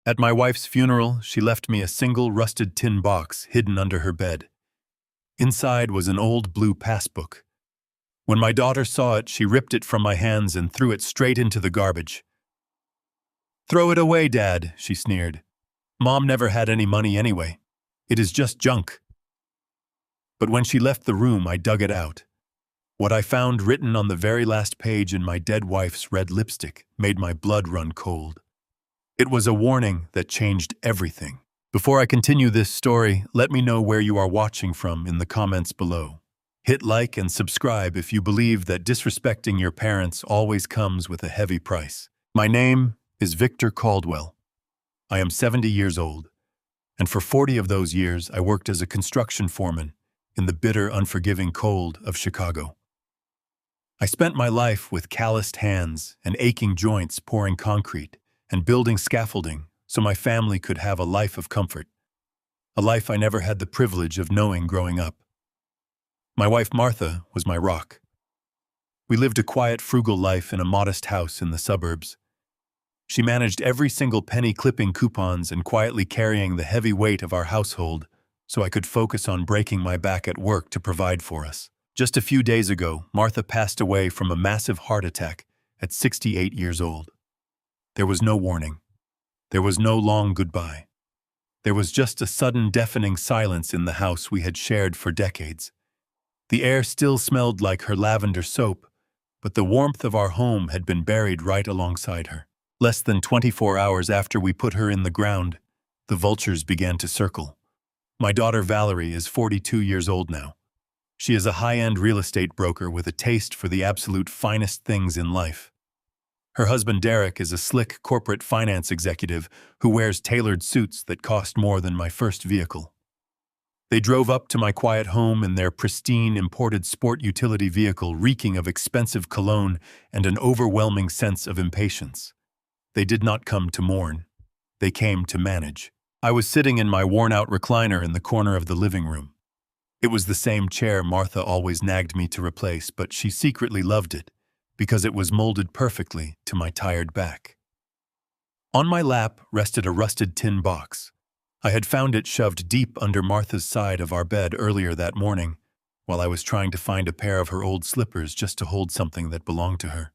At my wife's funeral, she left me a single rusted tin box hidden under her bed. Inside was an old blue passbook. When my daughter saw it, she ripped it from my hands and threw it straight into the garbage. "Throw it away, Dad," she sneered. "Mom never had any money anyway. It is just junk." But when she left the room, I dug it out. What I found written on the very last page in my dead wife's red lipstick made my blood run cold. It was a warning that changed everything. Before I continue this story, let me know where you are watching from in the comments below. Hit like and subscribe if you believe that disrespecting your parents always comes with a heavy price. My name is Victor Caldwell. I am 70 years old, and for 40 of those years I worked as a construction foreman in the bitter, unforgiving cold of Chicago. I spent my life with calloused hands and aching joints pouring concrete and building scaffolding so my family could have a life of comfort, a life I never had the privilege of knowing growing up. My wife Martha was my rock. We lived a quiet, frugal life in a modest house in the suburbs. She managed every single penny, clipping coupons and quietly carrying the heavy weight of our household so I could focus on breaking my back at work to provide for us. Just a few days ago, Martha passed away from a massive heart attack at 68 years old. There was no warning. There was no long goodbye. There was just a sudden, deafening silence in the house we had shared for decades. The air still smelled like her lavender soap, but the warmth of our home had been buried right alongside her. Less than 24 hours after we put her in the ground, the vultures began to circle. My daughter Valerie is 42 years old now. She is a high-end real estate broker with a taste for the absolute finest things in life. Her husband Derek is a slick corporate finance executive who wears tailored suits that cost more than my first vehicle. They drove up to my quiet home in their pristine imported sport utility vehicle, reeking of expensive cologne and an overwhelming sense of impatience. They did not come to mourn. They came to manage. I was sitting in my worn-out recliner in the corner of the living room. It was the same chair Martha always nagged me to replace, but she secretly loved it because it was molded perfectly to my tired back. On my lap rested a rusted tin box. I had found it shoved deep under Martha's side of our bed earlier that morning, while I was trying to find a pair of her old slippers just to hold something that belonged to her.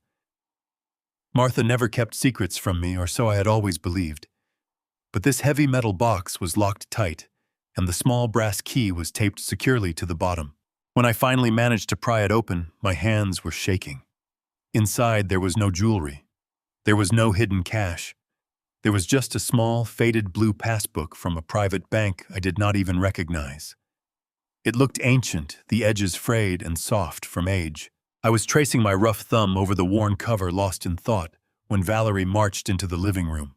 Martha never kept secrets from me, or so I had always believed. But this heavy metal box was locked tight, and the small brass key was taped securely to the bottom. When I finally managed to pry it open, my hands were shaking. Inside, there was no jewelry. There was no hidden cash. There was just a small, faded blue passbook from a private bank I did not even recognize. It looked ancient, the edges frayed and soft from age. I was tracing my rough thumb over the worn cover, lost in thought, when Valerie marched into the living room.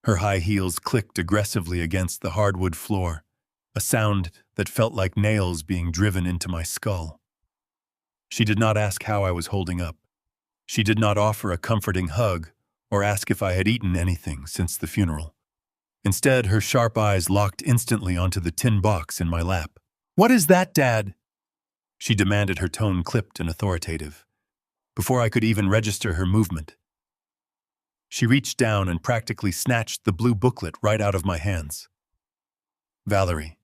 Her high heels clicked aggressively against the hardwood floor, a sound that felt like nails being driven into my skull. She did not ask how I was holding up. She did not offer a comforting hug or ask if I had eaten anything since the funeral. Instead, her sharp eyes locked instantly onto the tin box in my lap. "What is that, Dad?" she demanded, her tone clipped and authoritative. Before I could even register her movement, she reached down and practically snatched the blue booklet right out of my hands. "Valerie."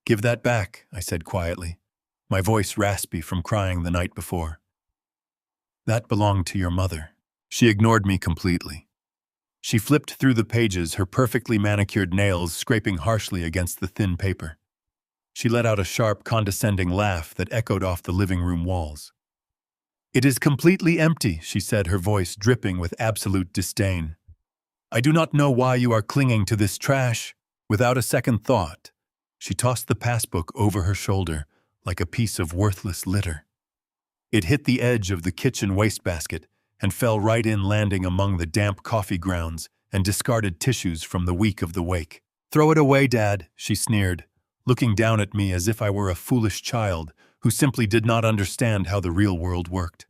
"Give that back," I said quietly, my voice raspy from crying the night before. "That belonged to your mother." She ignored me completely. She flipped through the pages, her perfectly manicured nails scraping harshly against the thin paper. She let out a sharp, condescending laugh that echoed off the living room walls. "It is completely empty," she said, her voice dripping with absolute disdain. "I do not know why you are clinging to this trash." Without a second thought, she tossed the passbook over her shoulder like a piece of worthless litter. It hit the edge of the kitchen wastebasket and fell right in, landing among the damp coffee grounds and discarded tissues from the week of the wake. "Throw it away, Dad," she sneered, looking down at me as if I were a foolish child who simply did not understand how the real world worked.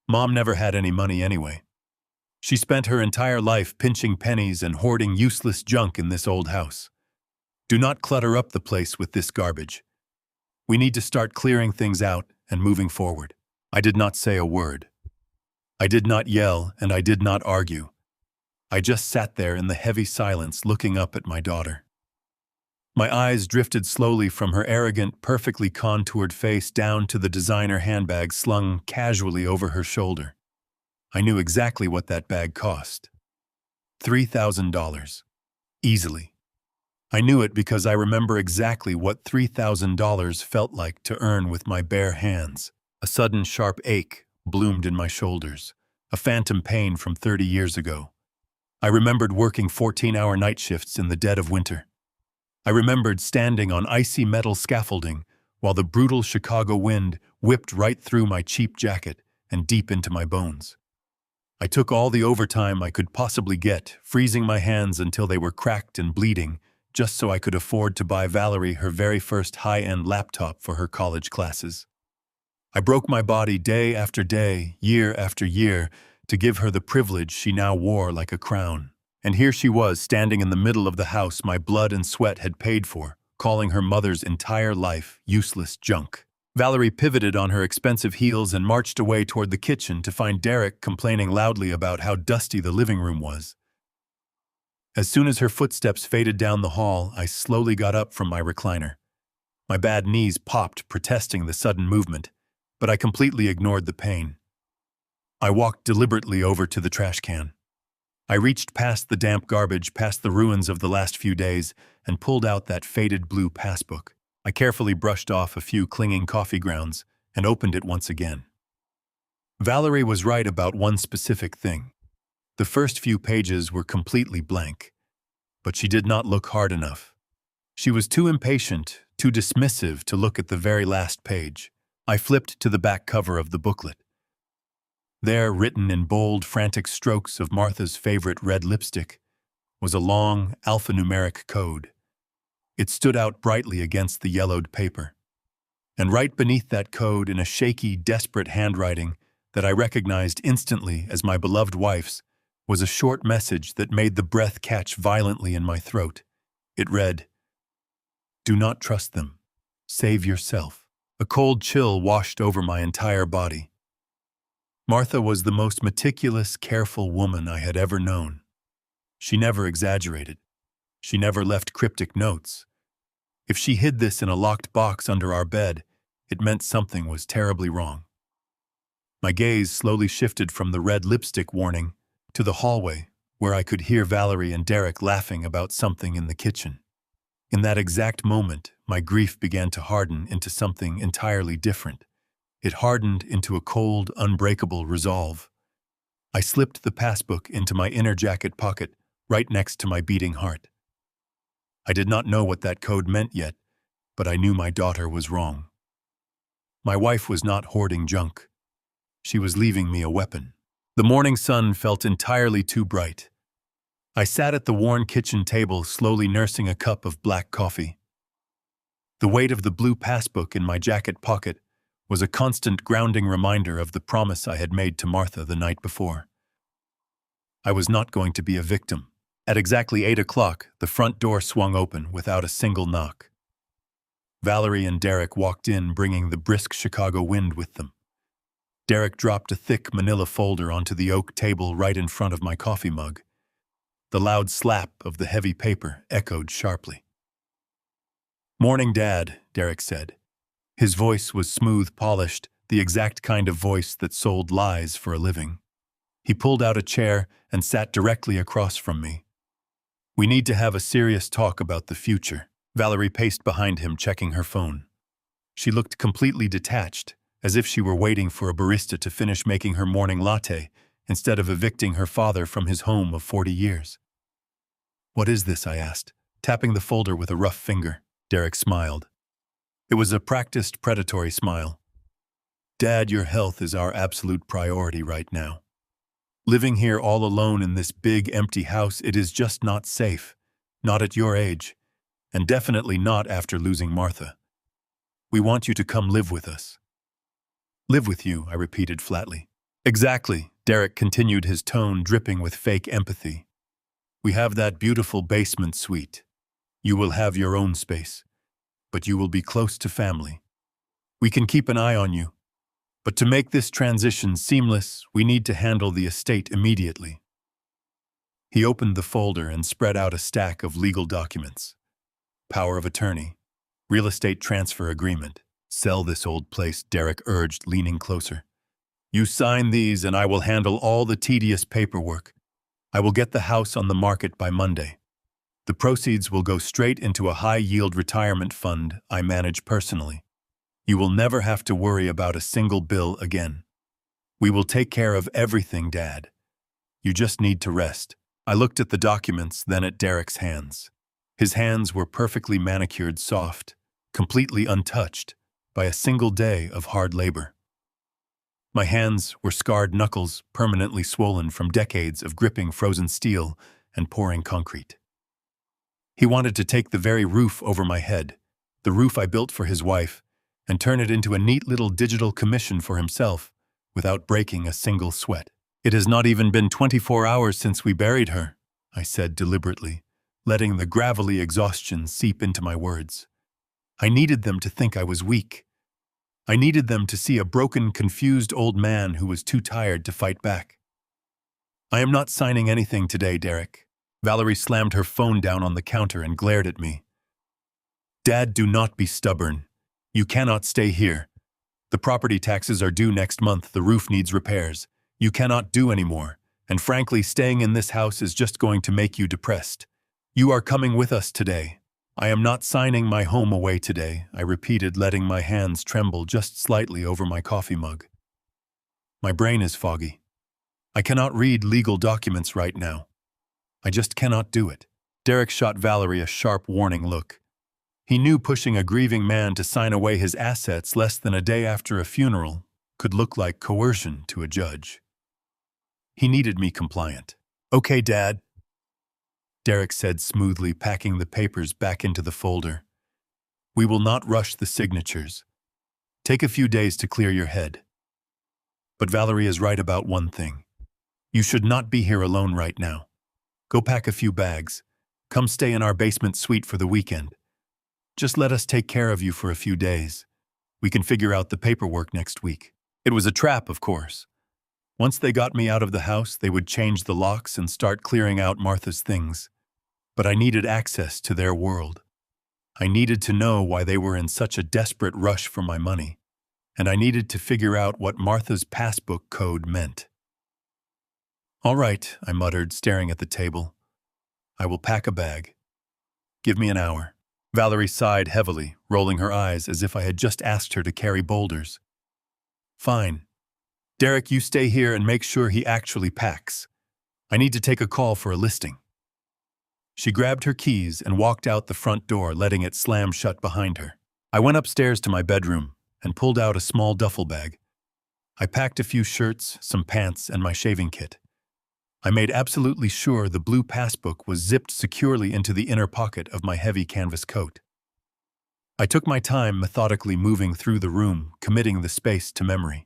Mom never had any money anyway. She spent her entire life pinching pennies and hoarding useless junk in this old house. Do not clutter up the place with this garbage. We need to start clearing things out and moving forward. I did not say a word. I did not yell, and I did not argue. I just sat there in the heavy silence looking up at my daughter. My eyes drifted slowly from her arrogant, perfectly contoured face down to the designer handbag slung casually over her shoulder. I knew exactly what that bag cost. $3,000. Easily. I knew it because I remember exactly what $3,000 felt like to earn with my bare hands. A sudden sharp ache bloomed in my shoulders, a phantom pain from 30 years ago. I remembered working 14-hour night shifts in the dead of winter. I remembered standing on icy metal scaffolding while the brutal Chicago wind whipped right through my cheap jacket and deep into my bones. I took all the overtime I could possibly get, freezing my hands until they were cracked and bleeding, just so I could afford to buy Valerie her very first high-end laptop for her college classes. I broke my body day after day, year after year, to give her the privilege she now wore like a crown. And here she was, standing in the middle of the house my blood and sweat had paid for, calling her mother's entire life useless junk. Valerie pivoted on her expensive heels and marched away toward the kitchen to find Derek complaining loudly about how dusty the living room was. As soon as her footsteps faded down the hall, I slowly got up from my recliner. My bad knees popped, protesting the sudden movement, but I completely ignored the pain. I walked deliberately over to the trash can. I reached past the damp garbage, past the ruins of the last few days, and pulled out that faded blue passbook. I carefully brushed off a few clinging coffee grounds and opened it once again. Valerie was right about one specific thing. The first few pages were completely blank, but she did not look hard enough. She was too impatient, too dismissive to look at the very last page. I flipped to the back cover of the booklet. There, written in bold, frantic strokes of Martha's favorite red lipstick, was a long, alphanumeric code. It stood out brightly against the yellowed paper. And right beneath that code, in a shaky, desperate handwriting that I recognized instantly as my beloved wife's, was a short message that made the breath catch violently in my throat. It read, "Do not trust them. Save yourself." A cold chill washed over my entire body. Martha was the most meticulous, careful woman I had ever known. She never exaggerated. She never left cryptic notes. If she hid this in a locked box under our bed, it meant something was terribly wrong. My gaze slowly shifted from the red lipstick warning to the hallway, where I could hear Valerie and Derek laughing about something in the kitchen. In that exact moment, my grief began to harden into something entirely different. It hardened into a cold, unbreakable resolve. I slipped the passbook into my inner jacket pocket, right next to my beating heart. I did not know what that code meant yet, but I knew my daughter was wrong. My wife was not hoarding junk. She was leaving me a weapon. The morning sun felt entirely too bright. I sat at the worn kitchen table, slowly nursing a cup of black coffee. The weight of the blue passbook in my jacket pocket was a constant grounding reminder of the promise I had made to Martha the night before. I was not going to be a victim. At exactly 8 o'clock, the front door swung open without a single knock. Valerie and Derek walked in, bringing the brisk Chicago wind with them. Derek dropped a thick manila folder onto the oak table right in front of my coffee mug. The loud slap of the heavy paper echoed sharply. "Morning, Dad," Derek said. His voice was smooth, polished, the exact kind of voice that sold lies for a living. He pulled out a chair and sat directly across from me. "We need to have a serious talk about the future." Valerie paced behind him, checking her phone. She looked completely detached, as if she were waiting for a barista to finish making her morning latte instead of evicting her father from his home of 40 years. "What is this?" I asked, tapping the folder with a rough finger. Derek smiled. It was a practiced, predatory smile. "Dad, your health is our absolute priority right now. Living here all alone in this big, empty house, it is just not safe. Not at your age, and definitely not after losing Martha. We want you to come live with us." "Live with you," I repeated flatly. "Exactly," Derek continued, his tone dripping with fake empathy. "We have that beautiful basement suite. You will have your own space, but you will be close to family. We can keep an eye on you. But to make this transition seamless, we need to handle the estate immediately." He opened the folder and spread out a stack of legal documents. Power of attorney, real estate transfer agreement. Sell this old place, Derek urged, leaning closer. You sign these and I will handle all the tedious paperwork. I will get the house on the market by Monday. The proceeds will go straight into a high-yield retirement fund I manage personally. You will never have to worry about a single bill again. We will take care of everything, Dad. You just need to rest. I looked at the documents, then at Derek's hands. His hands were perfectly manicured, soft, completely untouched by a single day of hard labor. My hands were scarred knuckles, permanently swollen from decades of gripping frozen steel and pouring concrete. He wanted to take the very roof over my head, the roof I built for his wife, and turn it into a neat little digital commission for himself without breaking a single sweat. It has not even been 24 hours since we buried her, I said deliberately, letting the gravelly exhaustion seep into my words. I needed them to think I was weak. I needed them to see a broken, confused old man who was too tired to fight back. I am not signing anything today, Derek. Valerie slammed her phone down on the counter and glared at me. Dad, do not be stubborn. You cannot stay here. The property taxes are due next month. The roof needs repairs. You cannot do any more. And frankly, staying in this house is just going to make you depressed. You are coming with us today. I am not signing my home away today, I repeated, letting my hands tremble just slightly over my coffee mug. My brain is foggy. I cannot read legal documents right now. I just cannot do it. Derek shot Valerie a sharp warning look. He knew pushing a grieving man to sign away his assets less than a day after a funeral could look like coercion to a judge. He needed me compliant. Okay, Dad, Derek said smoothly, packing the papers back into the folder. We will not rush the signatures. Take a few days to clear your head. But Valerie is right about one thing. You should not be here alone right now. Go pack a few bags. Come stay in our basement suite for the weekend. Just let us take care of you for a few days. We can figure out the paperwork next week. It was a trap, of course. Once they got me out of the house, they would change the locks and start clearing out Martha's things. But I needed access to their world. I needed to know why they were in such a desperate rush for my money. And I needed to figure out what Martha's passbook code meant. All right, I muttered, staring at the table. I will pack a bag. Give me an hour. Valerie sighed heavily, rolling her eyes as if I had just asked her to carry boulders. Fine. Derek, you stay here and make sure he actually packs. I need to take a call for a listing. She grabbed her keys and walked out the front door, letting it slam shut behind her. I went upstairs to my bedroom and pulled out a small duffel bag. I packed a few shirts, some pants, and my shaving kit. I made absolutely sure the blue passbook was zipped securely into the inner pocket of my heavy canvas coat. I took my time methodically moving through the room, committing the space to memory.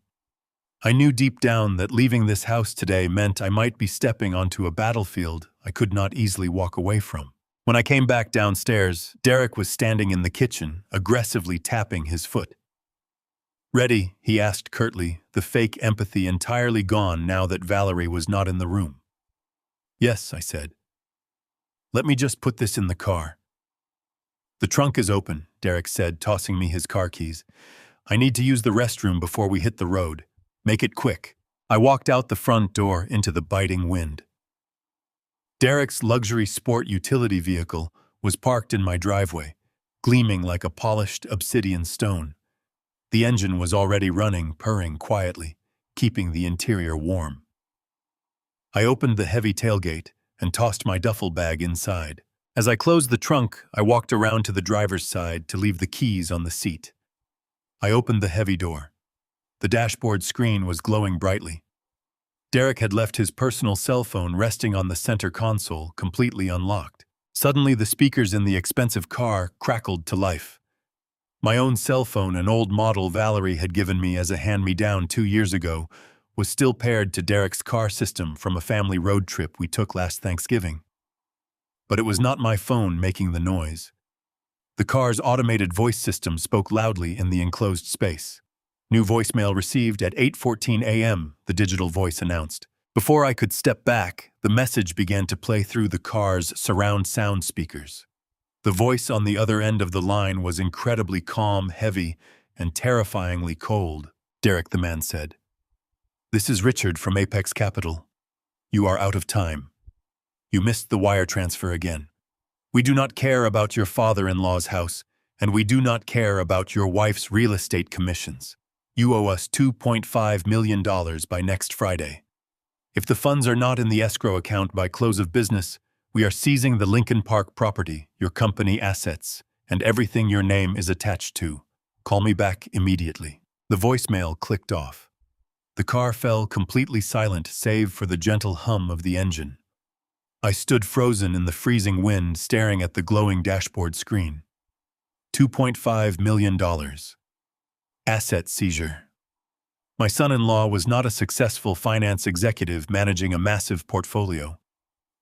I knew deep down that leaving this house today meant I might be stepping onto a battlefield I could not easily walk away from. When I came back downstairs, Derek was standing in the kitchen, aggressively tapping his foot. Ready? He asked curtly, the fake empathy entirely gone now that Valerie was not in the room. Yes, I said. Let me just put this in the car. The trunk is open, Derek said, tossing me his car keys. I need to use the restroom before we hit the road. Make it quick. I walked out the front door into the biting wind. Derek's luxury sport utility vehicle was parked in my driveway, gleaming like a polished obsidian stone. The engine was already running, purring quietly, keeping the interior warm. I opened the heavy tailgate and tossed my duffel bag inside. As I closed the trunk, I walked around to the driver's side to leave the keys on the seat. I opened the heavy door. The dashboard screen was glowing brightly. Derek had left his personal cell phone resting on the center console, completely unlocked. Suddenly, the speakers in the expensive car crackled to life. My own cell phone, an old model Valerie had given me as a hand-me-down 2 years ago, was still paired to Derek's car system from a family road trip we took last Thanksgiving. But it was not my phone making the noise. The car's automated voice system spoke loudly in the enclosed space. New voicemail received at 8:14 a.m., the digital voice announced. Before I could step back, the message began to play through the car's surround sound speakers. The voice on the other end of the line was incredibly calm, heavy, and terrifyingly cold. "Derek," the man said. "This is Richard from Apex Capital. You are out of time. You missed the wire transfer again. We do not care about your father-in-law's house, and we do not care about your wife's real estate commissions. You owe us $2.5 million by next Friday. If the funds are not in the escrow account by close of business, we are seizing the Lincoln Park property, your company assets, and everything your name is attached to. Call me back immediately." The voicemail clicked off. The car fell completely silent save for the gentle hum of the engine. I stood frozen in the freezing wind, staring at the glowing dashboard screen. $2.5 million. Asset seizure. My son-in-law was not a successful finance executive managing a massive portfolio.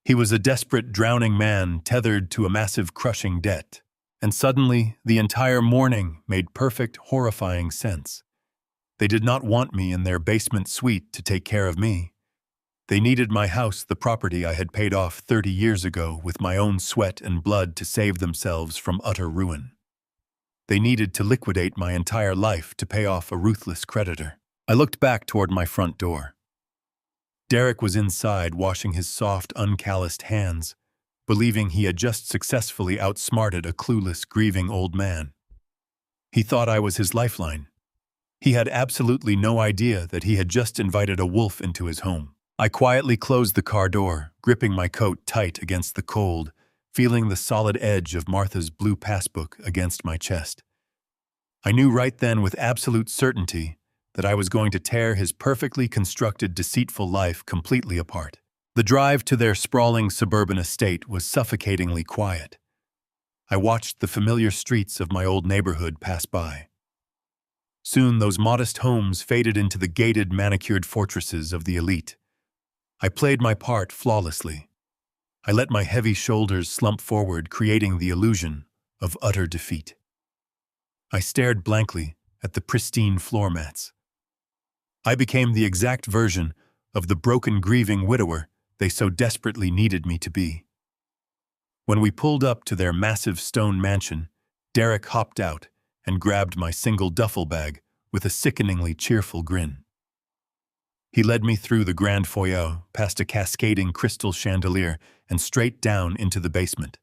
He was a desperate, drowning man tethered to a massive, crushing debt. And suddenly, the entire morning made perfect, horrifying sense. They did not want me in their basement suite to take care of me. They needed my house, the property I had paid off 30 years ago with my own sweat and blood to save themselves from utter ruin. They needed to liquidate my entire life to pay off a ruthless creditor. I looked back toward my front door. Derek was inside, washing his soft, uncalloused hands, believing he had just successfully outsmarted a clueless, grieving old man. He thought I was his lifeline. He had absolutely no idea that he had just invited a wolf into his home. I quietly closed the car door, gripping my coat tight against the cold, feeling the solid edge of Martha's blue passbook against my chest. I knew right then with absolute certainty that I was going to tear his perfectly constructed, deceitful life completely apart. The drive to their sprawling suburban estate was suffocatingly quiet. I watched the familiar streets of my old neighborhood pass by. Soon those modest homes faded into the gated, manicured fortresses of the elite. I played my part flawlessly. I let my heavy shoulders slump forward, creating the illusion of utter defeat. I stared blankly at the pristine floor mats. I became the exact version of the broken, grieving widower they so desperately needed me to be. When we pulled up to their massive stone mansion, Derek hopped out and grabbed my single duffel bag with a sickeningly cheerful grin. He led me through the grand foyer, past a cascading crystal chandelier, and straight down into the basement.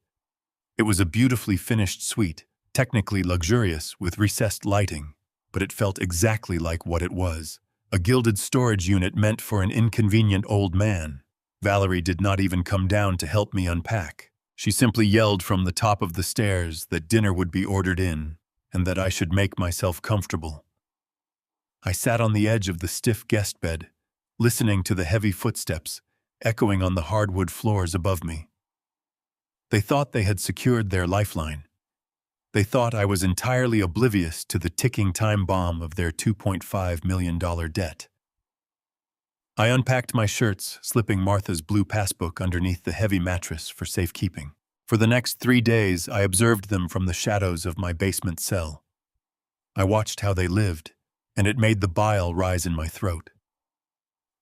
It was a beautifully finished suite, technically luxurious with recessed lighting, but it felt exactly like what it was. A gilded storage unit meant for an inconvenient old man. Valerie did not even come down to help me unpack. She simply yelled from the top of the stairs that dinner would be ordered in and that I should make myself comfortable. I sat on the edge of the stiff guest bed, listening to the heavy footsteps echoing on the hardwood floors above me. They thought they had secured their lifeline. They thought I was entirely oblivious to the ticking time bomb of their $2.5 million debt. I unpacked my shirts, slipping Martha's blue passbook underneath the heavy mattress for safekeeping. For the next 3 days, I observed them from the shadows of my basement cell. I watched how they lived, and it made the bile rise in my throat.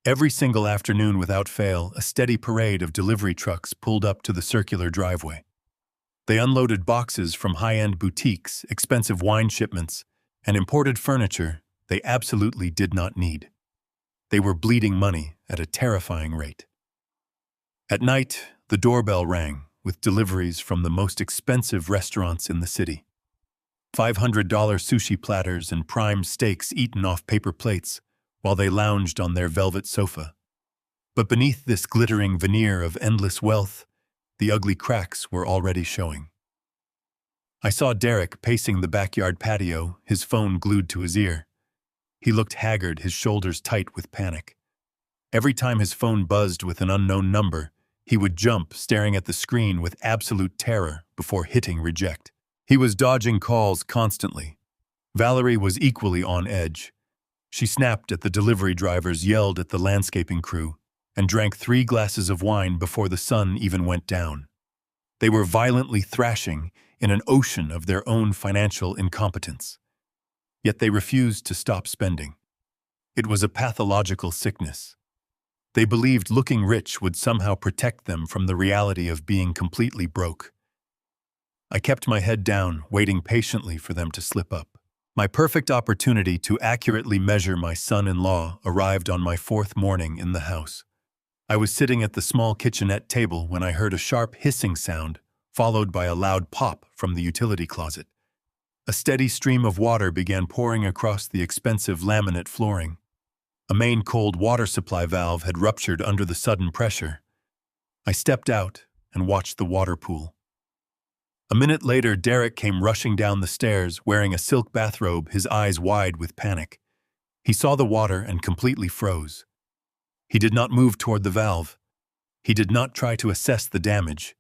Every single afternoon without fail, a steady parade of delivery trucks pulled up to the circular driveway. They unloaded boxes from high-end boutiques, expensive wine shipments, and imported furniture they absolutely did not need. They were bleeding money at a terrifying rate. At night, the doorbell rang with deliveries from the most expensive restaurants in the city. $500 sushi platters and prime steaks eaten off paper plates while they lounged on their velvet sofa. But beneath this glittering veneer of endless wealth, the ugly cracks were already showing. I saw Derek pacing the backyard patio, his phone glued to his ear. He looked haggard, his shoulders tight with panic. Every time his phone buzzed with an unknown number, he would jump, staring at the screen with absolute terror before hitting reject. He was dodging calls constantly. Valerie was equally on edge. She snapped at the delivery drivers, yelled at the landscaping crew, and drank 3 glasses of wine before the sun even went down. They were violently thrashing in an ocean of their own financial incompetence. Yet they refused to stop spending. It was a pathological sickness. They believed looking rich would somehow protect them from the reality of being completely broke. I kept my head down, waiting patiently for them to slip up. My perfect opportunity to accurately measure my son-in-law arrived on my fourth morning in the house. I was sitting at the small kitchenette table when I heard a sharp hissing sound, followed by a loud pop from the utility closet. A steady stream of water began pouring across the expensive laminate flooring. A main cold water supply valve had ruptured under the sudden pressure. I stepped out and watched the water pool. A minute later, Derek came rushing down the stairs, wearing a silk bathrobe, his eyes wide with panic. He saw the water and completely froze. He did not move toward the valve. He did not try to assess the damage.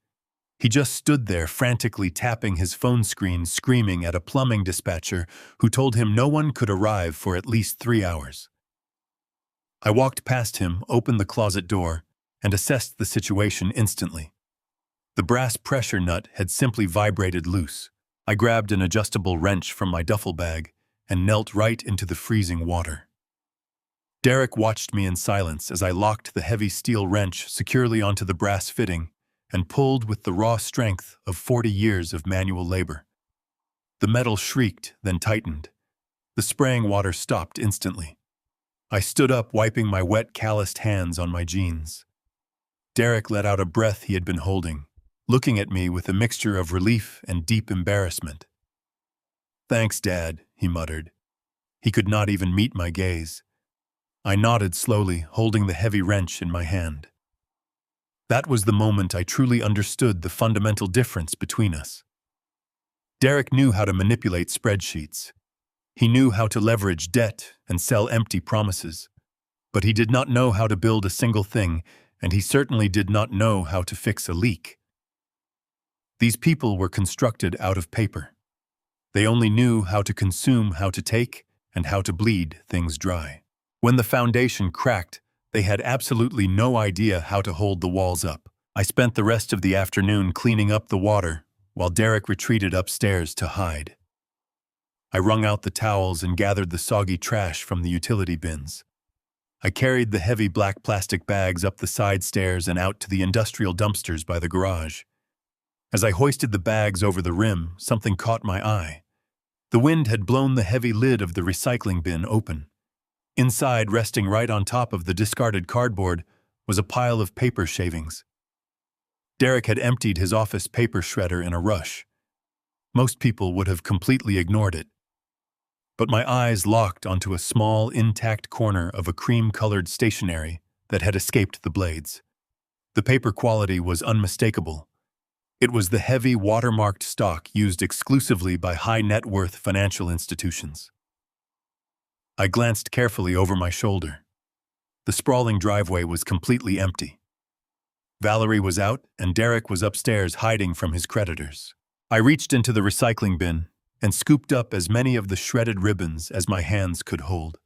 He just stood there, frantically tapping his phone screen, screaming at a plumbing dispatcher who told him no one could arrive for at least 3 hours. I walked past him, opened the closet door, and assessed the situation instantly. The brass pressure nut had simply vibrated loose. I grabbed an adjustable wrench from my duffel bag and knelt right into the freezing water. Derek watched me in silence as I locked the heavy steel wrench securely onto the brass fitting and pulled with the raw strength of 40 years of manual labor. The metal shrieked, then tightened. The spraying water stopped instantly. I stood up, wiping my wet, calloused hands on my jeans. Derek let out a breath he had been holding, looking at me with a mixture of relief and deep embarrassment. "Thanks, Dad," he muttered. He could not even meet my gaze. I nodded slowly, holding the heavy wrench in my hand. That was the moment I truly understood the fundamental difference between us. Derek knew how to manipulate spreadsheets. He knew how to leverage debt and sell empty promises. But he did not know how to build a single thing, and he certainly did not know how to fix a leak. These people were constructed out of paper. They only knew how to consume, how to take, and how to bleed things dry. When the foundation cracked, they had absolutely no idea how to hold the walls up. I spent the rest of the afternoon cleaning up the water, while Derek retreated upstairs to hide. I wrung out the towels and gathered the soggy trash from the utility bins. I carried the heavy black plastic bags up the side stairs and out to the industrial dumpsters by the garage. As I hoisted the bags over the rim, something caught my eye. The wind had blown the heavy lid of the recycling bin open. Inside, resting right on top of the discarded cardboard, was a pile of paper shavings. Derek had emptied his office paper shredder in a rush. Most people would have completely ignored it. But my eyes locked onto a small, intact corner of a cream-colored stationery that had escaped the blades. The paper quality was unmistakable. It was the heavy, watermarked stock used exclusively by high-net-worth financial institutions. I glanced carefully over my shoulder. The sprawling driveway was completely empty. Valerie was out, and Derek was upstairs hiding from his creditors. I reached into the recycling bin and scooped up as many of the shredded ribbons as my hands could hold.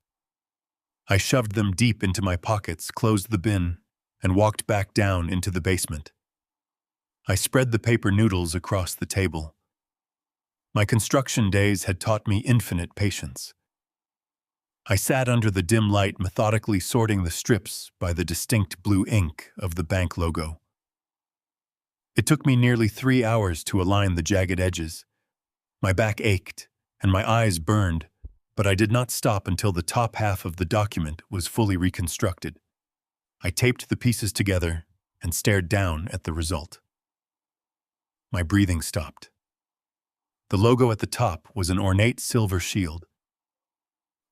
I shoved them deep into my pockets, closed the bin, and walked back down into the basement. I spread the paper noodles across the table. My construction days had taught me infinite patience. I sat under the dim light, methodically sorting the strips by the distinct blue ink of the bank logo. It took me nearly 3 hours to align the jagged edges. My back ached, and my eyes burned, but I did not stop until the top half of the document was fully reconstructed. I taped the pieces together and stared down at the result. My breathing stopped. The logo at the top was an ornate silver shield.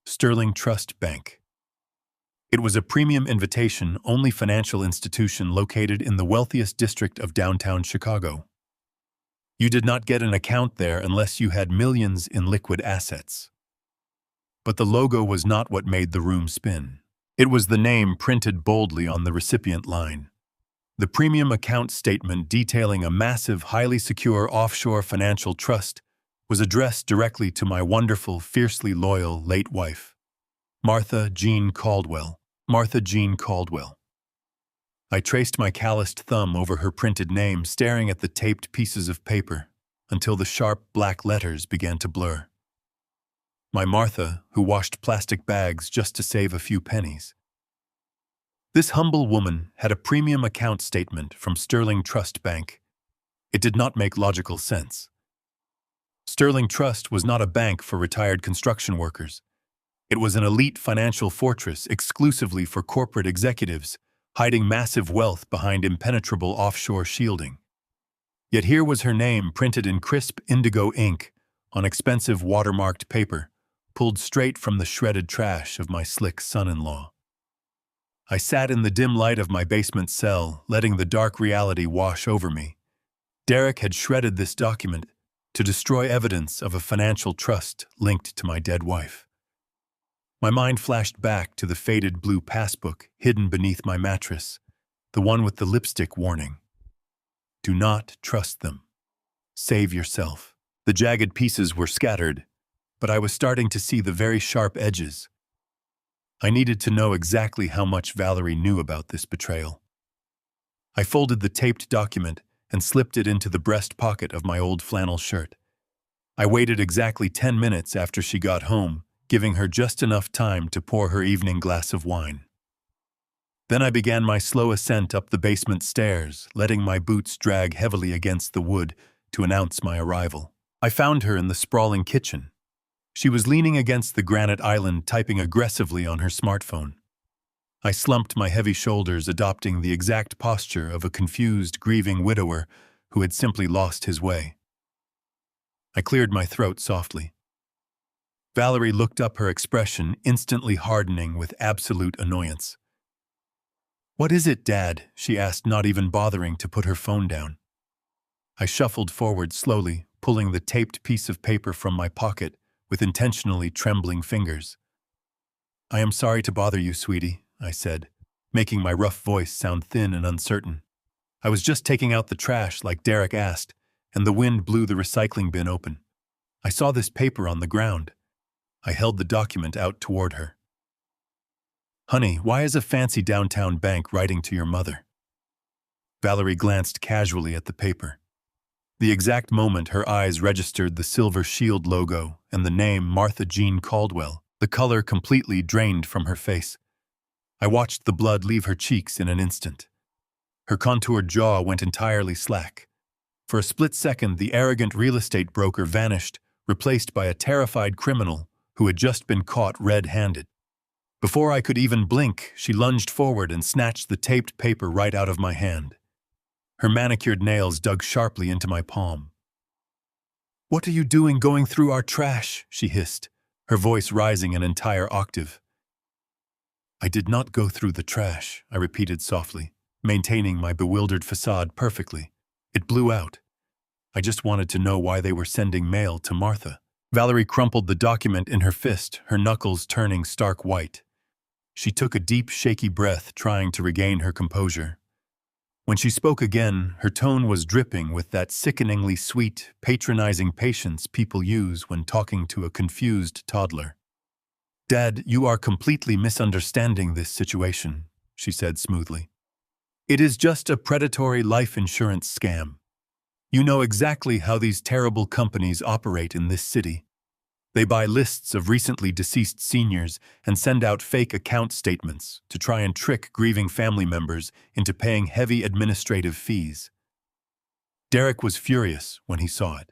Sterling Trust Bank. It was a premium invitation-only financial institution located in the wealthiest district of downtown Chicago. You did not get an account there unless you had millions in liquid assets. But the logo was not what made the room spin. It was the name printed boldly on the recipient line. The premium account statement detailing a massive, highly secure offshore financial trust was addressed directly to my wonderful, fiercely loyal late wife, Martha Jean Caldwell. Martha Jean Caldwell. I traced my calloused thumb over her printed name, staring at the taped pieces of paper until the sharp black letters began to blur. My Martha, who washed plastic bags just to save a few pennies. This humble woman had a premium account statement from Sterling Trust Bank. It did not make logical sense. Sterling Trust was not a bank for retired construction workers. It was an elite financial fortress exclusively for corporate executives, hiding massive wealth behind impenetrable offshore shielding. Yet here was her name printed in crisp indigo ink on expensive watermarked paper, pulled straight from the shredded trash of my slick son-in-law. I sat in the dim light of my basement cell, letting the dark reality wash over me. Derek had shredded this document to destroy evidence of a financial trust linked to my dead wife. My mind flashed back to the faded blue passbook hidden beneath my mattress, the one with the lipstick warning. Do not trust them. Save yourself. The jagged pieces were scattered, but I was starting to see the very sharp edges. I needed to know exactly how much Valerie knew about this betrayal. I folded the taped document and slipped it into the breast pocket of my old flannel shirt. I waited exactly 10 minutes after she got home, giving her just enough time to pour her evening glass of wine. Then I began my slow ascent up the basement stairs, letting my boots drag heavily against the wood to announce my arrival. I found her in the sprawling kitchen. She was leaning against the granite island, typing aggressively on her smartphone. I slumped my heavy shoulders, adopting the exact posture of a confused, grieving widower who had simply lost his way. I cleared my throat softly. Valerie looked up, her expression instantly hardening with absolute annoyance. "What is it, Dad?" she asked, not even bothering to put her phone down. I shuffled forward slowly, pulling the taped piece of paper from my pocket with intentionally trembling fingers. "I am sorry to bother you, sweetie," I said, making my rough voice sound thin and uncertain. "I was just taking out the trash like Derek asked, and the wind blew the recycling bin open. I saw this paper on the ground." I held the document out toward her. "Honey, why is a fancy downtown bank writing to your mother?" Valerie glanced casually at the paper. The exact moment her eyes registered the Silver Shield logo and the name Martha Jean Caldwell, the color completely drained from her face. I watched the blood leave her cheeks in an instant. Her contoured jaw went entirely slack. For a split second, the arrogant real estate broker vanished, replaced by a terrified criminal who had just been caught red-handed. Before I could even blink, she lunged forward and snatched the taped paper right out of my hand. Her manicured nails dug sharply into my palm. "What are you doing going through our trash?" she hissed, her voice rising an entire octave. "I did not go through the trash," I repeated softly, maintaining my bewildered facade perfectly. "It blew out. I just wanted to know why they were sending mail to Martha." Valerie crumpled the document in her fist, her knuckles turning stark white. She took a deep, shaky breath, trying to regain her composure. When she spoke again, her tone was dripping with that sickeningly sweet, patronizing patience people use when talking to a confused toddler. "Dad, you are completely misunderstanding this situation," she said smoothly. "It is just a predatory life insurance scam. You know exactly how these terrible companies operate in this city. They buy lists of recently deceased seniors and send out fake account statements to try and trick grieving family members into paying heavy administrative fees." Derek was furious when he saw it.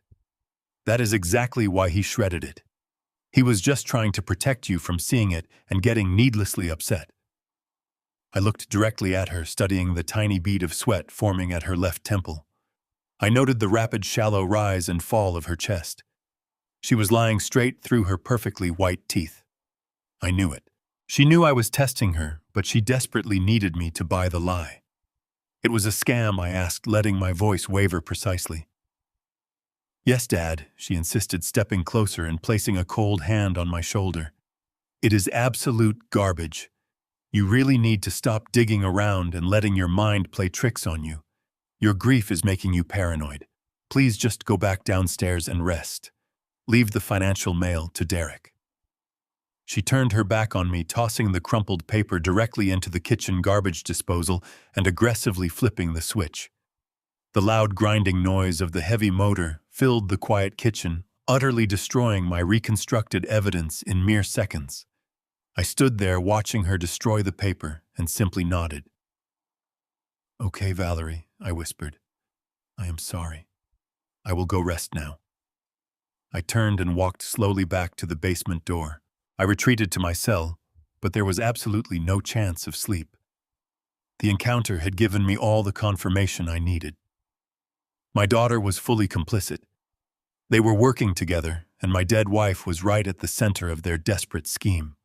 That is exactly why he shredded it. He was just trying to protect you from seeing it and getting needlessly upset. I looked directly at her, studying the tiny bead of sweat forming at her left temple. I noted the rapid, shallow rise and fall of her chest. She was lying straight through her perfectly white teeth. I knew it. She knew I was testing her, but she desperately needed me to buy the lie. "It was a scam?" I asked, letting my voice waver precisely. "Yes, Dad," she insisted, stepping closer and placing a cold hand on my shoulder. "It is absolute garbage. You really need to stop digging around and letting your mind play tricks on you. Your grief is making you paranoid. Please just go back downstairs and rest. Leave the financial mail to Derek." She turned her back on me, tossing the crumpled paper directly into the kitchen garbage disposal and aggressively flipping the switch. The loud grinding noise of the heavy motor filled the quiet kitchen, utterly destroying my reconstructed evidence in mere seconds. I stood there watching her destroy the paper and simply nodded. "Okay, Valerie," I whispered. "I am sorry. I will go rest now." I turned and walked slowly back to the basement door. I retreated to my cell, but there was absolutely no chance of sleep. The encounter had given me all the confirmation I needed. My daughter was fully complicit. They were working together, and my dead wife was right at the center of their desperate scheme.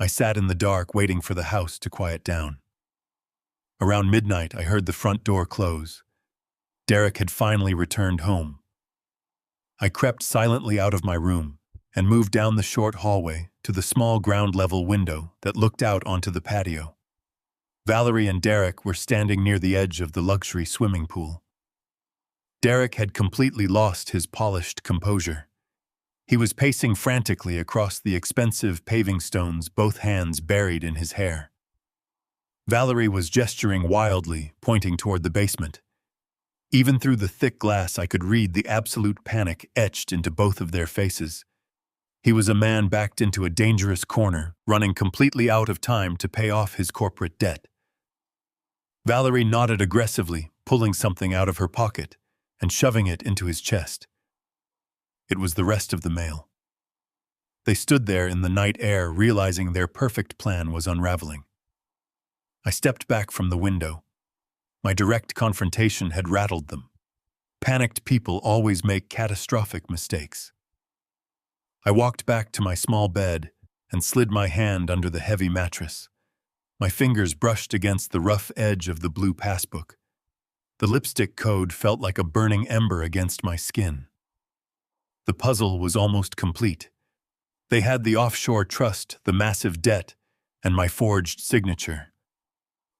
I sat in the dark waiting for the house to quiet down. Around midnight, I heard the front door close. Derek had finally returned home. I crept silently out of my room and moved down the short hallway to the small ground-level window that looked out onto the patio. Valerie and Derek were standing near the edge of the luxury swimming pool. Derek had completely lost his polished composure. He was pacing frantically across the expensive paving stones, both hands buried in his hair. Valerie was gesturing wildly, pointing toward the basement. Even through the thick glass, I could read the absolute panic etched into both of their faces. He was a man backed into a dangerous corner, running completely out of time to pay off his corporate debt. Valerie nodded aggressively, pulling something out of her pocket and shoving it into his chest. It was the rest of the mail. They stood there in the night air, realizing their perfect plan was unraveling. I stepped back from the window. My direct confrontation had rattled them. Panicked people always make catastrophic mistakes. I walked back to my small bed and slid my hand under the heavy mattress. My fingers brushed against the rough edge of the blue passbook. The lipstick code felt like a burning ember against my skin. The puzzle was almost complete. They had the offshore trust, the massive debt, and my forged signature.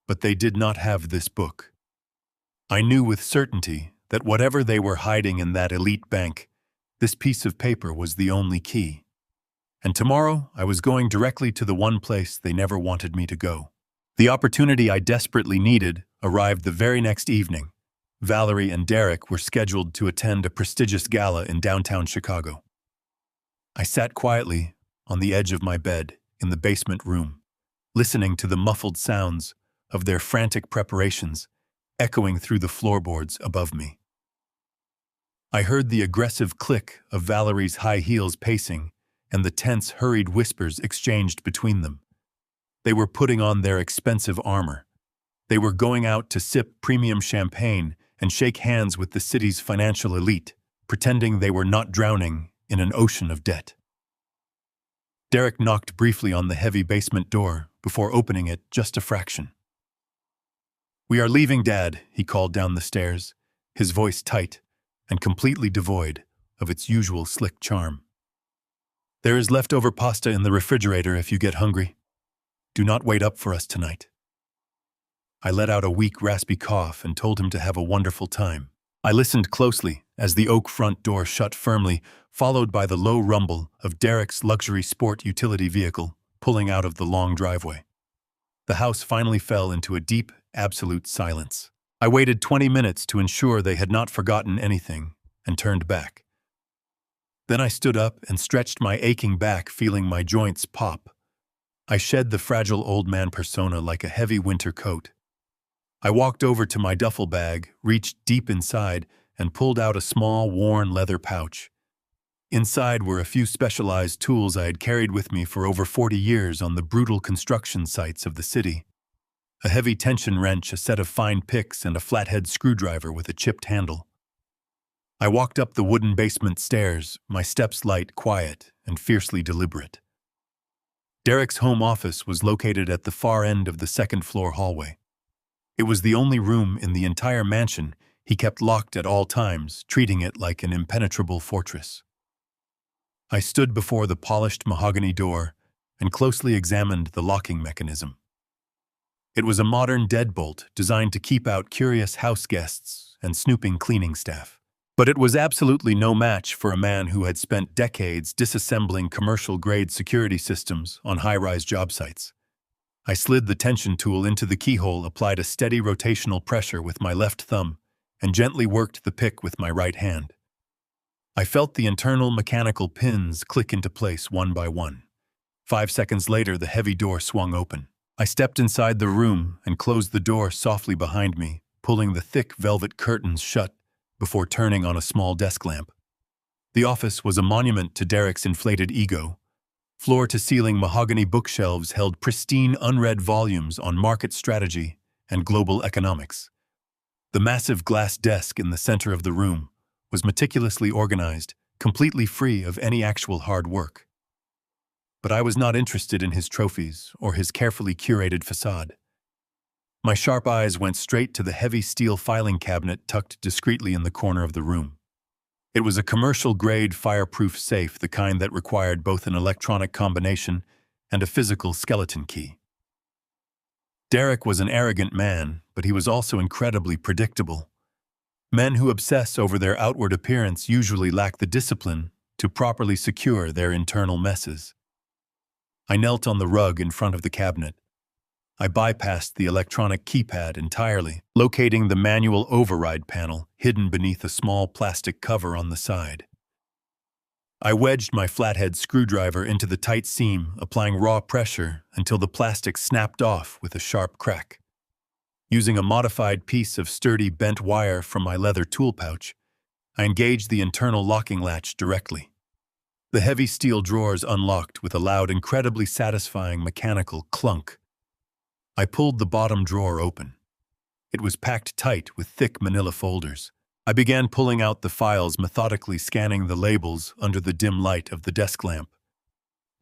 But they did not have this book. I knew with certainty that whatever they were hiding in that elite bank, this piece of paper was the only key. And tomorrow, I was going directly to the one place they never wanted me to go. The opportunity I desperately needed arrived the very next evening. Valerie and Derek were scheduled to attend a prestigious gala in downtown Chicago. I sat quietly on the edge of my bed in the basement room, listening to the muffled sounds of their frantic preparations echoing through the floorboards above me. I heard the aggressive click of Valerie's high heels pacing and the tense, hurried whispers exchanged between them. They were putting on their expensive armor. They were going out to sip premium champagne and shake hands with the city's financial elite, pretending they were not drowning in an ocean of debt. Derek knocked briefly on the heavy basement door before opening it just a fraction. "We are leaving, Dad," he called down the stairs, his voice tight and completely devoid of its usual slick charm. "There is leftover pasta in the refrigerator if you get hungry. Do not wait up for us tonight." I let out a weak, raspy cough and told him to have a wonderful time. I listened closely as the oak front door shut firmly, followed by the low rumble of Derek's luxury sport utility vehicle pulling out of the long driveway. The house finally fell into a deep, absolute silence. I waited 20 minutes to ensure they had not forgotten anything and turned back. Then I stood up and stretched my aching back, feeling my joints pop. I shed the fragile old man persona like a heavy winter coat. I walked over to my duffel bag, reached deep inside, and pulled out a small, worn leather pouch. Inside were a few specialized tools I had carried with me for over 40 years on the brutal construction sites of the city. A heavy tension wrench, a set of fine picks, and a flathead screwdriver with a chipped handle. I walked up the wooden basement stairs, my steps light, quiet, and fiercely deliberate. Derek's home office was located at the far end of the second-floor hallway. It was the only room in the entire mansion he kept locked at all times, treating it like an impenetrable fortress. I stood before the polished mahogany door and closely examined the locking mechanism. It was a modern deadbolt designed to keep out curious house guests and snooping cleaning staff. But it was absolutely no match for a man who had spent decades disassembling commercial-grade security systems on high-rise job sites. I slid the tension tool into the keyhole, applied a steady rotational pressure with my left thumb, and gently worked the pick with my right hand. I felt the internal mechanical pins click into place one by one. 5 seconds later, the heavy door swung open. I stepped inside the room and closed the door softly behind me, pulling the thick velvet curtains shut before turning on a small desk lamp. The office was a monument to Derek's inflated ego. Floor-to-ceiling mahogany bookshelves held pristine unread volumes on market strategy and global economics. The massive glass desk in the center of the room was meticulously organized, completely free of any actual hard work. But I was not interested in his trophies or his carefully curated facade. My sharp eyes went straight to the heavy steel filing cabinet tucked discreetly in the corner of the room. It was a commercial-grade fireproof safe, the kind that required both an electronic combination and a physical skeleton key. Derek was an arrogant man, but he was also incredibly predictable. Men who obsess over their outward appearance usually lack the discipline to properly secure their internal messes. I knelt on the rug in front of the cabinet. I bypassed the electronic keypad entirely, locating the manual override panel hidden beneath a small plastic cover on the side. I wedged my flathead screwdriver into the tight seam, applying raw pressure until the plastic snapped off with a sharp crack. Using a modified piece of sturdy bent wire from my leather tool pouch, I engaged the internal locking latch directly. The heavy steel drawers unlocked with a loud, incredibly satisfying mechanical clunk. I pulled the bottom drawer open. It was packed tight with thick manila folders. I began pulling out the files, methodically scanning the labels under the dim light of the desk lamp.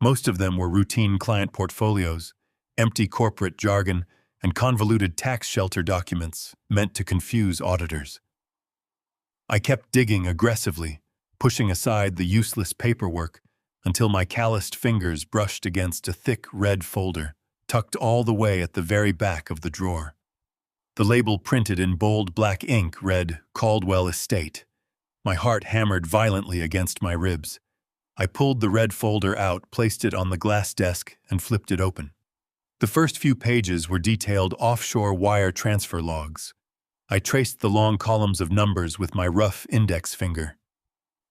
Most of them were routine client portfolios, empty corporate jargon, and convoluted tax shelter documents meant to confuse auditors. I kept digging aggressively, pushing aside the useless paperwork until my calloused fingers brushed against a thick red folder, tucked all the way at the very back of the drawer. The label, printed in bold black ink, read Caldwell Estate. My heart hammered violently against my ribs. I pulled the red folder out, placed it on the glass desk, and flipped it open. The first few pages were detailed offshore wire transfer logs. I traced the long columns of numbers with my rough index finger.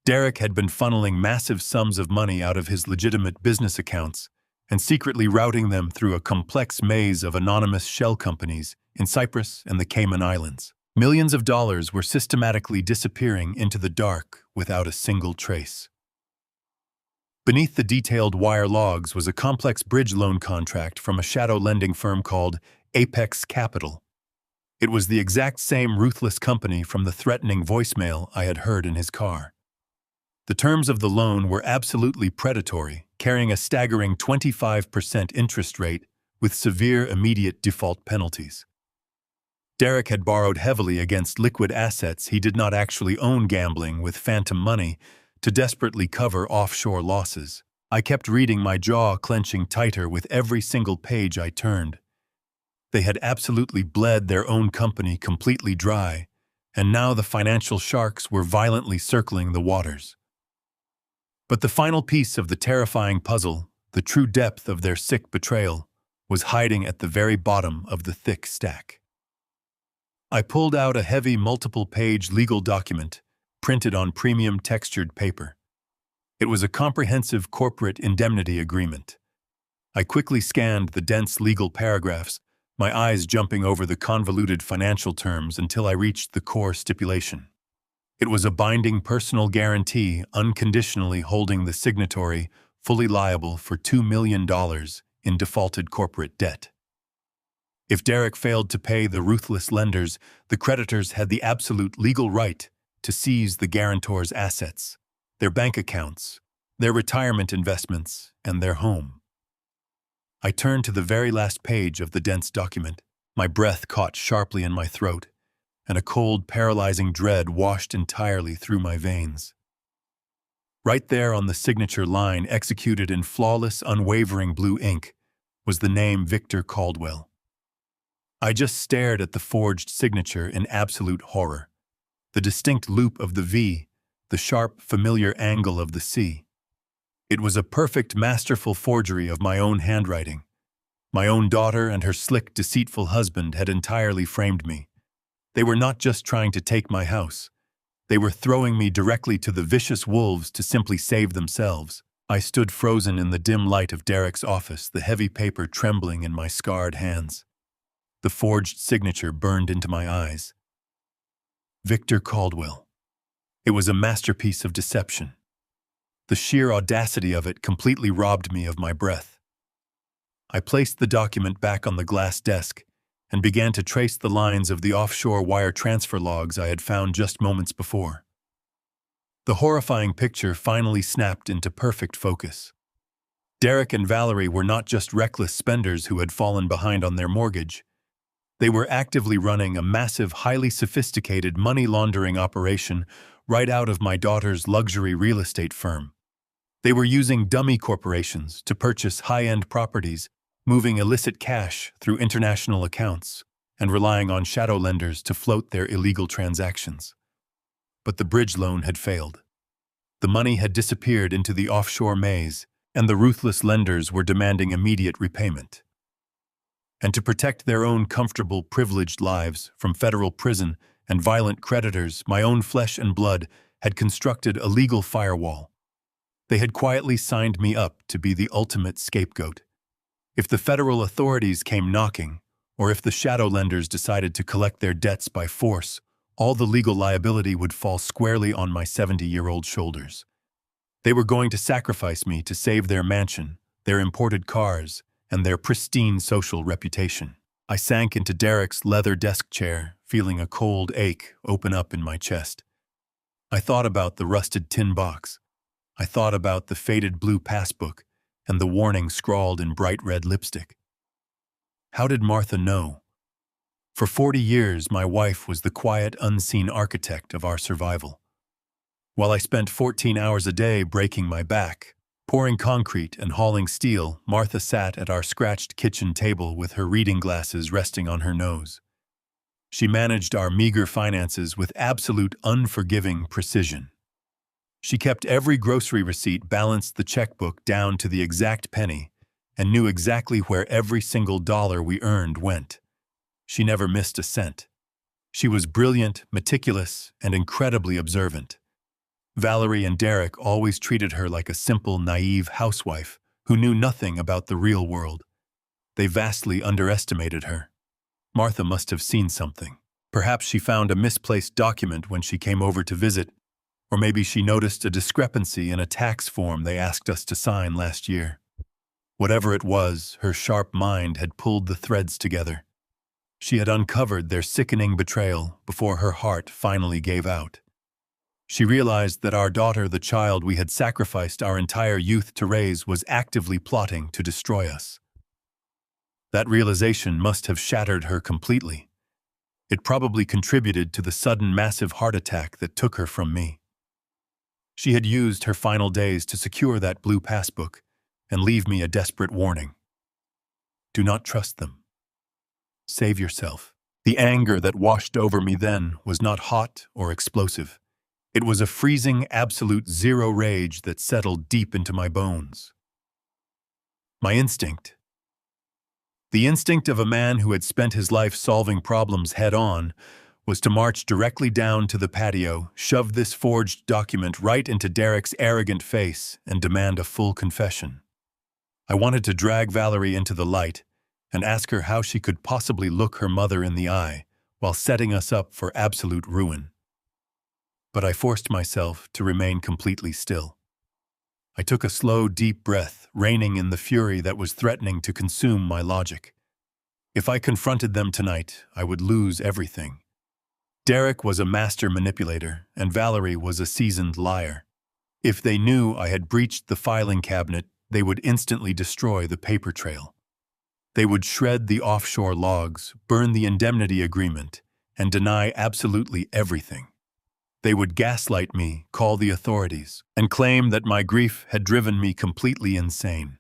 Derek had been funneling massive sums of money out of his legitimate business accounts and secretly routing them through a complex maze of anonymous shell companies in Cyprus and the Cayman Islands. Millions of dollars were systematically disappearing into the dark without a single trace. Beneath the detailed wire logs was a complex bridge loan contract from a shadow lending firm called Apex Capital. It was the exact same ruthless company from the threatening voicemail I had heard in his car. The terms of the loan were absolutely predatory, carrying a staggering 25% interest rate with severe immediate default penalties. Derek had borrowed heavily against liquid assets he did not actually own, gambling with phantom money to desperately cover offshore losses. I kept reading, my jaw clenching tighter with every single page I turned. They had absolutely bled their own company completely dry, and now the financial sharks were violently circling the waters. But the final piece of the terrifying puzzle, the true depth of their sick betrayal, was hiding at the very bottom of the thick stack. I pulled out a heavy multiple-page legal document, printed on premium textured paper. It was a comprehensive corporate indemnity agreement. I quickly scanned the dense legal paragraphs, my eyes jumping over the convoluted financial terms until I reached the core stipulation. It was a binding personal guarantee unconditionally holding the signatory fully liable for $2 million in defaulted corporate debt. If Derek failed to pay the ruthless lenders, the creditors had the absolute legal right to seize the guarantor's assets, their bank accounts, their retirement investments, and their home. I turned to the very last page of the dense document. My breath caught sharply in my throat, and a cold, paralyzing dread washed entirely through my veins. Right there on the signature line, executed in flawless, unwavering blue ink, was the name Victor Caldwell. I just stared at the forged signature in absolute horror. The distinct loop of the V, the sharp, familiar angle of the C. It was a perfect, masterful forgery of my own handwriting. My own daughter and her slick, deceitful husband had entirely framed me. They were not just trying to take my house. They were throwing me directly to the vicious wolves to simply save themselves. I stood frozen in the dim light of Derek's office, the heavy paper trembling in my scarred hands. The forged signature burned into my eyes. Victor Caldwell. It was a masterpiece of deception. The sheer audacity of it completely robbed me of my breath. I placed the document back on the glass desk and began to trace the lines of the offshore wire transfer logs I had found just moments before. The horrifying picture finally snapped into perfect focus. Derek and Valerie were not just reckless spenders who had fallen behind on their mortgage. They were actively running a massive, highly sophisticated money laundering operation right out of my daughter's luxury real estate firm. They were using dummy corporations to purchase high-end properties, moving illicit cash through international accounts, and relying on shadow lenders to float their illegal transactions. But the bridge loan had failed. The money had disappeared into the offshore maze, and the ruthless lenders were demanding immediate repayment. And to protect their own comfortable, privileged lives from federal prison and violent creditors, my own flesh and blood had constructed a legal firewall. They had quietly signed me up to be the ultimate scapegoat. If the federal authorities came knocking, or if the shadow lenders decided to collect their debts by force, all the legal liability would fall squarely on my 70-year-old shoulders. They were going to sacrifice me to save their mansion, their imported cars, and their pristine social reputation. I sank into Derek's leather desk chair, feeling a cold ache open up in my chest. I thought about the rusted tin box. I thought about the faded blue passbook and the warning scrawled in bright red lipstick. How did Martha know? For 40 years, my wife was the quiet, unseen architect of our survival. While I spent 14 hours a day breaking my back, pouring concrete and hauling steel, Martha sat at our scratched kitchen table with her reading glasses resting on her nose. She managed our meager finances with absolute unforgiving precision. She kept every grocery receipt, balanced the checkbook down to the exact penny, and knew exactly where every single dollar we earned went. She never missed a cent. She was brilliant, meticulous, and incredibly observant. Valerie and Derek always treated her like a simple, naive housewife who knew nothing about the real world. They vastly underestimated her. Martha must have seen something. Perhaps she found a misplaced document when she came over to visit, or maybe she noticed a discrepancy in a tax form they asked us to sign last year. Whatever it was, her sharp mind had pulled the threads together. She had uncovered their sickening betrayal before her heart finally gave out. She realized that our daughter, the child we had sacrificed our entire youth to raise, was actively plotting to destroy us. That realization must have shattered her completely. It probably contributed to the sudden massive heart attack that took her from me. She had used her final days to secure that blue passbook and leave me a desperate warning. Do not trust them. Save yourself. The anger that washed over me then was not hot or explosive. It was a freezing, absolute zero rage that settled deep into my bones. My instinct. The instinct of a man who had spent his life solving problems head-on was to march directly down to the patio, shove this forged document right into Derek's arrogant face, and demand a full confession. I wanted to drag Valerie into the light and ask her how she could possibly look her mother in the eye while setting us up for absolute ruin. But I forced myself to remain completely still. I took a slow, deep breath, reining in the fury that was threatening to consume my logic. If I confronted them tonight, I would lose everything. Derek was a master manipulator, and Valerie was a seasoned liar. If they knew I had breached the filing cabinet, they would instantly destroy the paper trail. They would shred the offshore logs, burn the indemnity agreement, and deny absolutely everything. They would gaslight me, call the authorities, and claim that my grief had driven me completely insane.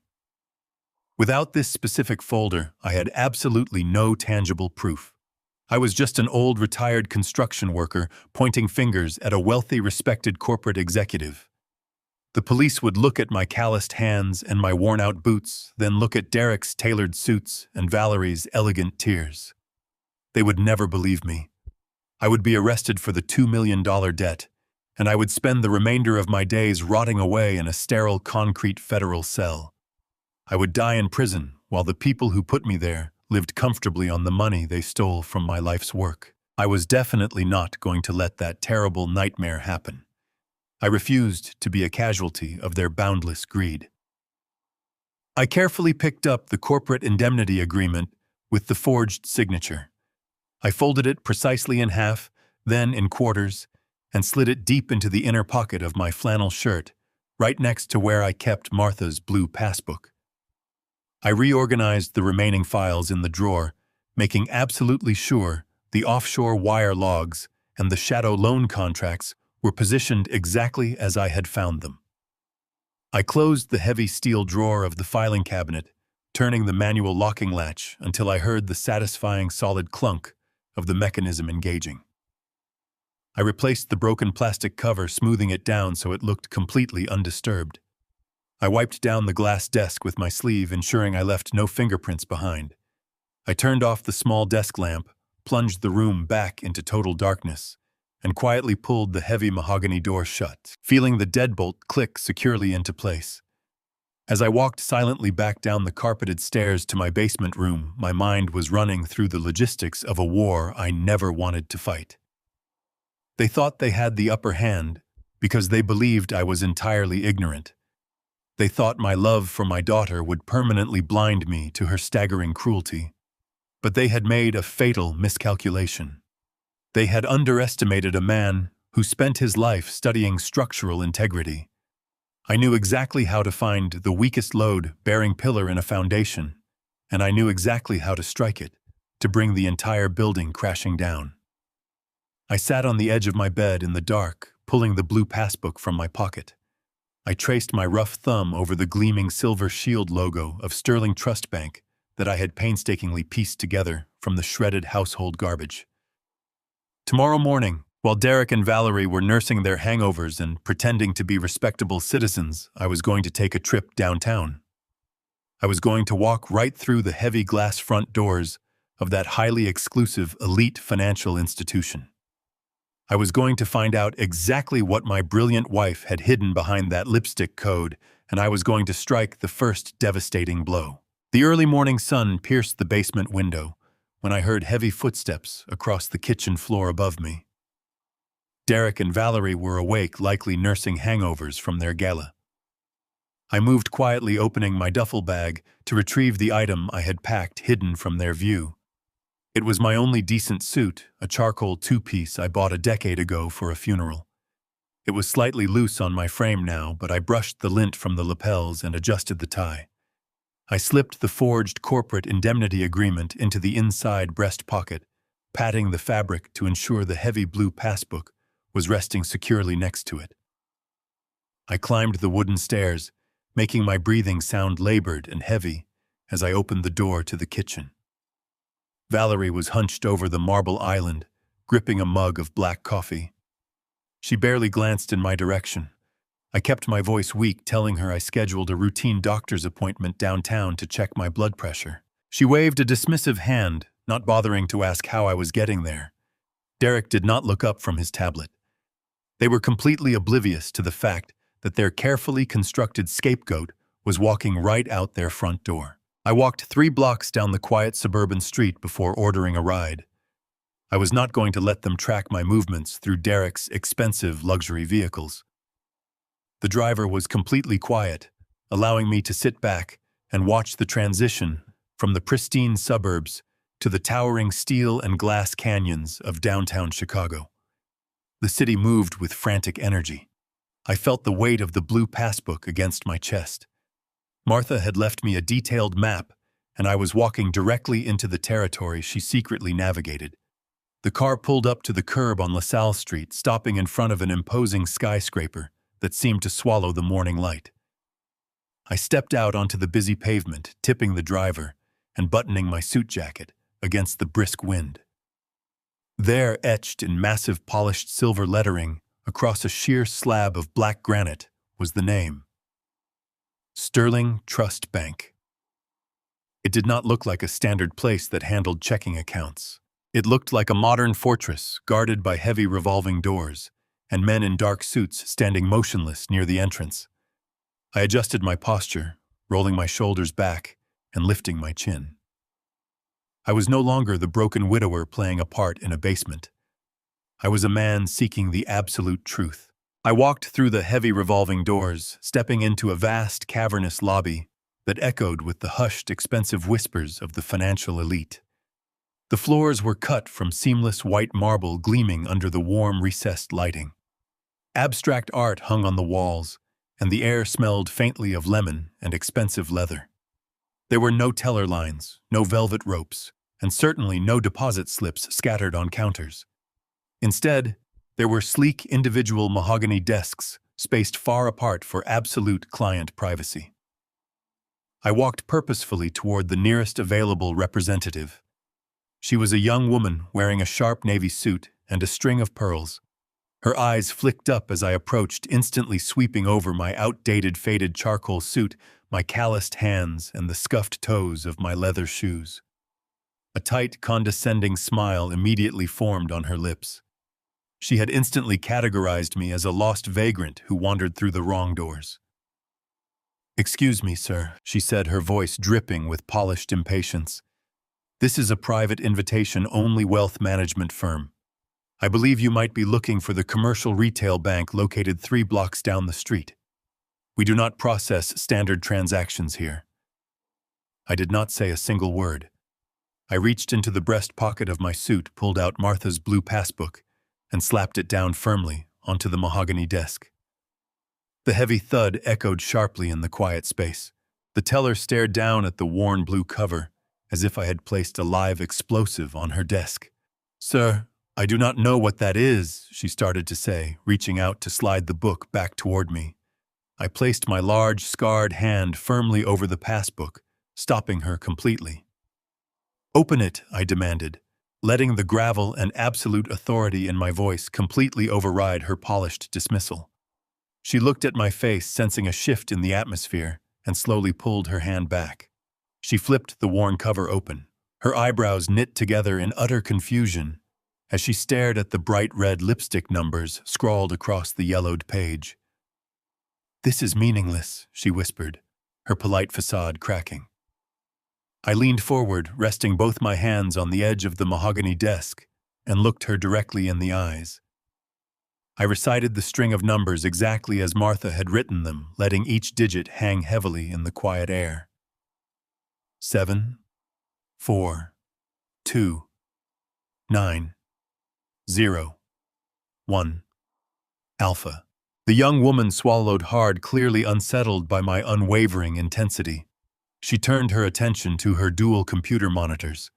Without this specific folder, I had absolutely no tangible proof. I was just an old retired construction worker pointing fingers at a wealthy, respected corporate executive. The police would look at my calloused hands and my worn-out boots, then look at Derek's tailored suits and Valerie's elegant tears. They would never believe me. I would be arrested for the $2 million debt, and I would spend the remainder of my days rotting away in a sterile concrete federal cell. I would die in prison while the people who put me there lived comfortably on the money they stole from my life's work. I was definitely not going to let that terrible nightmare happen. I refused to be a casualty of their boundless greed. I carefully picked up the corporate indemnity agreement with the forged signature. I folded it precisely in half, then in quarters, and slid it deep into the inner pocket of my flannel shirt, right next to where I kept Martha's blue passbook. I reorganized the remaining files in the drawer, making absolutely sure the offshore wire logs and the shadow loan contracts were positioned exactly as I had found them. I closed the heavy steel drawer of the filing cabinet, turning the manual locking latch until I heard the satisfying solid clunk of the mechanism engaging. I replaced the broken plastic cover, smoothing it down so it looked completely undisturbed. I wiped down the glass desk with my sleeve, ensuring I left no fingerprints behind. I turned off the small desk lamp, plunged the room back into total darkness, and quietly pulled the heavy mahogany door shut, feeling the deadbolt click securely into place. As I walked silently back down the carpeted stairs to my basement room, my mind was running through the logistics of a war I never wanted to fight. They thought they had the upper hand because they believed I was entirely ignorant. They thought my love for my daughter would permanently blind me to her staggering cruelty. But they had made a fatal miscalculation. They had underestimated a man who spent his life studying structural integrity. I knew exactly how to find the weakest load-bearing pillar in a foundation, and I knew exactly how to strike it, to bring the entire building crashing down. I sat on the edge of my bed in the dark, pulling the blue passbook from my pocket. I traced my rough thumb over the gleaming silver shield logo of Sterling Trust Bank that I had painstakingly pieced together from the shredded household garbage. Tomorrow morning, while Derek and Valerie were nursing their hangovers and pretending to be respectable citizens, I was going to take a trip downtown. I was going to walk right through the heavy glass front doors of that highly exclusive elite financial institution. I was going to find out exactly what my brilliant wife had hidden behind that lipstick code, and I was going to strike the first devastating blow. The early morning sun pierced the basement window when I heard heavy footsteps across the kitchen floor above me. Derek and Valerie were awake, likely nursing hangovers from their gala. I moved quietly, opening my duffel bag to retrieve the item I had packed hidden from their view. It was my only decent suit, a charcoal two-piece I bought a decade ago for a funeral. It was slightly loose on my frame now, but I brushed the lint from the lapels and adjusted the tie. I slipped the forged corporate indemnity agreement into the inside breast pocket, patting the fabric to ensure the heavy blue passbook was resting securely next to it. I climbed the wooden stairs, making my breathing sound labored and heavy as I opened the door to the kitchen. Valerie was hunched over the marble island, gripping a mug of black coffee. She barely glanced in my direction. I kept my voice weak, telling her I scheduled a routine doctor's appointment downtown to check my blood pressure. She waved a dismissive hand, not bothering to ask how I was getting there. Derek did not look up from his tablet. They were completely oblivious to the fact that their carefully constructed scapegoat was walking right out their front door. I walked 3 blocks down the quiet suburban street before ordering a ride. I was not going to let them track my movements through Derek's expensive luxury vehicles. The driver was completely quiet, allowing me to sit back and watch the transition from the pristine suburbs to the towering steel and glass canyons of downtown Chicago. The city moved with frantic energy. I felt the weight of the blue passbook against my chest. Martha had left me a detailed map, and I was walking directly into the territory she secretly navigated. The car pulled up to the curb on LaSalle Street, stopping in front of an imposing skyscraper that seemed to swallow the morning light. I stepped out onto the busy pavement, tipping the driver and buttoning my suit jacket against the brisk wind. There, etched in massive polished silver lettering across a sheer slab of black granite, was the name: Sterling Trust Bank. It did not look like a standard place that handled checking accounts. It looked like a modern fortress guarded by heavy revolving doors, and men in dark suits standing motionless near the entrance. I adjusted my posture, rolling my shoulders back and lifting my chin. I was no longer the broken widower playing a part in a basement. I was a man seeking the absolute truth. I walked through the heavy revolving doors, stepping into a vast, cavernous lobby that echoed with the hushed, expensive whispers of the financial elite. The floors were cut from seamless white marble gleaming under the warm, recessed lighting. Abstract art hung on the walls, and the air smelled faintly of lemon and expensive leather. There were no teller lines, no velvet ropes, and certainly no deposit slips scattered on counters. Instead, there were sleek individual mahogany desks spaced far apart for absolute client privacy. I walked purposefully toward the nearest available representative. She was a young woman wearing a sharp navy suit and a string of pearls. Her eyes flicked up as I approached, instantly sweeping over my outdated faded charcoal suit, my calloused hands, and the scuffed toes of my leather shoes. A tight, condescending smile immediately formed on her lips. She had instantly categorized me as a lost vagrant who wandered through the wrong doors. "Excuse me, sir," she said, her voice dripping with polished impatience. "This is a private invitation-only wealth management firm. I believe you might be looking for the commercial retail bank located 3 blocks down the street. We do not process standard transactions here." I did not say a single word. I reached into the breast pocket of my suit, pulled out Martha's blue passbook, and slapped it down firmly onto the mahogany desk. The heavy thud echoed sharply in the quiet space. The teller stared down at the worn blue cover, as if I had placed a live explosive on her desk. "Sir, I do not know what that is," she started to say, reaching out to slide the book back toward me. I placed my large, scarred hand firmly over the passbook, stopping her completely. "Open it," I demanded, letting the gravel and absolute authority in my voice completely override her polished dismissal. She looked at my face, sensing a shift in the atmosphere, and slowly pulled her hand back. She flipped the worn cover open, her eyebrows knit together in utter confusion as she stared at the bright red lipstick numbers scrawled across the yellowed page. "This is meaningless," she whispered, her polite facade cracking. I leaned forward, resting both my hands on the edge of the mahogany desk, and looked her directly in the eyes. I recited the string of numbers exactly as Martha had written them, letting each digit hang heavily in the quiet air. 7, 4, 2, 9, 0, 1. Alpha. The young woman swallowed hard, clearly unsettled by my unwavering intensity. She turned her attention to her dual computer monitors,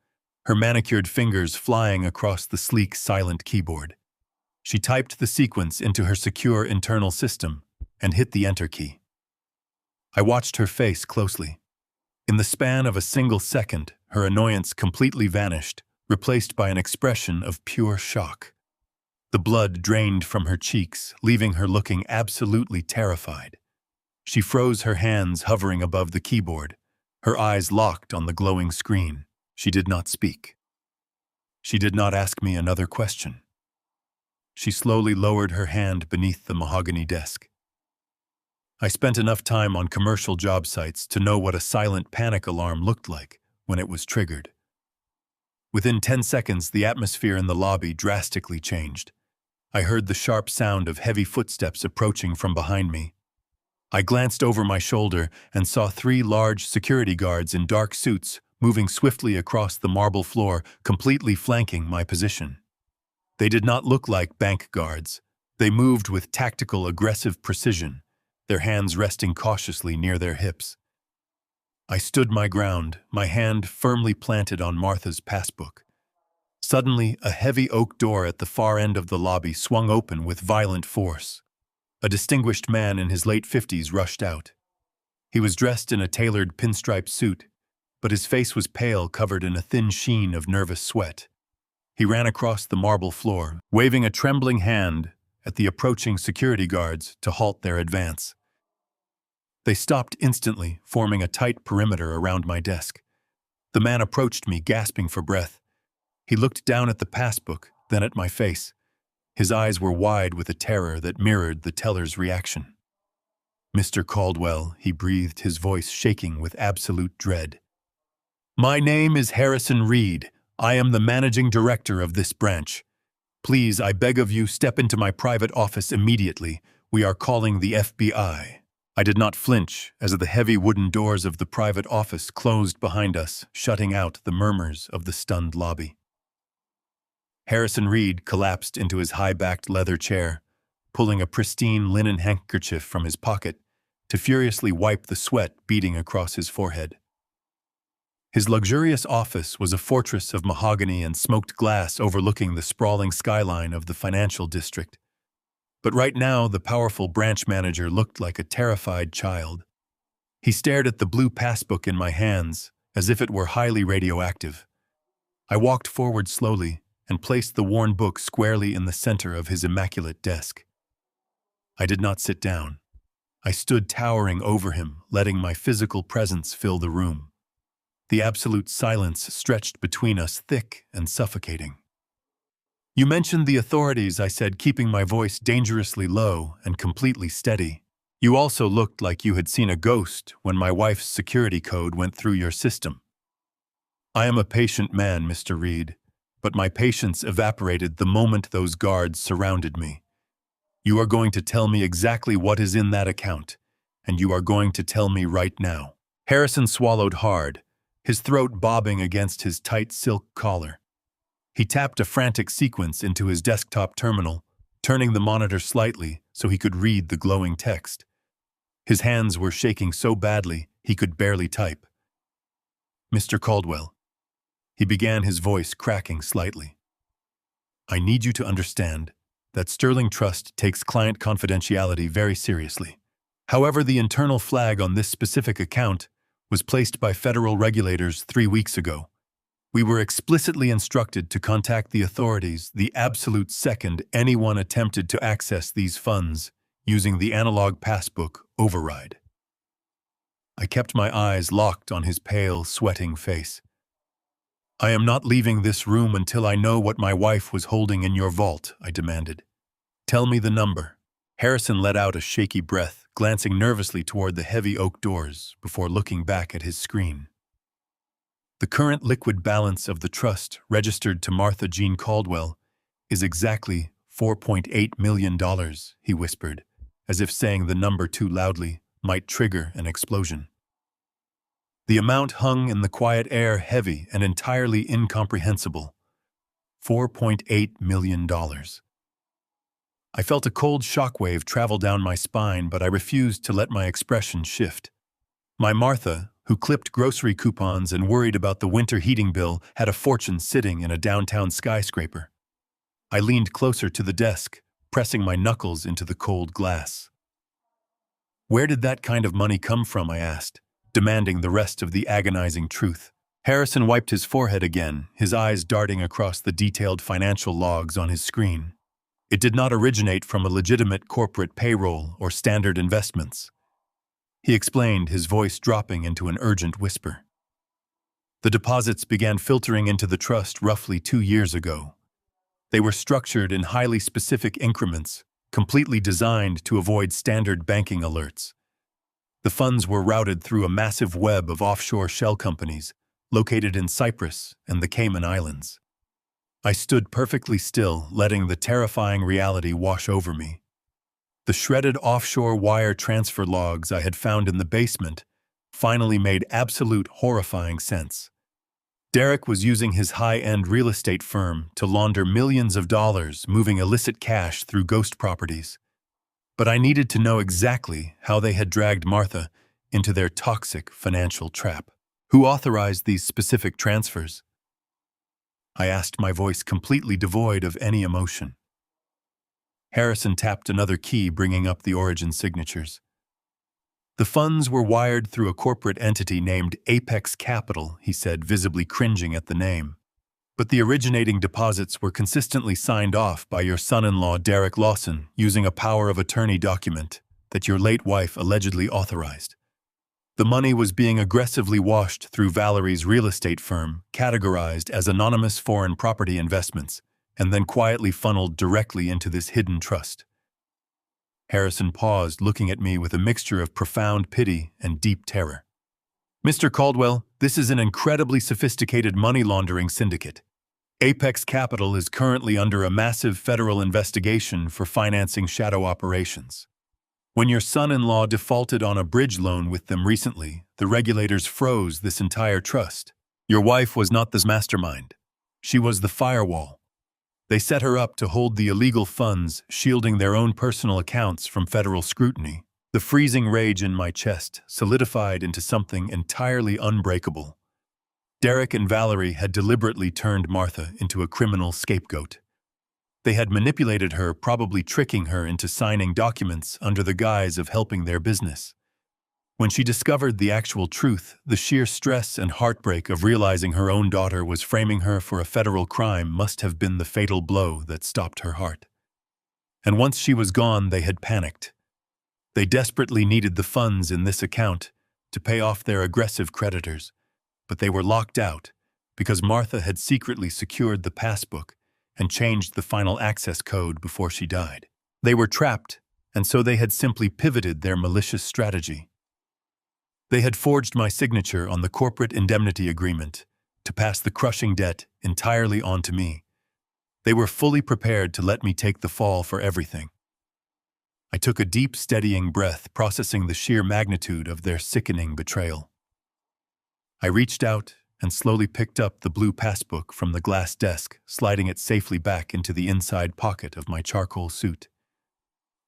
her manicured fingers flying across the sleek, silent keyboard. She typed the sequence into her secure internal system and hit the enter key. I watched her face closely. In the span of a single second, her annoyance completely vanished, replaced by an expression of pure shock. The blood drained from her cheeks, leaving her looking absolutely terrified. She froze, her hands hovering above the keyboard, her eyes locked on the glowing screen. She did not speak. She did not ask me another question. She slowly lowered her hand beneath the mahogany desk. I spent enough time on commercial job sites to know what a silent panic alarm looked like when it was triggered. Within 10 seconds, the atmosphere in the lobby drastically changed. I heard the sharp sound of heavy footsteps approaching from behind me. I glanced over my shoulder and saw 3 large security guards in dark suits moving swiftly across the marble floor, completely flanking my position. They did not look like bank guards. They moved with tactical, aggressive precision, their hands resting cautiously near their hips. I stood my ground, my hand firmly planted on Martha's passbook. Suddenly, a heavy oak door at the far end of the lobby swung open with violent force. A distinguished man in his late 50s rushed out. He was dressed in a tailored pinstripe suit, but his face was pale, covered in a thin sheen of nervous sweat. He ran across the marble floor, waving a trembling hand at the approaching security guards to halt their advance. They stopped instantly, forming a tight perimeter around my desk. The man approached me, gasping for breath. He looked down at the passbook, then at my face. His eyes were wide with a terror that mirrored the teller's reaction. "Mr. Caldwell," he breathed, his voice shaking with absolute dread. "My name is Harrison Reed. I am the managing director of this branch. Please, I beg of you, step into my private office immediately. We are calling the FBI." I did not flinch as the heavy wooden doors of the private office closed behind us, shutting out the murmurs of the stunned lobby. Harrison Reed collapsed into his high-backed leather chair, pulling a pristine linen handkerchief from his pocket to furiously wipe the sweat beading across his forehead. His luxurious office was a fortress of mahogany and smoked glass overlooking the sprawling skyline of the financial district. But right now, the powerful branch manager looked like a terrified child. He stared at the blue passbook in my hands, as if it were highly radioactive. I walked forward slowly and placed the worn book squarely in the center of his immaculate desk. I did not sit down. I stood towering over him, letting my physical presence fill the room. The absolute silence stretched between us, thick and suffocating. "You mentioned the authorities," I said, keeping my voice dangerously low and completely steady. "You also looked like you had seen a ghost when my wife's security code went through your system." "I am a patient man, Mr. Reed, but my patience evaporated the moment those guards surrounded me. You are going to tell me exactly what is in that account, and you are going to tell me right now." Harrison swallowed hard, his throat bobbing against his tight silk collar. He tapped a frantic sequence into his desktop terminal, turning the monitor slightly so he could read the glowing text. His hands were shaking so badly he could barely type. "Mr. Caldwell," he began, his voice cracking slightly, "I need you to understand that Sterling Trust takes client confidentiality very seriously. However, the internal flag on this specific account was placed by federal regulators 3 weeks ago. We were explicitly instructed to contact the authorities the absolute second anyone attempted to access these funds using the analog passbook override." I kept my eyes locked on his pale, sweating face. "I am not leaving this room until I know what my wife was holding in your vault," I demanded. "Tell me the number." Harrison let out a shaky breath, glancing nervously toward the heavy oak doors before looking back at his screen. "The current liquid balance of the trust registered to Martha Jean Caldwell is exactly $4.8 million, he whispered, as if saying the number too loudly might trigger an explosion. The amount hung in the quiet air, heavy and entirely incomprehensible. $4.8 million. I felt a cold shockwave travel down my spine, but I refused to let my expression shift. My Martha, who clipped grocery coupons and worried about the winter heating bill, had a fortune sitting in a downtown skyscraper. I leaned closer to the desk, pressing my knuckles into the cold glass. "Where did that kind of money come from?" I asked, demanding the rest of the agonizing truth. Harrison wiped his forehead again, his eyes darting across the detailed financial logs on his screen. "It did not originate from a legitimate corporate payroll or standard investments," he explained, his voice dropping into an urgent whisper. "The deposits began filtering into the trust roughly 2 years ago. They were structured in highly specific increments, completely designed to avoid standard banking alerts. The funds were routed through a massive web of offshore shell companies located in Cyprus and the Cayman Islands. I stood perfectly still, letting the terrifying reality wash over me. The shredded offshore wire transfer logs I had found in the basement finally made absolute horrifying sense. Derek was using his high-end real estate firm to launder millions of dollars, moving illicit cash through ghost properties. But I needed to know exactly how they had dragged Martha into their toxic financial trap. Who authorized these specific transfers? I asked, my voice completely devoid of any emotion. Harrison tapped another key, bringing up the origin signatures. "The funds were wired through a corporate entity named Apex Capital," he said, visibly cringing at the name. "But the originating deposits were consistently signed off by your son-in-law, Derek Lawson, using a power of attorney document that your late wife allegedly authorized. The money was being aggressively washed through Valerie's real estate firm, categorized as anonymous foreign property investments, and then quietly funneled directly into this hidden trust. Harrison paused, looking at me with a mixture of profound pity and deep terror. Mr. Caldwell, this is an incredibly sophisticated money laundering syndicate. Apex Capital is currently under a massive federal investigation for financing shadow operations. When your son-in-law defaulted on a bridge loan with them recently, the regulators froze this entire trust. Your wife was not the mastermind. She was the firewall. They set her up to hold the illegal funds, shielding their own personal accounts from federal scrutiny. The freezing rage in my chest solidified into something entirely unbreakable. Derek and Valerie had deliberately turned Martha into a criminal scapegoat. They had manipulated her, probably tricking her into signing documents under the guise of helping their business. When she discovered the actual truth, the sheer stress and heartbreak of realizing her own daughter was framing her for a federal crime must have been the fatal blow that stopped her heart. And once she was gone, they had panicked. They desperately needed the funds in this account to pay off their aggressive creditors, but they were locked out because Martha had secretly secured the passbook and changed the final access code before she died. They were trapped, and so they had simply pivoted their malicious strategy. They had forged my signature on the corporate indemnity agreement to pass the crushing debt entirely onto me. They were fully prepared to let me take the fall for everything. I took a deep, steadying breath, processing the sheer magnitude of their sickening betrayal. I reached out and slowly picked up the blue passbook from the glass desk, sliding it safely back into the inside pocket of my charcoal suit.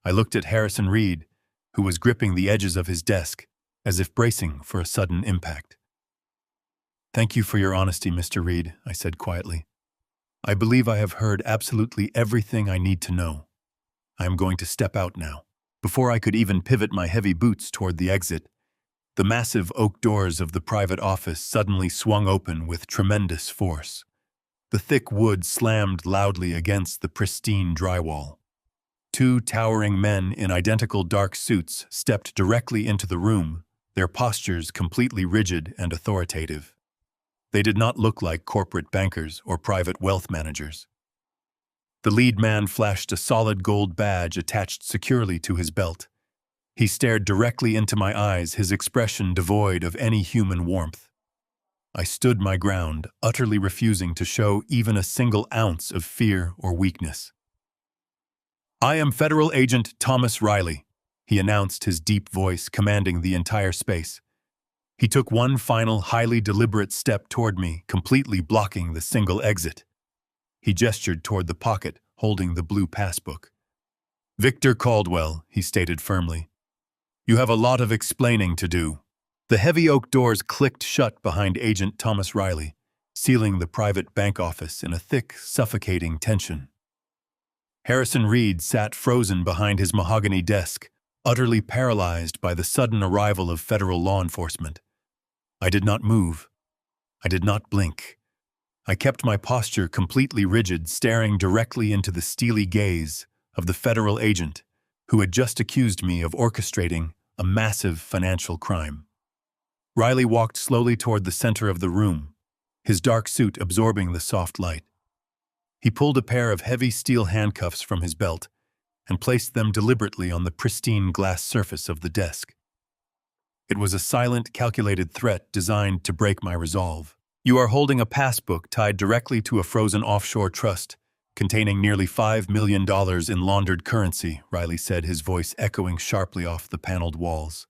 I looked at Harrison Reed, who was gripping the edges of his desk, as if bracing for a sudden impact. "Thank you for your honesty, Mr. Reed," I said quietly. "I believe I have heard absolutely everything I need to know. I am going to step out now." Before I could even pivot my heavy boots toward the exit, the massive oak doors of the private office suddenly swung open with tremendous force. The thick wood slammed loudly against the pristine drywall. Two towering men in identical dark suits stepped directly into the room, their postures completely rigid and authoritative. They did not look like corporate bankers or private wealth managers. The lead man flashed a solid gold badge attached securely to his belt. He stared directly into my eyes, his expression devoid of any human warmth. I stood my ground, utterly refusing to show even a single ounce of fear or weakness. "I am Federal Agent Thomas Riley," he announced, his deep voice commanding the entire space. He took one final, highly deliberate step toward me, completely blocking the single exit. He gestured toward the pocket, holding the blue passbook. "Victor Caldwell," he stated firmly. "You have a lot of explaining to do." The heavy oak doors clicked shut behind Agent Thomas Riley, sealing the private bank office in a thick, suffocating tension. Harrison Reed sat frozen behind his mahogany desk, utterly paralyzed by the sudden arrival of federal law enforcement. I did not move. I did not blink. I kept my posture completely rigid, staring directly into the steely gaze of the federal agent who had just accused me of orchestrating a massive financial crime. Riley walked slowly toward the center of the room, his dark suit absorbing the soft light. He pulled a pair of heavy steel handcuffs from his belt and placed them deliberately on the pristine glass surface of the desk. It was a silent, calculated threat designed to break my resolve. "You are holding a passbook tied directly to a frozen offshore trust containing nearly $5 million in laundered currency," Riley said, his voice echoing sharply off the paneled walls.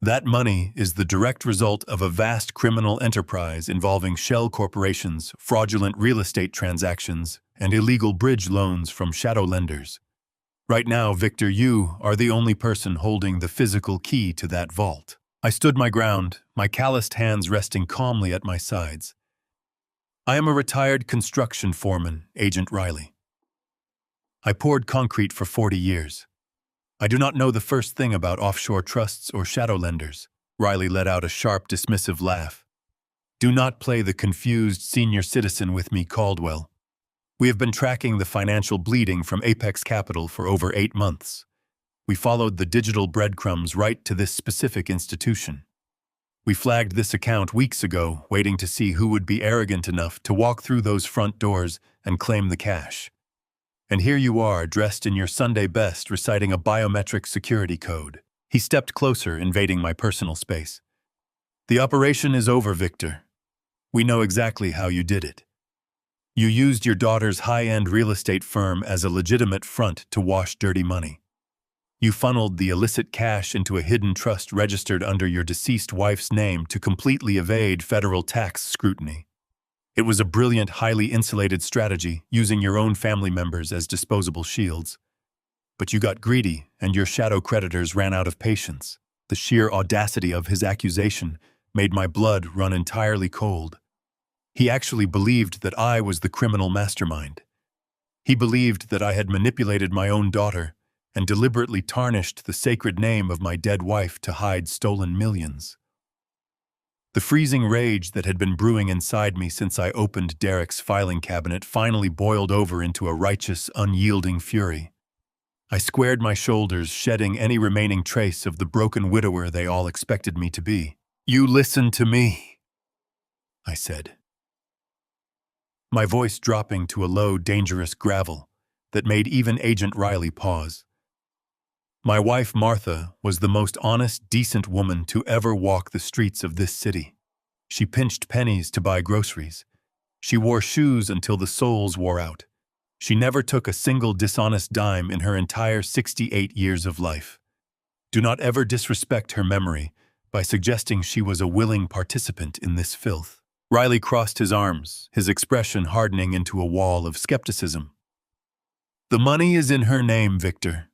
"That money is the direct result of a vast criminal enterprise involving shell corporations, fraudulent real estate transactions, and illegal bridge loans from shadow lenders. Right now, Victor, you are the only person holding the physical key to that vault." I stood my ground, my calloused hands resting calmly at my sides. "I am a retired construction foreman, Agent Riley. I poured concrete for 40 years. I do not know the first thing about offshore trusts or shadow lenders." Riley let out a sharp, dismissive laugh. "Do not play the confused senior citizen with me, Caldwell. We have been tracking the financial bleeding from Apex Capital for over 8 months. We followed the digital breadcrumbs right to this specific institution. We flagged this account weeks ago, waiting to see who would be arrogant enough to walk through those front doors and claim the cash. And here you are, dressed in your Sunday best, reciting a biometric security code. He stepped closer, invading my personal space. The operation is over, Victor. We know exactly how you did it. You used your daughter's high-end real estate firm as a legitimate front to wash dirty money. You funneled the illicit cash into a hidden trust registered under your deceased wife's name to completely evade federal tax scrutiny. It was a brilliant, highly insulated strategy, using your own family members as disposable shields. But you got greedy, and your shadow creditors ran out of patience. The sheer audacity of his accusation made my blood run entirely cold. He actually believed that I was the criminal mastermind. He believed that I had manipulated my own daughter and deliberately tarnished the sacred name of my dead wife to hide stolen millions. The freezing rage that had been brewing inside me since I opened Derek's filing cabinet finally boiled over into a righteous, unyielding fury. I squared my shoulders, shedding any remaining trace of the broken widower they all expected me to be. "You listen to me," I said, my voice dropping to a low, dangerous gravel that made even Agent Riley pause. My wife, Martha, was the most honest, decent woman to ever walk the streets of this city. She pinched pennies to buy groceries. She wore shoes until the soles wore out. She never took a single dishonest dime in her entire 68 years of life. Do not ever disrespect her memory by suggesting she was a willing participant in this filth. Riley crossed his arms, his expression hardening into a wall of skepticism. "The money is in her name, Victor.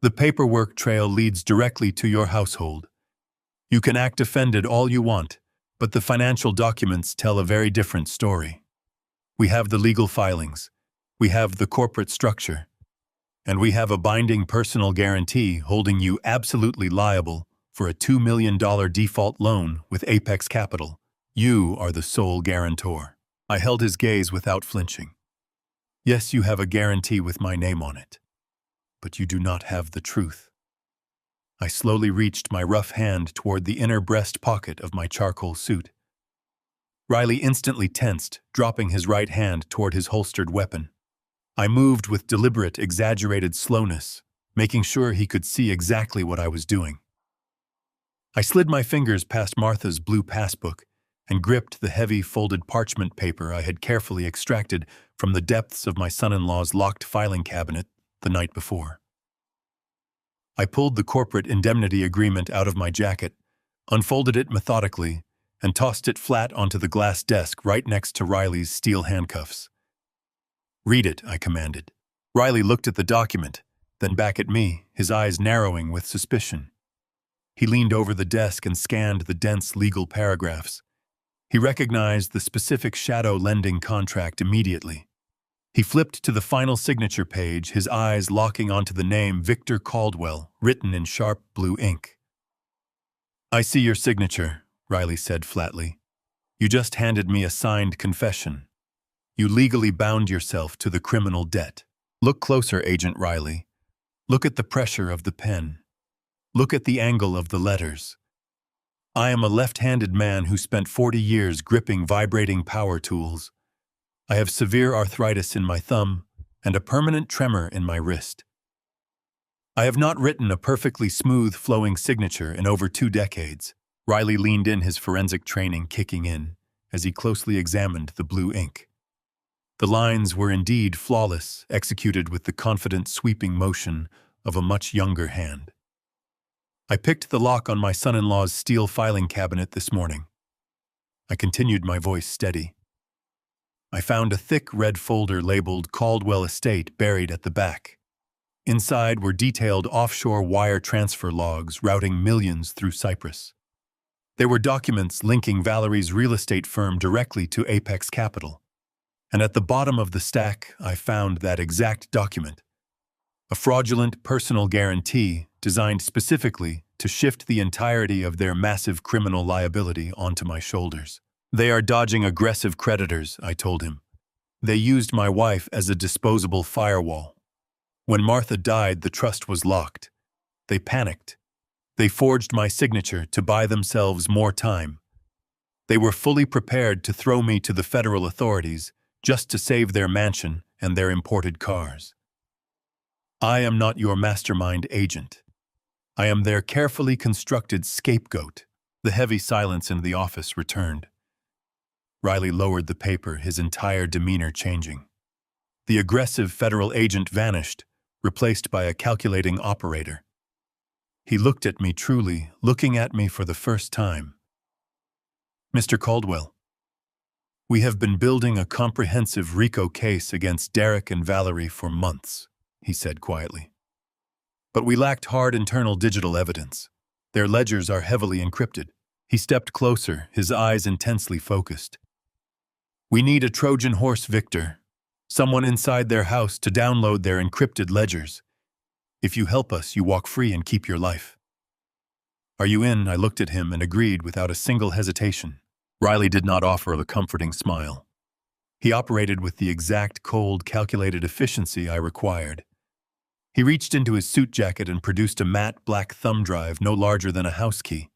The paperwork trail leads directly to your household. You can act offended all you want, but the financial documents tell a very different story. We have the legal filings, we have the corporate structure, and we have a binding personal guarantee holding you absolutely liable for a $2 million default loan with Apex Capital. You are the sole guarantor." I held his gaze without flinching. "Yes, you have a guarantee with my name on it, but you do not have the truth." I slowly reached my rough hand toward the inner breast pocket of my charcoal suit. Riley instantly tensed, dropping his right hand toward his holstered weapon. I moved with deliberate, exaggerated slowness, making sure he could see exactly what I was doing. I slid my fingers past Martha's blue passbook and gripped the heavy, folded parchment paper I had carefully extracted from the depths of my son-in-law's locked filing cabinet the night before. I pulled the corporate indemnity agreement out of my jacket, unfolded it methodically, and tossed it flat onto the glass desk right next to Riley's steel handcuffs. "Read it," I commanded. Riley looked at the document, then back at me, his eyes narrowing with suspicion. He leaned over the desk and scanned the dense legal paragraphs. He recognized the specific shadow lending contract immediately. He flipped to the final signature page, his eyes locking onto the name Victor Caldwell, written in sharp blue ink. "I see your signature," Riley said flatly. "You just handed me a signed confession. You legally bound yourself to the criminal debt. Look closer, Agent Riley. Look at the pressure of the pen. Look at the angle of the letters. I am a left-handed man who spent 40 years gripping vibrating power tools. I have severe arthritis in my thumb and a permanent tremor in my wrist. I have not written a perfectly smooth, flowing signature in over 2 decades. Riley leaned in, his forensic training kicking in, as he closely examined the blue ink. The lines were indeed flawless, executed with the confident, sweeping motion of a much younger hand. I picked the lock on my son-in-law's steel filing cabinet this morning. I continued, my voice steady. I found a thick red folder labeled Caldwell Estate buried at the back. Inside were detailed offshore wire transfer logs routing millions through Cyprus. There were documents linking Valerie's real estate firm directly to Apex Capital. And at the bottom of the stack, I found that exact document. A fraudulent personal guarantee designed specifically to shift the entirety of their massive criminal liability onto my shoulders. "They are dodging aggressive creditors," I told him. "They used my wife as a disposable firewall. When Martha died, the trust was locked. They panicked. They forged my signature to buy themselves more time. They were fully prepared to throw me to the federal authorities just to save their mansion and their imported cars. I am not your mastermind agent. I am their carefully constructed scapegoat. The heavy silence in the office returned. Riley lowered the paper, his entire demeanor changing. The aggressive federal agent vanished, replaced by a calculating operator. He looked at me truly, looking at me for the first time. Mr. Caldwell, we have been building a comprehensive RICO case against Derek and Valerie for months, he said quietly. But we lacked hard internal digital evidence. Their ledgers are heavily encrypted. He stepped closer, his eyes intensely focused. We need a Trojan horse victor, someone inside their house to download their encrypted ledgers. If you help us, you walk free and keep your life. Are you in? I looked at him and agreed without a single hesitation. Riley did not offer a comforting smile. He operated with the exact cold, calculated efficiency I required. He reached into his suit jacket and produced a matte black thumb drive no larger than a house key.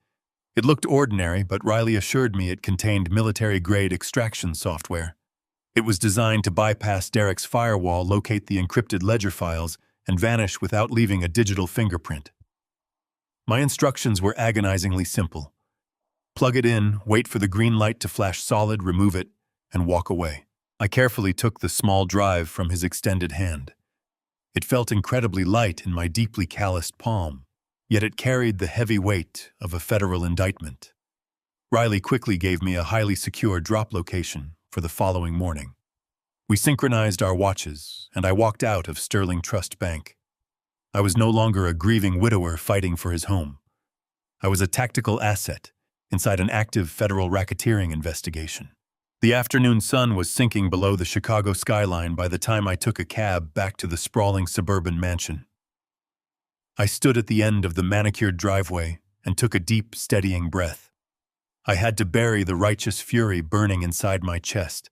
It looked ordinary, but Riley assured me it contained military-grade extraction software. It was designed to bypass Derek's firewall, locate the encrypted ledger files, and vanish without leaving a digital fingerprint. My instructions were agonizingly simple. Plug it in, wait for the green light to flash solid, remove it, and walk away. I carefully took the small drive from his extended hand. It felt incredibly light in my deeply calloused palm, yet it carried the heavy weight of a federal indictment. Riley quickly gave me a highly secure drop location for the following morning. We synchronized our watches, and I walked out of Sterling Trust Bank. I was no longer a grieving widower fighting for his home. I was a tactical asset inside an active federal racketeering investigation. The afternoon sun was sinking below the Chicago skyline by the time I took a cab back to the sprawling suburban mansion. I stood at the end of the manicured driveway and took a deep, steadying breath. I had to bury the righteous fury burning inside my chest.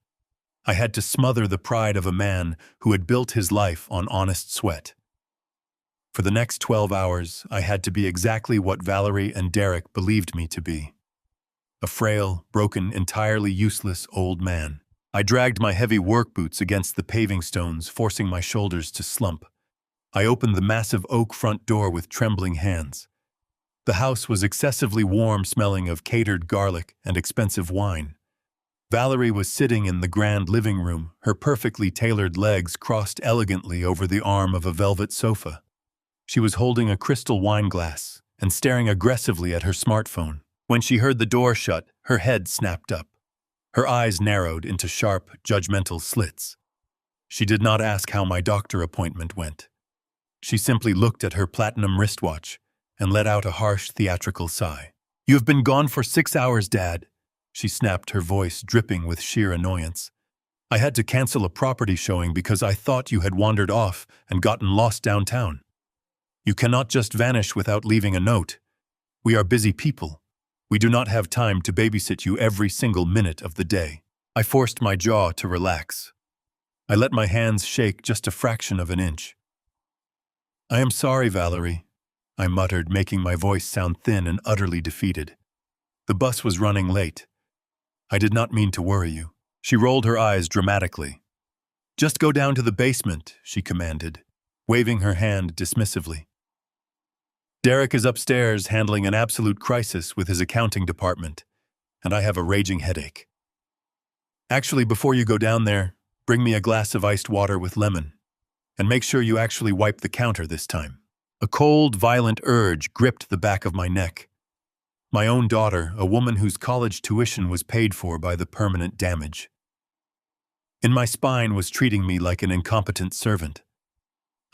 I had to smother the pride of a man who had built his life on honest sweat. For the next 12 hours, I had to be exactly what Valerie and Derek believed me to be. A frail, broken, entirely useless old man. I dragged my heavy work boots against the paving stones, forcing my shoulders to slump. I opened the massive oak front door with trembling hands. The house was excessively warm, smelling of catered garlic and expensive wine. Valerie was sitting in the grand living room, her perfectly tailored legs crossed elegantly over the arm of a velvet sofa. She was holding a crystal wine glass and staring aggressively at her smartphone. When she heard the door shut, her head snapped up. Her eyes narrowed into sharp, judgmental slits. She did not ask how my doctor appointment went. She simply looked at her platinum wristwatch and let out a harsh, theatrical sigh. "You have been gone for 6 hours, Dad," she snapped, her voice dripping with sheer annoyance. "I had to cancel a property showing because I thought you had wandered off and gotten lost downtown. You cannot just vanish without leaving a note. We are busy people. We do not have time to babysit you every single minute of the day." I forced my jaw to relax. I let my hands shake just a fraction of an inch. "I am sorry, Valerie," I muttered, making my voice sound thin and utterly defeated. "The bus was running late. I did not mean to worry you." She rolled her eyes dramatically. "Just go down to the basement," she commanded, waving her hand dismissively. "Derek is upstairs handling an absolute crisis with his accounting department, and I have a raging headache. Actually, before you go down there, bring me a glass of iced water with lemon, and make sure you actually wipe the counter this time." A cold, violent urge gripped the back of my neck. My own daughter, a woman whose college tuition was paid for by the permanent damage. In my spine was treating me like an incompetent servant.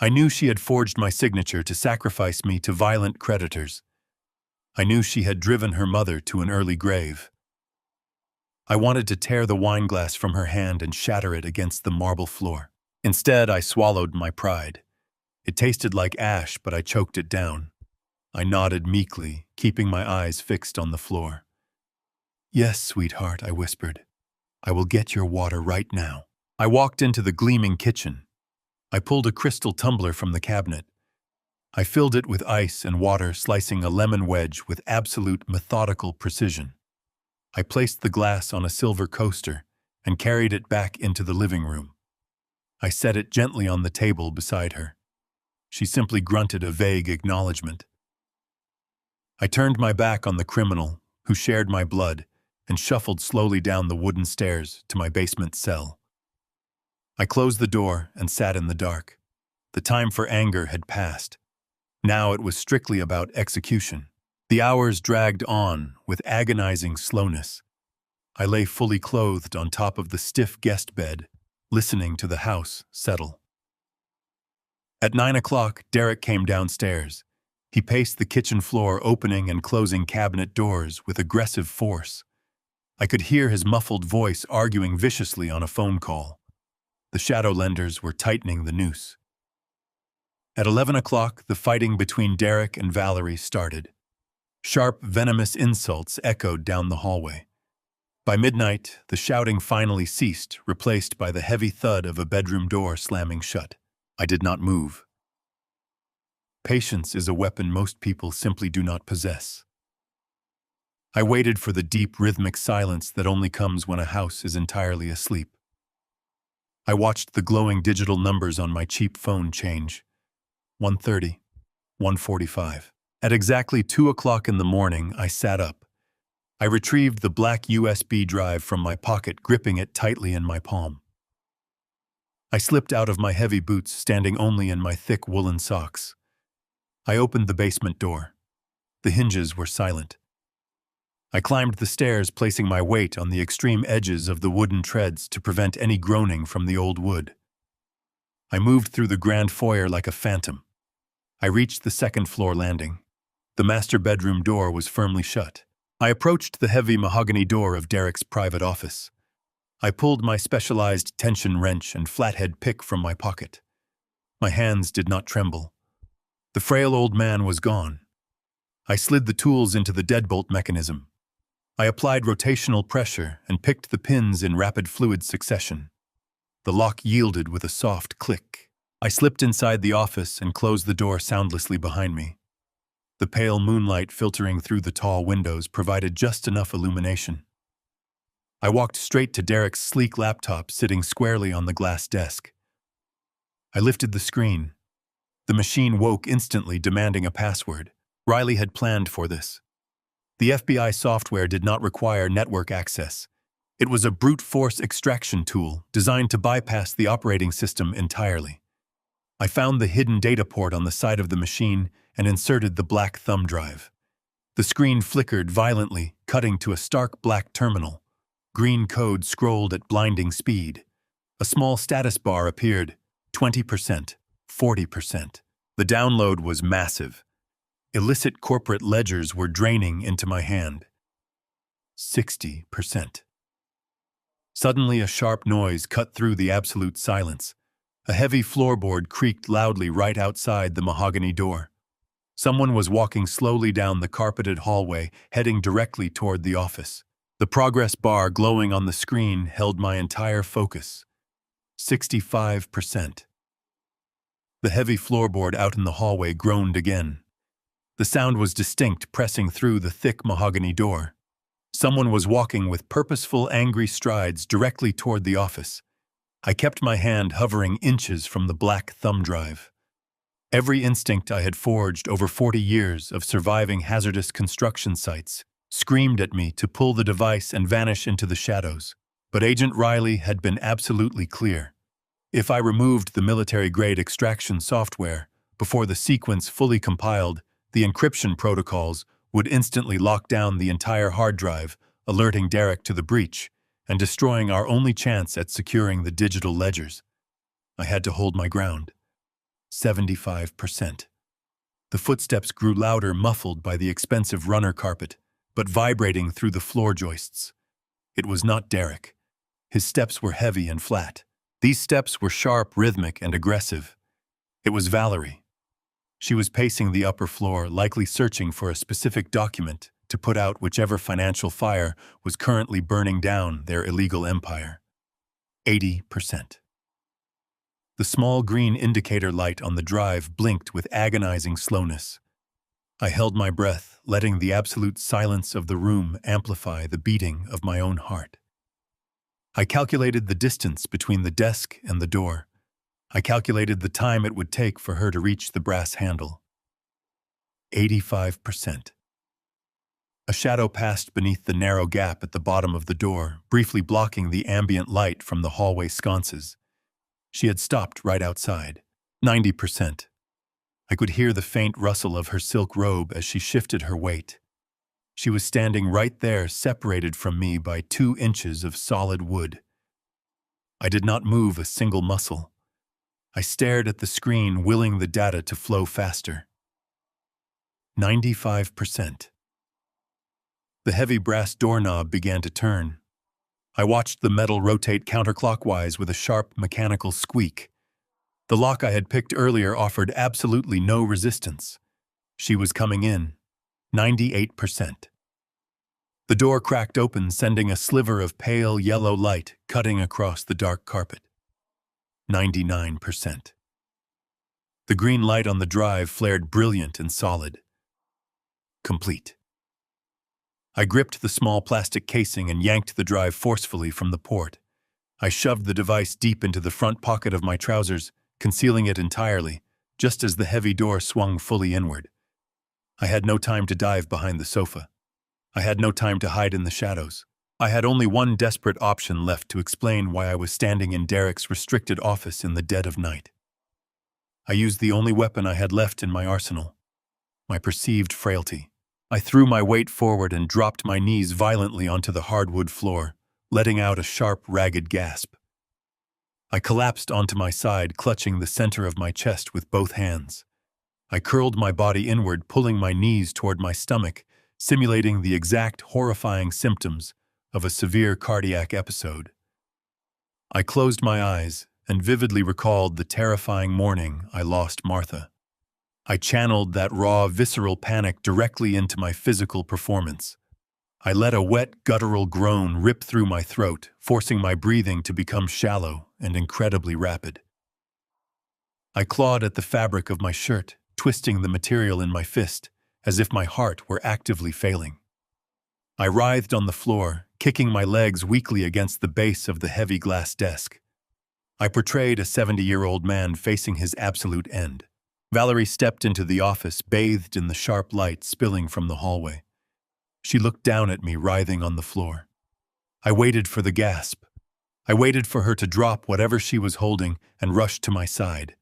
I knew she had forged my signature to sacrifice me to violent creditors. I knew she had driven her mother to an early grave. I wanted to tear the wine glass from her hand and shatter it against the marble floor. Instead, I swallowed my pride. It tasted like ash, but I choked it down. I nodded meekly, keeping my eyes fixed on the floor. "Yes, sweetheart," I whispered. "I will get your water right now." I walked into the gleaming kitchen. I pulled a crystal tumbler from the cabinet. I filled it with ice and water, slicing a lemon wedge with absolute methodical precision. I placed the glass on a silver coaster and carried it back into the living room. I set it gently on the table beside her. She simply grunted a vague acknowledgement. I turned my back on the criminal, who shared my blood, and shuffled slowly down the wooden stairs to my basement cell. I closed the door and sat in the dark. The time for anger had passed. Now it was strictly about execution. The hours dragged on with agonizing slowness. I lay fully clothed on top of the stiff guest bed, listening to the house settle. At 9 o'clock, Derek came downstairs. He paced the kitchen floor, opening and closing cabinet doors with aggressive force. I could hear his muffled voice arguing viciously on a phone call. The shadow lenders were tightening the noose. At 11 o'clock, the fighting between Derek and Valerie started. Sharp, venomous insults echoed down the hallway. By midnight, the shouting finally ceased, replaced by the heavy thud of a bedroom door slamming shut. I did not move. Patience is a weapon most people simply do not possess. I waited for the deep, rhythmic silence that only comes when a house is entirely asleep. I watched the glowing digital numbers on my cheap phone change. 1:30, 1:45. At exactly 2 o'clock in the morning, I sat up. I retrieved the black USB drive from my pocket, gripping it tightly in my palm. I slipped out of my heavy boots, standing only in my thick woolen socks. I opened the basement door. The hinges were silent. I climbed the stairs, placing my weight on the extreme edges of the wooden treads to prevent any groaning from the old wood. I moved through the grand foyer like a phantom. I reached the second-floor landing. The master bedroom door was firmly shut. I approached the heavy mahogany door of Derek's private office. I pulled my specialized tension wrench and flathead pick from my pocket. My hands did not tremble. The frail old man was gone. I slid the tools into the deadbolt mechanism. I applied rotational pressure and picked the pins in rapid fluid succession. The lock yielded with a soft click. I slipped inside the office and closed the door soundlessly behind me. The pale moonlight filtering through the tall windows provided just enough illumination. I walked straight to Derek's sleek laptop sitting squarely on the glass desk. I lifted the screen. The machine woke instantly, demanding a password. Riley had planned for this. The FBI software did not require network access. It was a brute force extraction tool designed to bypass the operating system entirely. I found the hidden data port on the side of the machine and inserted the black thumb drive. The screen flickered violently, cutting to a stark black terminal. Green code scrolled at blinding speed. A small status bar appeared, 20%, 40%. The download was massive. Illicit corporate ledgers were draining into my hand. 60%. Suddenly a sharp noise cut through the absolute silence. A heavy floorboard creaked loudly right outside the mahogany door. Someone was walking slowly down the carpeted hallway, heading directly toward the office. The progress bar glowing on the screen held my entire focus. 65%. The heavy floorboard out in the hallway groaned again. The sound was distinct, pressing through the thick mahogany door. Someone was walking with purposeful, angry strides directly toward the office. I kept my hand hovering inches from the black thumb drive. Every instinct I had forged over 40 years of surviving hazardous construction sites screamed at me to pull the device and vanish into the shadows. But Agent Riley had been absolutely clear. If I removed the military-grade extraction software before the sequence fully compiled, the encryption protocols would instantly lock down the entire hard drive, alerting Derek to the breach and destroying our only chance at securing the digital ledgers. I had to hold my ground. 75%. The footsteps grew louder, muffled by the expensive runner carpet, but vibrating through the floor joists. It was not Derek. His steps were heavy and flat. These steps were sharp, rhythmic, and aggressive. It was Valerie. She was pacing the upper floor, likely searching for a specific document to put out whichever financial fire was currently burning down their illegal empire. 80%. The small green indicator light on the drive blinked with agonizing slowness. I held my breath, letting the absolute silence of the room amplify the beating of my own heart. I calculated the distance between the desk and the door. I calculated the time it would take for her to reach the brass handle. 85%. A shadow passed beneath the narrow gap at the bottom of the door, briefly blocking the ambient light from the hallway sconces. She had stopped right outside. 90%. I could hear the faint rustle of her silk robe as she shifted her weight. She was standing right there, separated from me by 2 inches of solid wood. I did not move a single muscle. I stared at the screen, willing the data to flow faster. 95%. The heavy brass doorknob began to turn. I watched the metal rotate counterclockwise with a sharp mechanical squeak. The lock I had picked earlier offered absolutely no resistance. She was coming in. 98%. The door cracked open, sending a sliver of pale yellow light cutting across the dark carpet. 99%. The green light on the drive flared brilliant and solid. Complete. I gripped the small plastic casing and yanked the drive forcefully from the port. I shoved the device deep into the front pocket of my trousers, concealing it entirely, just as the heavy door swung fully inward. I had no time to dive behind the sofa. I had no time to hide in the shadows. I had only one desperate option left to explain why I was standing in Derek's restricted office in the dead of night. I used the only weapon I had left in my arsenal, my perceived frailty. I threw my weight forward and dropped my knees violently onto the hardwood floor, letting out a sharp, ragged gasp. I collapsed onto my side, clutching the center of my chest with both hands. I curled my body inward, pulling my knees toward my stomach, simulating the exact horrifying symptoms of a severe cardiac episode. I closed my eyes and vividly recalled the terrifying morning I lost Martha. I channeled that raw, visceral panic directly into my physical performance. I let a wet, guttural groan rip through my throat, forcing my breathing to become shallow and incredibly rapid. I clawed at the fabric of my shirt, twisting the material in my fist, as if my heart were actively failing. I writhed on the floor, kicking my legs weakly against the base of the heavy glass desk. I portrayed a 70-year-old man facing his absolute end. Valerie stepped into the office, bathed in the sharp light spilling from the hallway. She looked down at me, writhing on the floor. I waited for the gasp. I waited for her to drop whatever she was holding and rush to my side.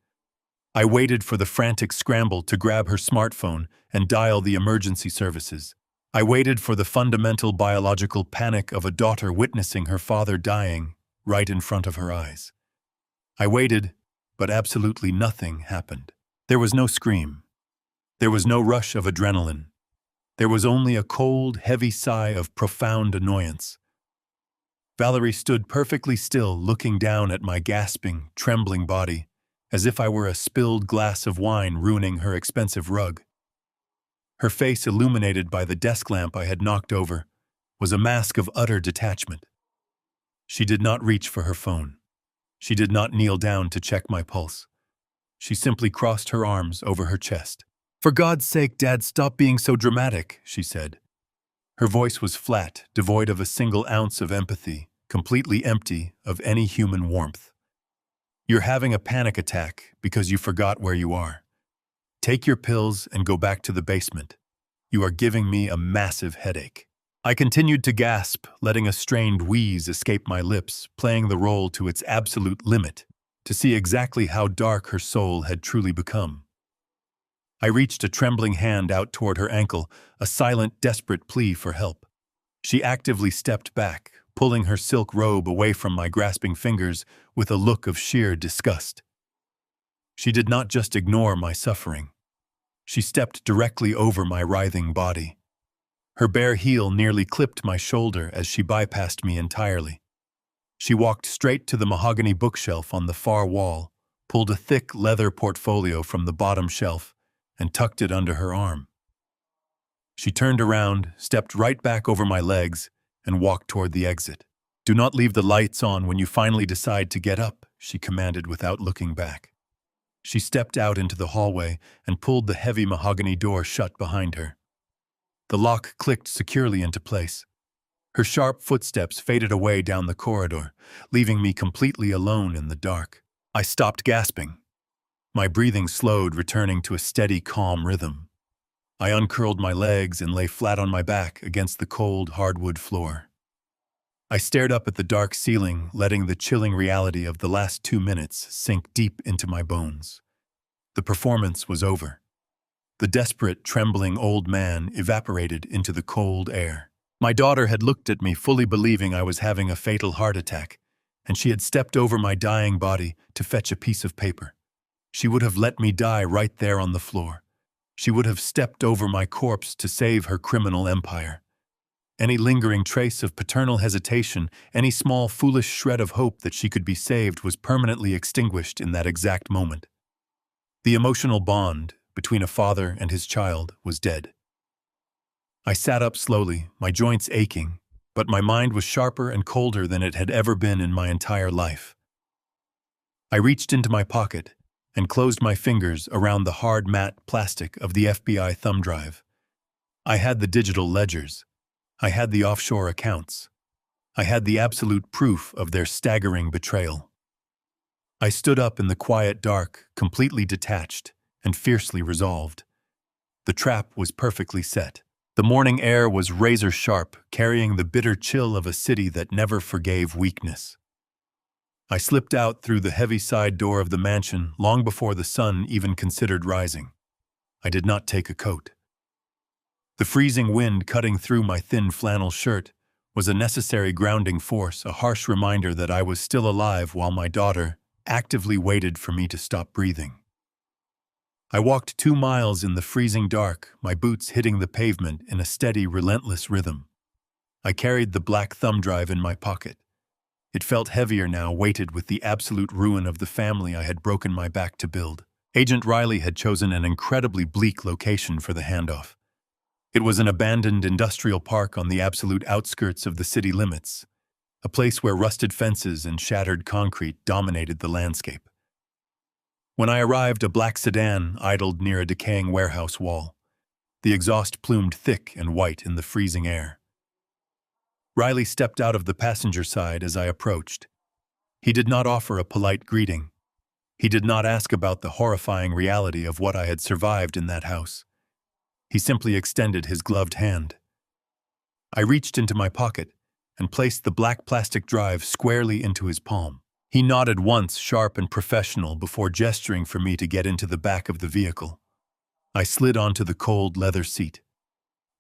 I waited for the frantic scramble to grab her smartphone and dial the emergency services. I waited for the fundamental biological panic of a daughter witnessing her father dying right in front of her eyes. I waited, but absolutely nothing happened. There was no scream. There was no rush of adrenaline. There was only a cold, heavy sigh of profound annoyance. Valerie stood perfectly still, looking down at my gasping, trembling body, as if I were a spilled glass of wine ruining her expensive rug. Her face, illuminated by the desk lamp I had knocked over, was a mask of utter detachment. She did not reach for her phone. She did not kneel down to check my pulse. She simply crossed her arms over her chest. "For God's sake, Dad, stop being so dramatic," she said. Her voice was flat, devoid of a single ounce of empathy, completely empty of any human warmth. "You're having a panic attack because you forgot where you are. Take your pills and go back to the basement. You are giving me a massive headache." I continued to gasp, letting a strained wheeze escape my lips, playing the role to its absolute limit, to see exactly how dark her soul had truly become. I reached a trembling hand out toward her ankle, a silent, desperate plea for help. She actively stepped back, pulling her silk robe away from my grasping fingers with a look of sheer disgust. She did not just ignore my suffering. She stepped directly over my writhing body. Her bare heel nearly clipped my shoulder as she bypassed me entirely. She walked straight to the mahogany bookshelf on the far wall, pulled a thick leather portfolio from the bottom shelf, and tucked it under her arm. She turned around, stepped right back over my legs, and walked toward the exit. "Do not leave the lights on when you finally decide to get up," she commanded without looking back. She stepped out into the hallway and pulled the heavy mahogany door shut behind her. The lock clicked securely into place. Her sharp footsteps faded away down the corridor, leaving me completely alone in the dark. I stopped gasping. My breathing slowed, returning to a steady, calm rhythm. I uncurled my legs and lay flat on my back against the cold, hardwood floor. I stared up at the dark ceiling, letting the chilling reality of the last 2 minutes sink deep into my bones. The performance was over. The desperate, trembling old man evaporated into the cold air. My daughter had looked at me, fully believing I was having a fatal heart attack, and she had stepped over my dying body to fetch a piece of paper. She would have let me die right there on the floor. She would have stepped over my corpse to save her criminal empire. Any lingering trace of paternal hesitation, any small foolish shred of hope that she could be saved was permanently extinguished in that exact moment. The emotional bond between a father and his child was dead. I sat up slowly, my joints aching, but my mind was sharper and colder than it had ever been in my entire life. I reached into my pocket and closed my fingers around the hard matte plastic of the FBI thumb drive. I had the digital ledgers. I had the offshore accounts. I had the absolute proof of their staggering betrayal. I stood up in the quiet dark, completely detached and fiercely resolved. The trap was perfectly set. The morning air was razor sharp, carrying the bitter chill of a city that never forgave weakness. I slipped out through the heavy side door of the mansion long before the sun even considered rising. I did not take a coat. The freezing wind cutting through my thin flannel shirt was a necessary grounding force, a harsh reminder that I was still alive while my daughter actively waited for me to stop breathing. I walked 2 miles in the freezing dark, my boots hitting the pavement in a steady, relentless rhythm. I carried the black thumb drive in my pocket. It felt heavier now, weighted with the absolute ruin of the family I had broken my back to build. Agent Riley had chosen an incredibly bleak location for the handoff. It was an abandoned industrial park on the absolute outskirts of the city limits, a place where rusted fences and shattered concrete dominated the landscape. When I arrived, a black sedan idled near a decaying warehouse wall, the exhaust plumed thick and white in the freezing air. Riley stepped out of the passenger side as I approached. He did not offer a polite greeting. He did not ask about the horrifying reality of what I had survived in that house. He simply extended his gloved hand. I reached into my pocket and placed the black plastic drive squarely into his palm. He nodded once, sharp and professional, before gesturing for me to get into the back of the vehicle. I slid onto the cold leather seat.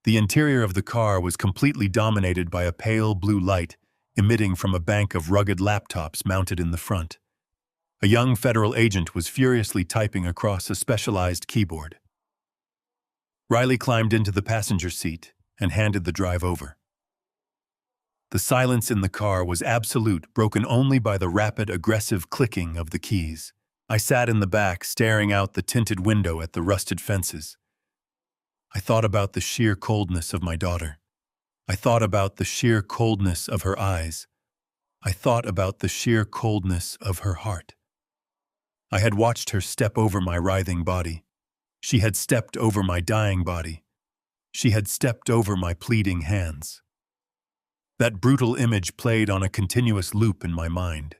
The interior of the car was completely dominated by a pale blue light emitting from a bank of rugged laptops mounted in the front. A young federal agent was furiously typing across a specialized keyboard. Riley climbed into the passenger seat and handed the drive over. The silence in the car was absolute, broken only by the rapid, aggressive clicking of the keys. I sat in the back, staring out the tinted window at the rusted fences. I thought about the sheer coldness of my daughter. I thought about the sheer coldness of her eyes. I thought about the sheer coldness of her heart. I had watched her step over my writhing body. She had stepped over my dying body. She had stepped over my pleading hands. That brutal image played on a continuous loop in my mind.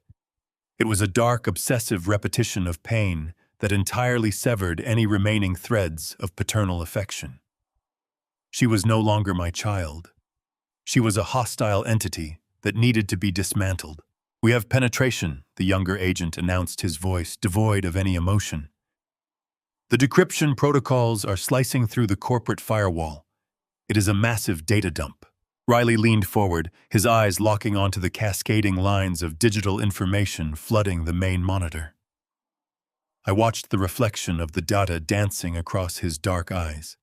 It was a dark, obsessive repetition of pain that entirely severed any remaining threads of paternal affection. She was no longer my child. She was a hostile entity that needed to be dismantled. "We have penetration," the younger agent announced, his voice devoid of any emotion. "The decryption protocols are slicing through the corporate firewall. It is a massive data dump." Riley leaned forward, his eyes locking onto the cascading lines of digital information flooding the main monitor. I watched the reflection of the data dancing across his dark eyes.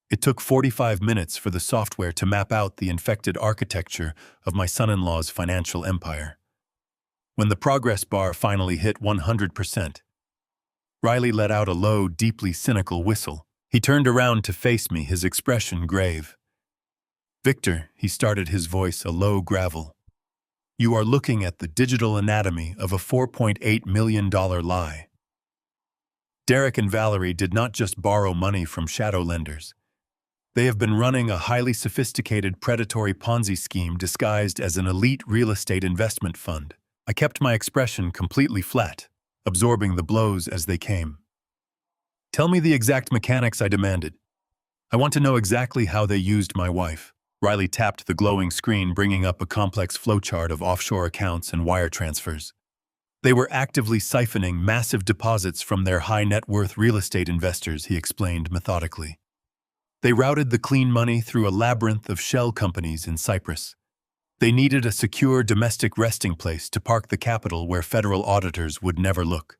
It took 45 minutes for the software to map out the infected architecture of my son-in-law's financial empire. When the progress bar finally hit 100%, Riley let out a low, deeply cynical whistle. He turned around to face me, his expression grave. "Victor," he started, his voice a low gravel. You are looking at the digital anatomy of a $4.8 million lie. Derek and Valerie did not just borrow money from shadow lenders. They have been running a highly sophisticated predatory Ponzi scheme disguised as an elite real estate investment fund. I kept my expression completely flat, absorbing the blows as they came. Tell me the exact mechanics, I demanded. I want to know exactly how they used my wife. Riley tapped the glowing screen, bringing up a complex flowchart of offshore accounts and wire transfers. They were actively siphoning massive deposits from their high-net-worth real estate investors, he explained methodically. They routed the clean money through a labyrinth of shell companies in Cyprus. They needed a secure domestic resting place to park the capital where federal auditors would never look.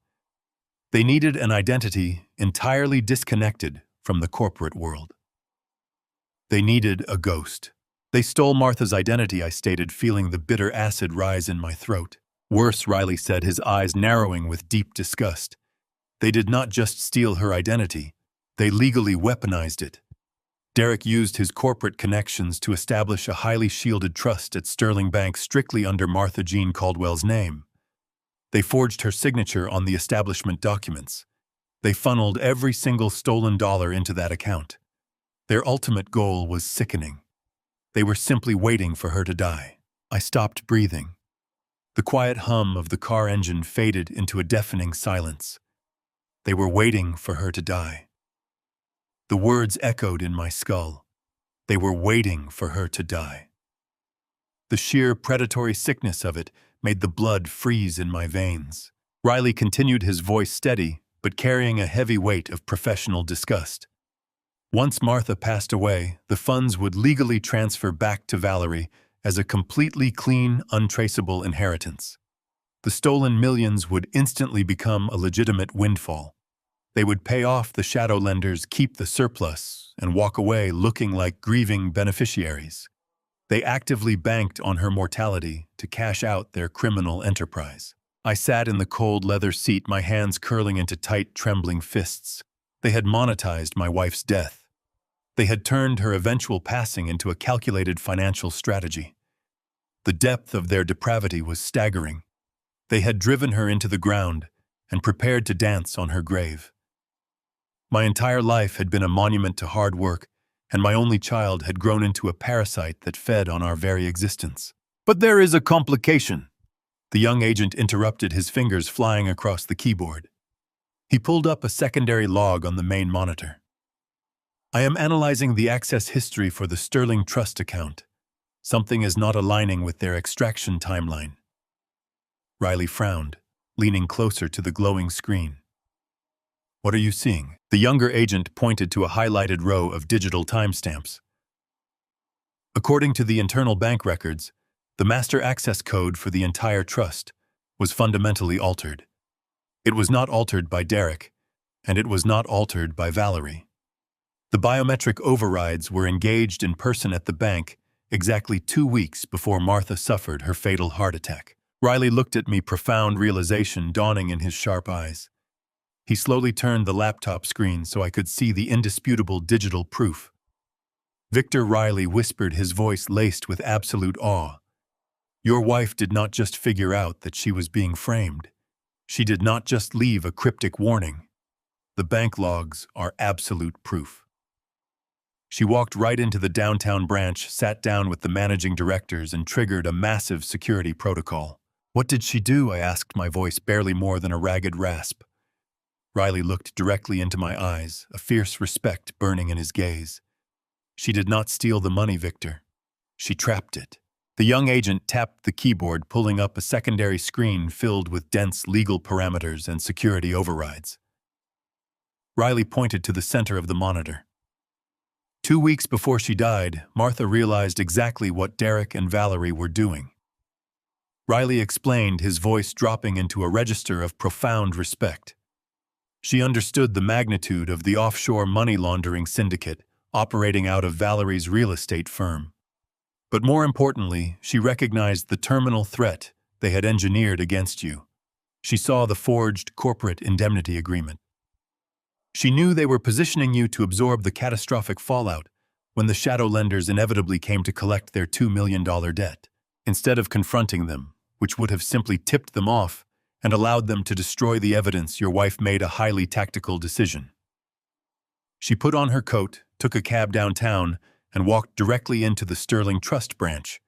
They needed an identity entirely disconnected from the corporate world. They needed a ghost. They stole Martha's identity, I stated, feeling the bitter acid rise in my throat. Worse, Riley said, his eyes narrowing with deep disgust. They did not just steal her identity, they legally weaponized it. Derek used his corporate connections to establish a highly shielded trust at Sterling Bank strictly under Martha Jean Caldwell's name. They forged her signature on the establishment documents. They funneled every single stolen dollar into that account. Their ultimate goal was sickening. They were simply waiting for her to die. I stopped breathing. The quiet hum of the car engine faded into a deafening silence. They were waiting for her to die. The words echoed in my skull. They were waiting for her to die. The sheer predatory sickness of it made the blood freeze in my veins. Riley continued, his voice steady, but carrying a heavy weight of professional disgust. Once Martha passed away, the funds would legally transfer back to Valerie as a completely clean, untraceable inheritance. The stolen millions would instantly become a legitimate windfall. They would pay off the shadow lenders, keep the surplus, and walk away looking like grieving beneficiaries. They actively banked on her mortality to cash out their criminal enterprise. I sat in the cold leather seat, my hands curling into tight, trembling fists. They had monetized my wife's death. They had turned her eventual passing into a calculated financial strategy. The depth of their depravity was staggering. They had driven her into the ground and prepared to dance on her grave. My entire life had been a monument to hard work, and my only child had grown into a parasite that fed on our very existence. But there is a complication. The young agent interrupted, his fingers flying across the keyboard. He pulled up a secondary log on the main monitor. I am analyzing the access history for the Sterling Trust account. Something is not aligning with their extraction timeline. Riley frowned, leaning closer to the glowing screen. What are you seeing? The younger agent pointed to a highlighted row of digital timestamps. According to the internal bank records, the master access code for the entire trust was fundamentally altered. It was not altered by Derek, and it was not altered by Valerie. The biometric overrides were engaged in person at the bank exactly 2 weeks before Martha suffered her fatal heart attack. Riley looked at me, profound realization dawning in his sharp eyes. He slowly turned the laptop screen so I could see the indisputable digital proof. Victor, Riley whispered, his voice laced with absolute awe. Your wife did not just figure out that she was being framed. She did not just leave a cryptic warning. The bank logs are absolute proof. She walked right into the downtown branch, sat down with the managing directors, and triggered a massive security protocol. What did she do? I asked, my voice barely more than a ragged rasp. Riley looked directly into my eyes, a fierce respect burning in his gaze. She did not steal the money, Victor. She trapped it. The young agent tapped the keyboard, pulling up a secondary screen filled with dense legal parameters and security overrides. Riley pointed to the center of the monitor. 2 weeks before she died, Martha realized exactly what Derek and Valerie were doing. Riley explained, his voice dropping into a register of profound respect. She understood the magnitude of the offshore money laundering syndicate operating out of Valerie's real estate firm. But more importantly, she recognized the terminal threat they had engineered against you. She saw the forged corporate indemnity agreement. She knew they were positioning you to absorb the catastrophic fallout when the shadow lenders inevitably came to collect their $2 million debt. instead of confronting them, which would have simply tipped them off and allowed them to destroy the evidence. Your wife made a highly tactical decision. She put on her coat, took a cab downtown, and walked directly into the Sterling Trust branch.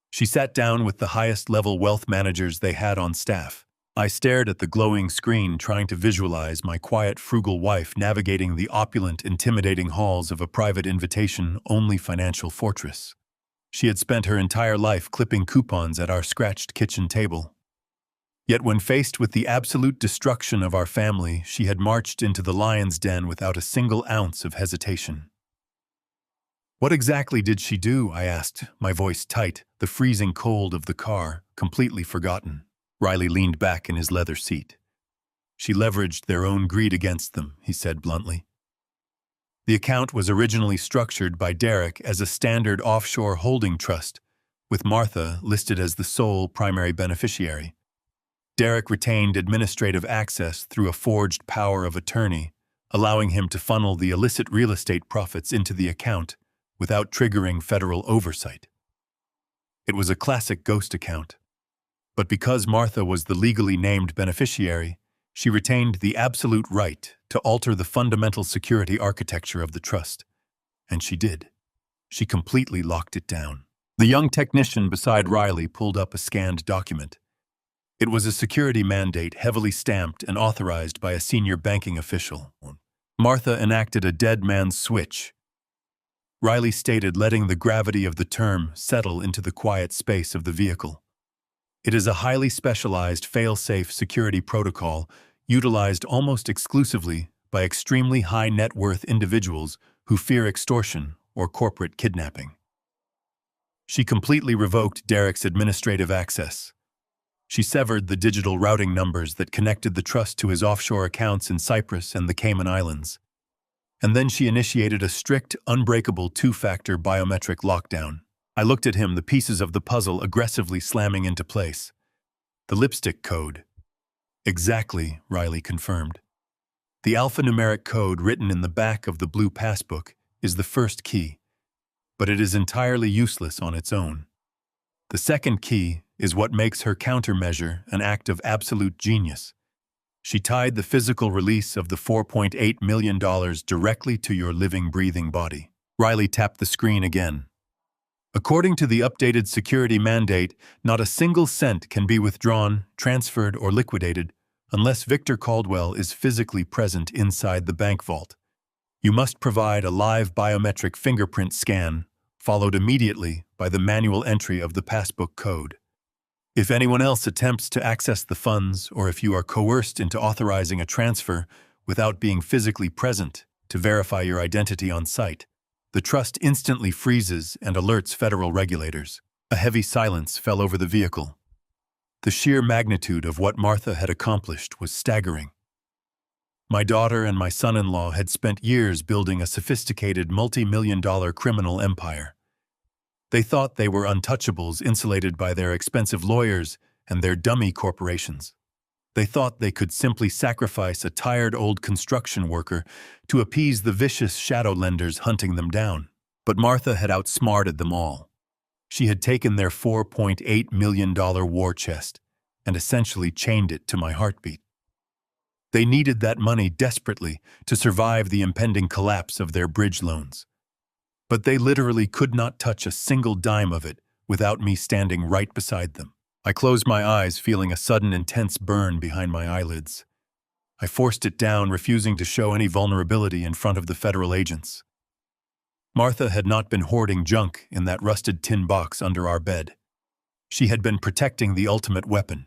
She sat down with the highest-level wealth managers they had on staff. I stared at the glowing screen, trying to visualize my quiet, frugal wife navigating the opulent, intimidating halls of a private invitation-only financial fortress. She had spent her entire life clipping coupons at our scratched kitchen table. Yet when faced with the absolute destruction of our family, she had marched into the lion's den without a single ounce of hesitation. "What exactly did she do?" I asked, my voice tight, the freezing cold of the car completely forgotten. Riley leaned back in his leather seat. "She leveraged their own greed against them," he said bluntly. The account was originally structured by Derek as a standard offshore holding trust, with Martha listed as the sole primary beneficiary. Derek retained administrative access through a forged power of attorney, allowing him to funnel the illicit real estate profits into the account without triggering federal oversight. It was a classic ghost account. But because Martha was the legally named beneficiary, she retained the absolute right to alter the fundamental security architecture of the trust. And she did. She completely locked it down. The young technician beside Riley pulled up a scanned document. It was a security mandate heavily stamped and authorized by a senior banking official. Martha enacted a dead man's switch. Riley stated, letting the gravity of the term settle into the quiet space of the vehicle. It is a highly specialized fail-safe security protocol utilized almost exclusively by extremely high net worth individuals who fear extortion or corporate kidnapping. She completely revoked Derek's administrative access. She severed the digital routing numbers that connected the trust to his offshore accounts in Cyprus and the Cayman Islands. And then she initiated a strict, unbreakable two-factor biometric lockdown. I looked at him, the pieces of the puzzle aggressively slamming into place. The lipstick code. Exactly, Riley confirmed. The alphanumeric code written in the back of the blue passbook is the first key, but it is entirely useless on its own. The second key is what makes her countermeasure an act of absolute genius. She tied the physical release of the $4.8 million directly to your living, breathing body. Riley tapped the screen again. According to the updated security mandate, not a single cent can be withdrawn, transferred, or liquidated unless Victor Caldwell is physically present inside the bank vault. You must provide a live biometric fingerprint scan, followed immediately by the manual entry of the passbook code. If anyone else attempts to access the funds, or if you are coerced into authorizing a transfer without being physically present to verify your identity on site, the trust instantly freezes and alerts federal regulators. A heavy silence fell over the vehicle. The sheer magnitude of what Martha had accomplished was staggering. My daughter and my son-in-law had spent years building a sophisticated multi-million-dollar criminal empire. They thought they were untouchables, insulated by their expensive lawyers and their dummy corporations. They thought they could simply sacrifice a tired old construction worker to appease the vicious shadow lenders hunting them down. But Martha had outsmarted them all. She had taken their $4.8 million war chest and essentially chained it to my heartbeat. They needed that money desperately to survive the impending collapse of their bridge loans. But they literally could not touch a single dime of it without me standing right beside them. I closed my eyes, feeling a sudden intense burn behind my eyelids. I forced it down, refusing to show any vulnerability in front of the federal agents. Martha had not been hoarding junk in that rusted tin box under our bed. She had been protecting the ultimate weapon.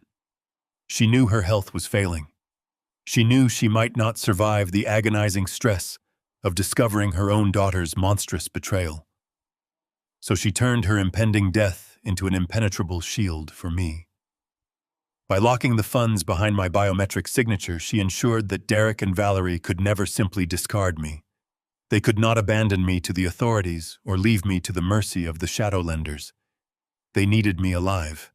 She knew her health was failing. She knew she might not survive the agonizing stress of discovering her own daughter's monstrous betrayal. So she turned her impending death into an impenetrable shield for me. By locking the funds behind my biometric signature, she ensured that Derek and Valerie could never simply discard me. They could not abandon me to the authorities or leave me to the mercy of the shadow lenders. They needed me alive.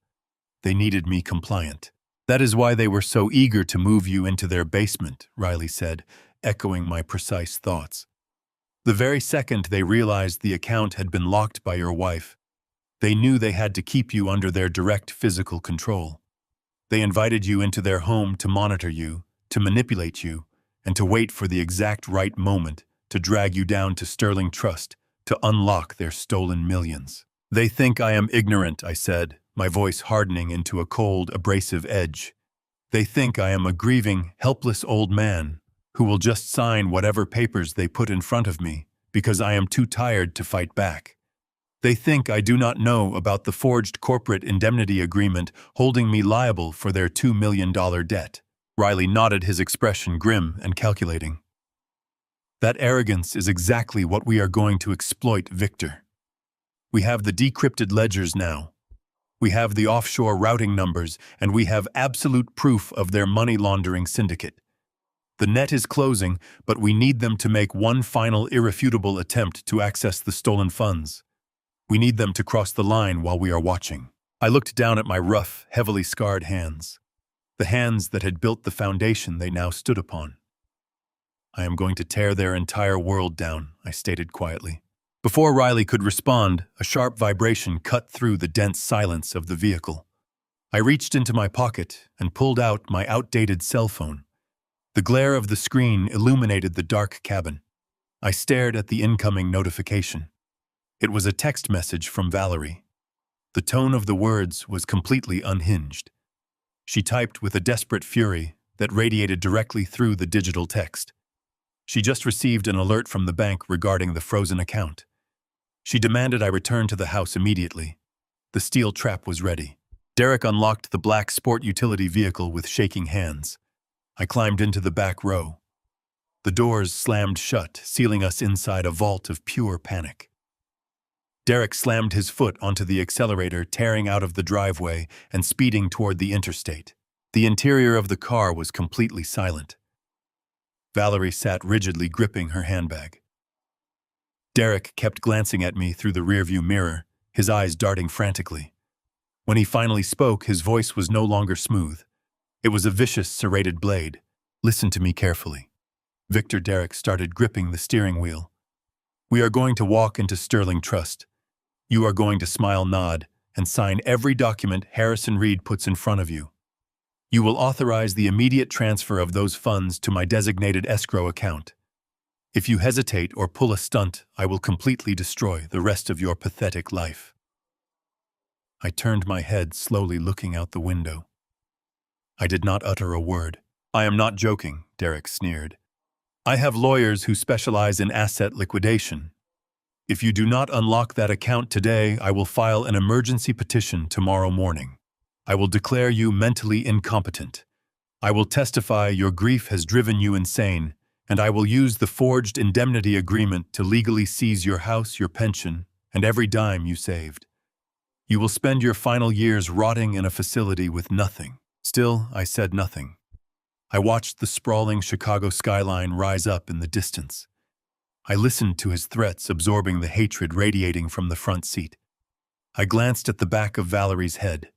They needed me compliant. That is why they were so eager to move you into their basement, Riley said, echoing my precise thoughts. The very second they realized the account had been locked by your wife, They knew they had to keep you under their direct physical control. They invited you into their home to monitor you, to manipulate you, and to wait for the exact right moment to drag you down to sterling trust to unlock their stolen millions. They think I am ignorant, I said, my voice hardening into a cold, abrasive edge. They think I am a grieving, helpless old man who will just sign whatever papers they put in front of me because I am too tired to fight back. They think I do not know about the forged corporate indemnity agreement holding me liable for their $2 million debt. Riley nodded, his expression grim and calculating. That arrogance is exactly what we are going to exploit, Victor. We have the decrypted ledgers now. We have the offshore routing numbers, and we have absolute proof of their money laundering syndicate. The net is closing, but we need them to make one final irrefutable attempt to access the stolen funds. We need them to cross the line while we are watching. I looked down at my rough, heavily scarred hands, the hands that had built the foundation they now stood upon. I am going to tear their entire world down, I stated quietly. Before Riley could respond, a sharp vibration cut through the dense silence of the vehicle. I reached into my pocket and pulled out my outdated cell phone. The glare of the screen illuminated the dark cabin. I stared at the incoming notification. It was a text message from Valerie. The tone of the words was completely unhinged. She typed with a desperate fury that radiated directly through the digital text. She just received an alert from the bank regarding the frozen account. She demanded I return to the house immediately. The steel trap was ready. Derek unlocked the black sport utility vehicle with shaking hands. I climbed into the back row. The doors slammed shut, sealing us inside a vault of pure panic. Derek slammed his foot onto the accelerator, tearing out of the driveway and speeding toward the interstate. The interior of the car was completely silent. Valerie sat rigidly gripping her handbag. Derek kept glancing at me through the rearview mirror, his eyes darting frantically. When he finally spoke, his voice was no longer smooth. It was a vicious, serrated blade. Listen to me carefully. Victor. Derek started gripping the steering wheel. We are going to walk into sterling trust. You are going to smile, nod, and sign every document Harrison Reed puts in front of you. You will authorize the immediate transfer of those funds to my designated escrow account. If you hesitate or pull a stunt, I will completely destroy the rest of your pathetic life. I turned my head, slowly looking out the window. I did not utter a word. I am not joking, Derek sneered. I have lawyers who specialize in asset liquidation. If you do not unlock that account today, I will file an emergency petition tomorrow morning. I will declare you mentally incompetent. I will testify your grief has driven you insane, and I will use the forged indemnity agreement to legally seize your house, your pension, and every dime you saved. You will spend your final years rotting in a facility with nothing. Still, I said nothing. I watched the sprawling Chicago skyline rise up in the distance. I listened to his threats, absorbing the hatred radiating from the front seat. I glanced at the back of Valerie's head.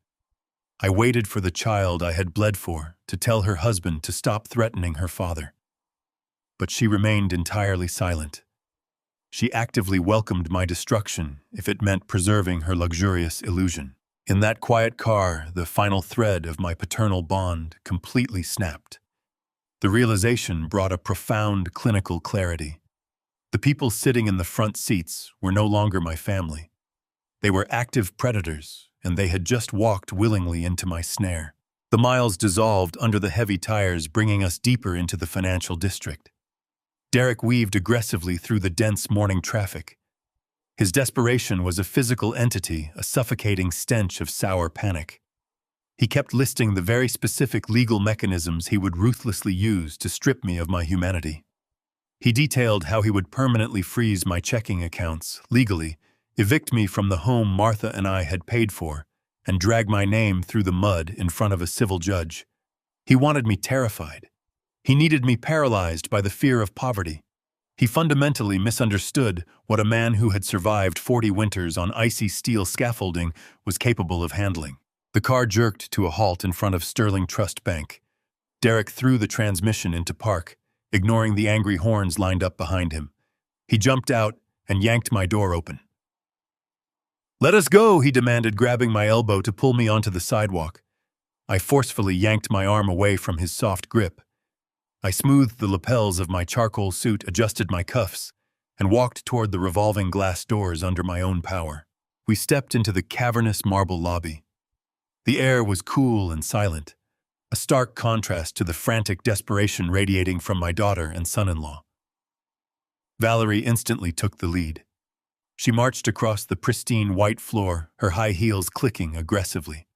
I waited for the child I had bled for to tell her husband to stop threatening her father. But she remained entirely silent. She actively welcomed my destruction if it meant preserving her luxurious illusion. In that quiet car, the final thread of my paternal bond completely snapped. The realization brought a profound clinical clarity. The people sitting in the front seats were no longer my family. They were active predators, and they had just walked willingly into my snare. The miles dissolved under the heavy tires, bringing us deeper into the financial district. Derek weaved aggressively through the dense morning traffic. His desperation was a physical entity, a suffocating stench of sour panic. He kept listing the very specific legal mechanisms he would ruthlessly use to strip me of my humanity. He detailed how he would permanently freeze my checking accounts, legally, evict me from the home Martha and I had paid for, and drag my name through the mud in front of a civil judge. He wanted me terrified. He needed me paralyzed by the fear of poverty. He fundamentally misunderstood what a man who had survived 40 winters on icy steel scaffolding was capable of handling. The car jerked to a halt in front of Sterling Trust Bank. Derek threw the transmission into park, ignoring the angry horns lined up behind him. He jumped out and yanked my door open. "Let us go," he demanded, grabbing my elbow to pull me onto the sidewalk. I forcefully yanked my arm away from his soft grip. I smoothed the lapels of my charcoal suit, adjusted my cuffs, and walked toward the revolving glass doors under my own power. We stepped into the cavernous marble lobby. The air was cool and silent, a stark contrast to the frantic desperation radiating from my daughter and son-in-law. Valerie instantly took the lead. She marched across the pristine white floor, her high heels clicking aggressively.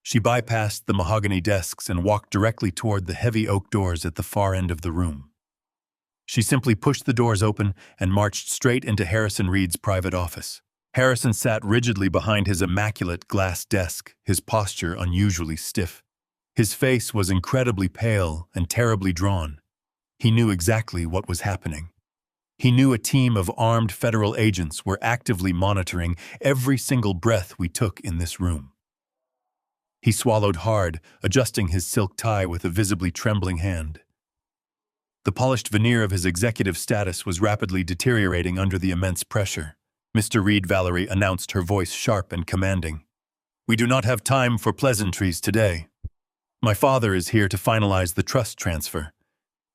She bypassed the mahogany desks and walked directly toward the heavy oak doors at the far end of the room. She simply pushed the doors open and marched straight into Harrison Reed's private office. Harrison sat rigidly behind his immaculate glass desk, his posture unusually stiff. His face was incredibly pale and terribly drawn. He knew exactly what was happening. He knew a team of armed federal agents were actively monitoring every single breath we took in this room. He swallowed hard, adjusting his silk tie with a visibly trembling hand. The polished veneer of his executive status was rapidly deteriorating under the immense pressure. "Mr. Reed," Valerie announced, her voice sharp and commanding. "We do not have time for pleasantries today. My father is here to finalize the trust transfer.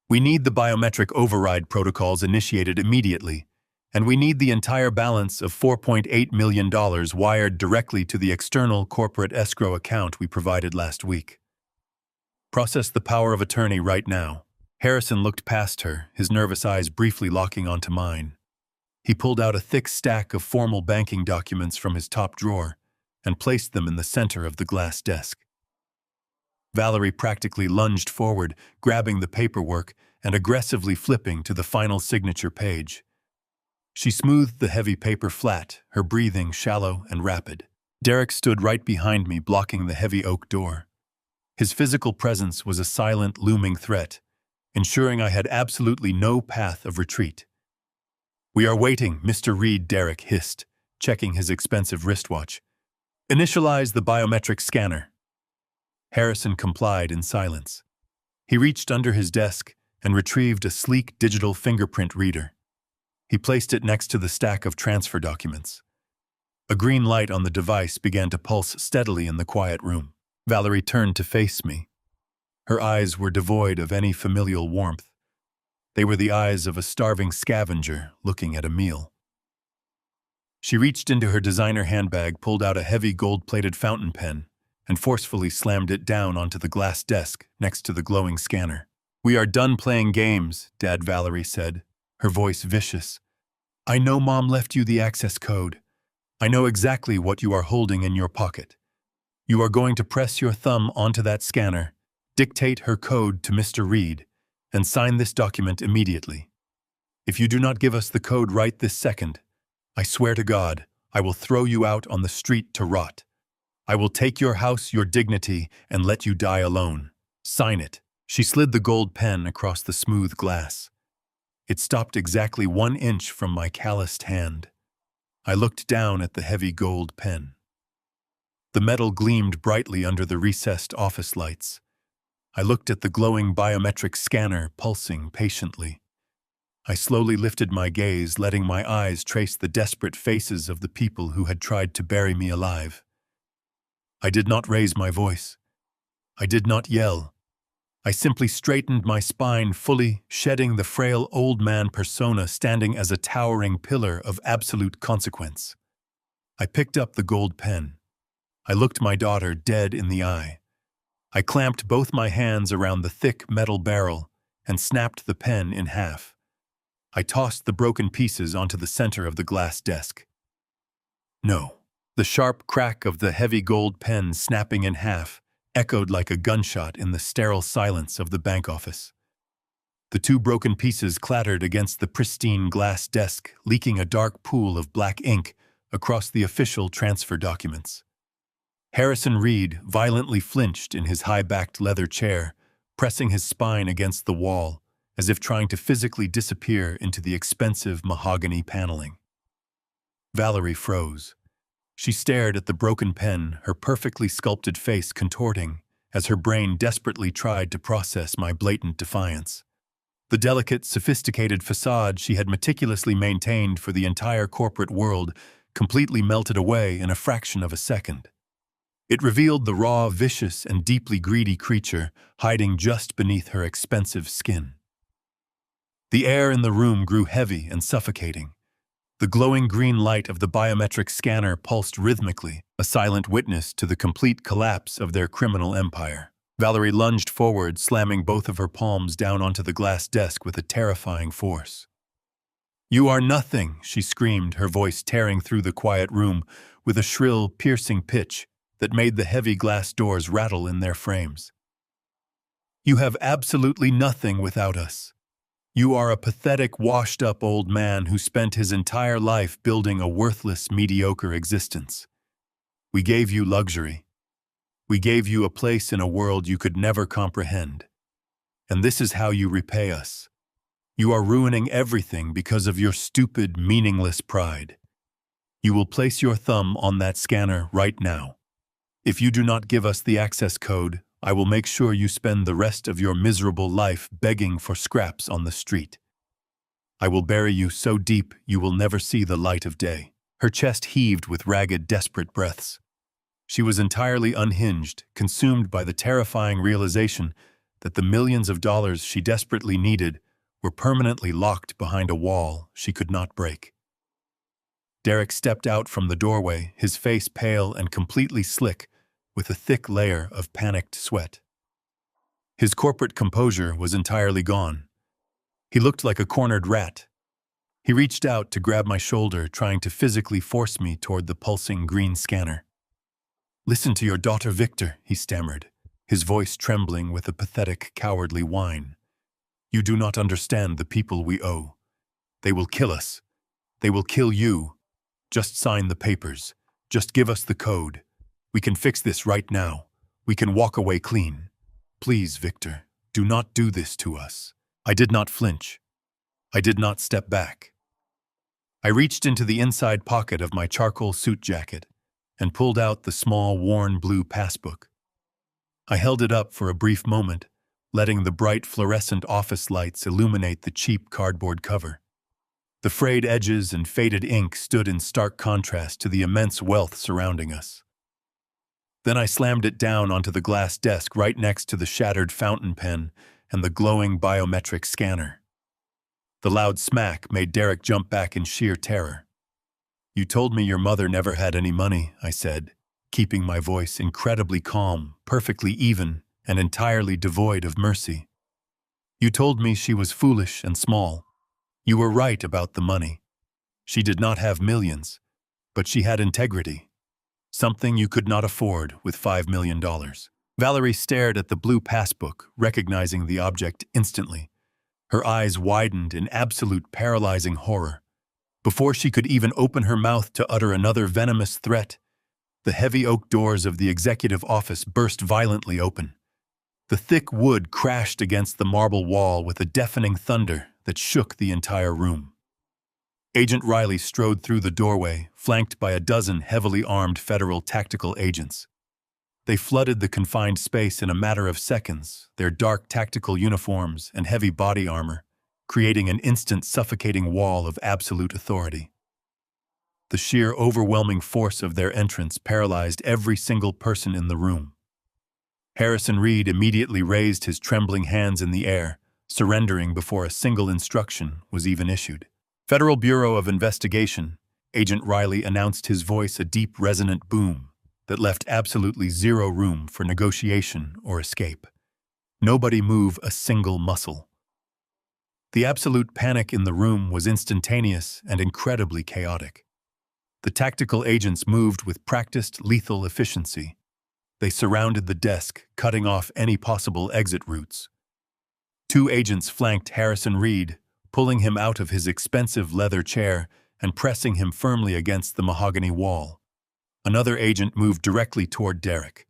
We need the biometric override protocols initiated immediately, and we need the entire balance of $4.8 million wired directly to the external corporate escrow account we provided last week. Process the power of attorney right now." Harrison looked past her, his nervous eyes briefly locking onto mine. He pulled out a thick stack of formal banking documents from his top drawer and placed them in the center of the glass desk. Valerie practically lunged forward, grabbing the paperwork and aggressively flipping to the final signature page. She smoothed the heavy paper flat, her breathing shallow and rapid. Derek stood right behind me, blocking the heavy oak door. His physical presence was a silent, looming threat, ensuring I had absolutely no path of retreat. "We are waiting, Mr. Reed," Derek hissed, checking his expensive wristwatch. "Initialize the biometric scanner." Harrison complied in silence. He reached under his desk and retrieved a sleek digital fingerprint reader. He placed it next to the stack of transfer documents. A green light on the device began to pulse steadily in the quiet room. Valerie turned to face me. Her eyes were devoid of any familial warmth. They were the eyes of a starving scavenger looking at a meal. She reached into her designer handbag, pulled out a heavy gold-plated fountain pen, and forcefully slammed it down onto the glass desk next to the glowing scanner. "We are done playing games," Dad, Valerie said, her voice vicious. "I know Mom left you the access code. I know exactly what you are holding in your pocket. You are going to press your thumb onto that scanner, dictate her code to Mr. Reed, and sign this document immediately. If you do not give us the code right this second, I swear to God, I will throw you out on the street to rot. I will take your house, your dignity, and let you die alone. Sign it." She slid the gold pen across the smooth glass. It stopped exactly 1 inch from my calloused hand. I looked down at the heavy gold pen. The metal gleamed brightly under the recessed office lights. I looked at the glowing biometric scanner pulsing patiently. I slowly lifted my gaze, letting my eyes trace the desperate faces of the people who had tried to bury me alive. I did not raise my voice. I did not yell. I simply straightened my spine fully, shedding the frail old man persona standing as a towering pillar of absolute consequence. I picked up the gold pen. I looked my daughter dead in the eye. I clamped both my hands around the thick metal barrel and snapped the pen in half. I tossed the broken pieces onto the center of the glass desk. No. The sharp crack of the heavy gold pen snapping in half echoed like a gunshot in the sterile silence of the bank office. The 2 broken pieces clattered against the pristine glass desk, leaking a dark pool of black ink across the official transfer documents. Harrison Reed violently flinched in his high-backed leather chair, pressing his spine against the wall, as if trying to physically disappear into the expensive mahogany paneling. Valerie froze. She stared at the broken pen, her perfectly sculpted face contorting, as her brain desperately tried to process my blatant defiance. The delicate, sophisticated facade she had meticulously maintained for the entire corporate world completely melted away in a fraction of a second. It revealed the raw, vicious, and deeply greedy creature hiding just beneath her expensive skin. The air in the room grew heavy and suffocating. The glowing green light of the biometric scanner pulsed rhythmically, a silent witness to the complete collapse of their criminal empire. Valerie lunged forward, slamming both of her palms down onto the glass desk with a terrifying force. "You are nothing," she screamed, her voice tearing through the quiet room with a shrill, piercing pitch that made the heavy glass doors rattle in their frames. "You have absolutely nothing without us. You are a pathetic, washed-up old man who spent his entire life building a worthless, mediocre existence. We gave you luxury. We gave you a place in a world you could never comprehend. And this is how you repay us. You are ruining everything because of your stupid, meaningless pride. You will place your thumb on that scanner right now. If you do not give us the access code, I will make sure you spend the rest of your miserable life begging for scraps on the street. I will bury you so deep you will never see the light of day." Her chest heaved with ragged, desperate breaths. She was entirely unhinged, consumed by the terrifying realization that the millions of dollars she desperately needed were permanently locked behind a wall she could not break. Derek stepped out from the doorway, his face pale and completely slick, with a thick layer of panicked sweat. His corporate composure was entirely gone. He looked like a cornered rat. He reached out to grab my shoulder, trying to physically force me toward the pulsing green scanner. "Listen to your daughter, Victor," he stammered, his voice trembling with a pathetic, cowardly whine. "You do not understand the people we owe. They will kill us. They will kill you. Just sign the papers. Just give us the code. We can fix this right now. We can walk away clean. Please, Victor, do not do this to us." I did not flinch. I did not step back. I reached into the inside pocket of my charcoal suit jacket and pulled out the small, worn blue passbook. I held it up for a brief moment, letting the bright fluorescent office lights illuminate the cheap cardboard cover. The frayed edges and faded ink stood in stark contrast to the immense wealth surrounding us. Then I slammed it down onto the glass desk right next to the shattered fountain pen and the glowing biometric scanner. The loud smack made Derek jump back in sheer terror. "You told me your mother never had any money," I said, keeping my voice incredibly calm, perfectly even, and entirely devoid of mercy. "You told me she was foolish and small. You were right about the money. She did not have millions, but she had integrity. Something you could not afford with $5 million. Valerie stared at the blue passbook, recognizing the object instantly. Her eyes widened in absolute paralyzing horror. Before she could even open her mouth to utter another venomous threat, the heavy oak doors of the executive office burst violently open. The thick wood crashed against the marble wall with a deafening thunder that shook the entire room. Agent Riley strode through the doorway, flanked by a dozen heavily armed federal tactical agents. They flooded the confined space in a matter of seconds, their dark tactical uniforms and heavy body armor, creating an instant suffocating wall of absolute authority. The sheer overwhelming force of their entrance paralyzed every single person in the room. Harrison Reed immediately raised his trembling hands in the air, surrendering before a single instruction was even issued. "Federal Bureau of Investigation," Agent Riley announced, his voice a deep, resonant boom that left absolutely zero room for negotiation or escape. Nobody move a single muscle. The absolute panic in the room was instantaneous and incredibly chaotic. The tactical agents moved with practiced, lethal efficiency. They surrounded the desk, cutting off any possible exit routes. 2 agents flanked Harrison Reed, pulling him out of his expensive leather chair and pressing him firmly against the mahogany wall. Another agent moved directly toward Derek.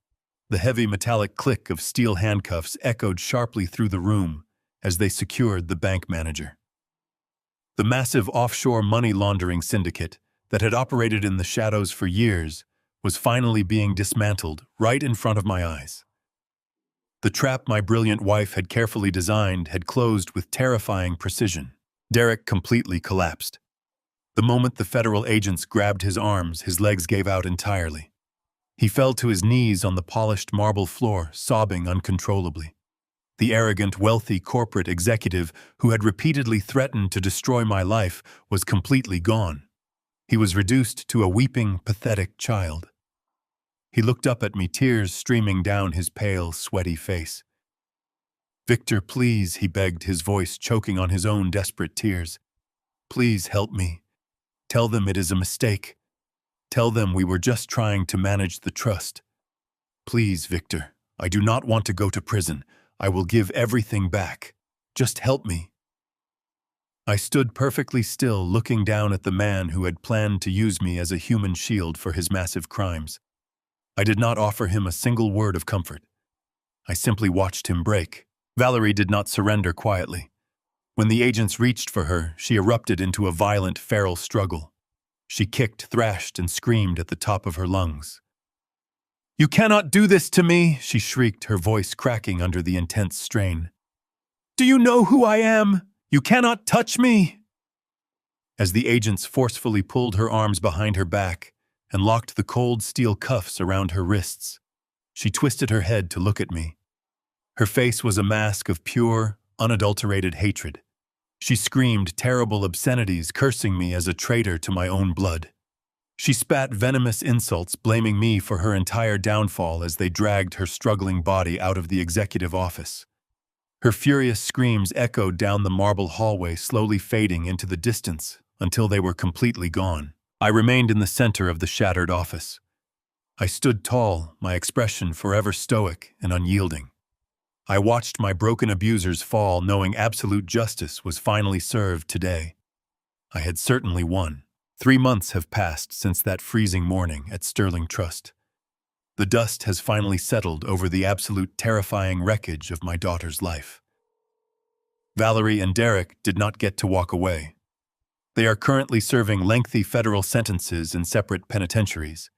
The heavy metallic click of steel handcuffs echoed sharply through the room as they secured the bank manager. The massive offshore money laundering syndicate that had operated in the shadows for years was finally being dismantled right in front of my eyes. The trap my brilliant wife had carefully designed had closed with terrifying precision. Derek completely collapsed. The moment the federal agents grabbed his arms, his legs gave out entirely. He fell to his knees on the polished marble floor, sobbing uncontrollably. The arrogant, wealthy corporate executive who had repeatedly threatened to destroy my life was completely gone. He was reduced to a weeping, pathetic child. He looked up at me, tears streaming down his pale, sweaty face. "Victor, please," he begged, his voice choking on his own desperate tears. "Please help me. Tell them it is a mistake. Tell them we were just trying to manage the trust. Please, Victor, I do not want to go to prison. I will give everything back. Just help me." I stood perfectly still, looking down at the man who had planned to use me as a human shield for his massive crimes. I did not offer him a single word of comfort. I simply watched him break. Valerie did not surrender quietly. When the agents reached for her, she erupted into a violent, feral struggle. She kicked, thrashed, and screamed at the top of her lungs. "You cannot do this to me," she shrieked, her voice cracking under the intense strain. "Do you know who I am? You cannot touch me!" As the agents forcefully pulled her arms behind her back and locked the cold steel cuffs around her wrists, she twisted her head to look at me. Her face was a mask of pure, unadulterated hatred. She screamed terrible obscenities, cursing me as a traitor to my own blood. She spat venomous insults, blaming me for her entire downfall as they dragged her struggling body out of the executive office. Her furious screams echoed down the marble hallway, slowly fading into the distance until they were completely gone. I remained in the center of the shattered office. I stood tall, my expression forever stoic and unyielding. I watched my broken abusers fall, knowing absolute justice was finally served today. I had certainly won. 3 months have passed since that freezing morning at Sterling Trust. The dust has finally settled over the absolute terrifying wreckage of my daughter's life. Valerie and Derek did not get to walk away. They are currently serving lengthy federal sentences in separate penitentiaries.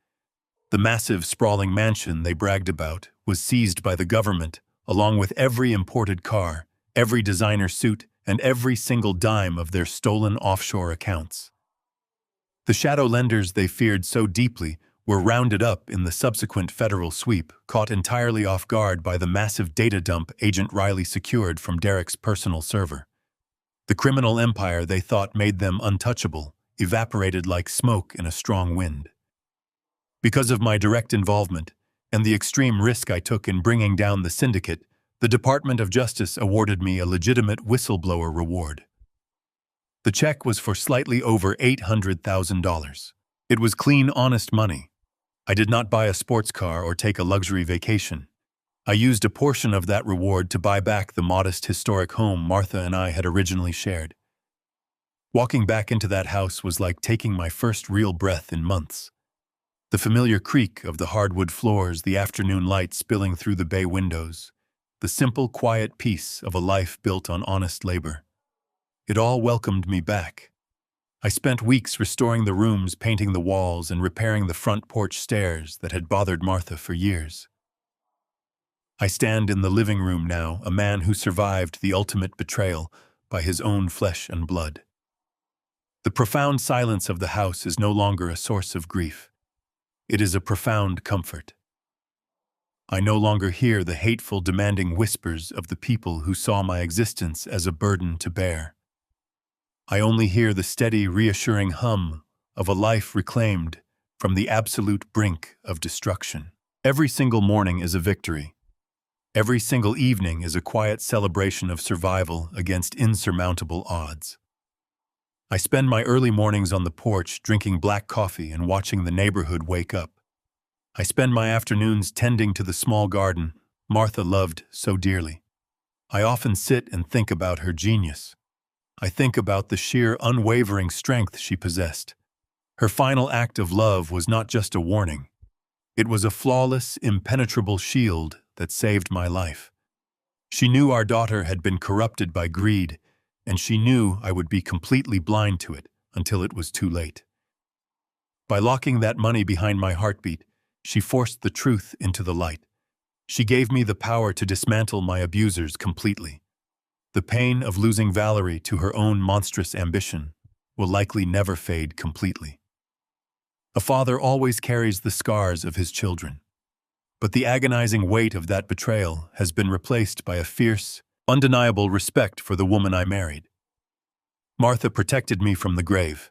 The massive, sprawling mansion they bragged about was seized by the government, along with every imported car, every designer suit, and every single dime of their stolen offshore accounts. The shadow lenders they feared so deeply were rounded up in the subsequent federal sweep, caught entirely off guard by the massive data dump Agent Riley secured from Derek's personal server. The criminal empire they thought made them untouchable evaporated like smoke in a strong wind. Because of my direct involvement and the extreme risk I took in bringing down the syndicate, the Department of Justice awarded me a legitimate whistleblower reward. The check was for slightly over $800,000. It was clean, honest money. I did not buy a sports car or take a luxury vacation. I used a portion of that reward to buy back the modest historic home Martha and I had originally shared. Walking back into that house was like taking my first real breath in months. The familiar creak of the hardwood floors, the afternoon light spilling through the bay windows, the simple, quiet peace of a life built on honest labor. It all welcomed me back. I spent weeks restoring the rooms, painting the walls, and repairing the front porch stairs that had bothered Martha for years. I stand in the living room now, a man who survived the ultimate betrayal by his own flesh and blood. The profound silence of the house is no longer a source of grief. It is a profound comfort. I no longer hear the hateful, demanding whispers of the people who saw my existence as a burden to bear. I only hear the steady, reassuring hum of a life reclaimed from the absolute brink of destruction. Every single morning is a victory. Every single evening is a quiet celebration of survival against insurmountable odds. I spend my early mornings on the porch drinking black coffee and watching the neighborhood wake up. I spend my afternoons tending to the small garden Martha loved so dearly. I often sit and think about her genius. I think about the sheer, unwavering strength she possessed. Her final act of love was not just a warning. It was a flawless, impenetrable shield that saved my life. She knew our daughter had been corrupted by greed, and she knew I would be completely blind to it until it was too late. By locking that money behind my heartbeat, she forced the truth into the light. She gave me the power to dismantle my abusers completely. The pain of losing Valerie to her own monstrous ambition will likely never fade completely. A father always carries the scars of his children, but the agonizing weight of that betrayal has been replaced by a fierce, undeniable respect for the woman I married. Martha protected me from the grave.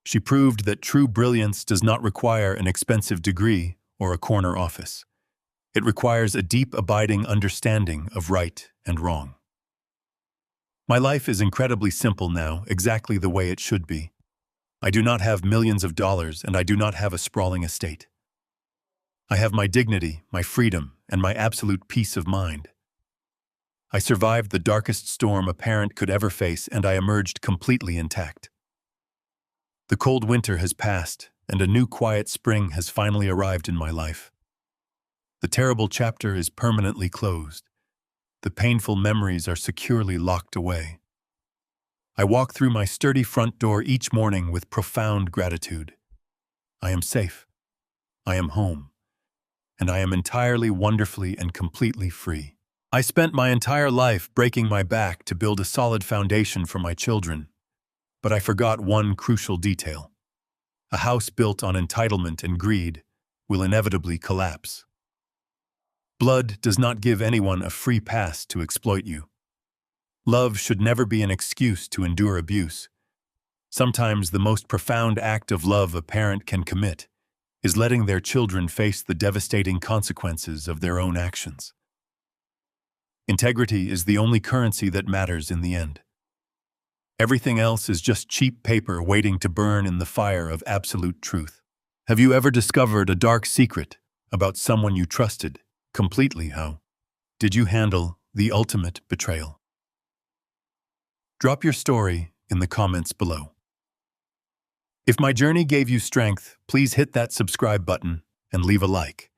She proved that true brilliance does not require an expensive degree or a corner office. It requires a deep, abiding understanding of right and wrong. My life is incredibly simple now, exactly the way it should be. I do not have millions of dollars, and I do not have a sprawling estate. I have my dignity, my freedom, and my absolute peace of mind. I survived the darkest storm a parent could ever face, and I emerged completely intact. The cold winter has passed, and a new quiet spring has finally arrived in my life. The terrible chapter is permanently closed. The painful memories are securely locked away. I walk through my sturdy front door each morning with profound gratitude. I am safe. I am home. And I am entirely, wonderfully, and completely free. I spent my entire life breaking my back to build a solid foundation for my children, but I forgot one crucial detail. A house built on entitlement and greed will inevitably collapse. Blood does not give anyone a free pass to exploit you. Love should never be an excuse to endure abuse. Sometimes the most profound act of love a parent can commit is letting their children face the devastating consequences of their own actions. Integrity is the only currency that matters in the end. Everything else is just cheap paper waiting to burn in the fire of absolute truth. Have you ever discovered a dark secret about someone you trusted completely? How did you handle the ultimate betrayal? Drop your story in the comments below. If my journey gave you strength, please hit that subscribe button and leave a like.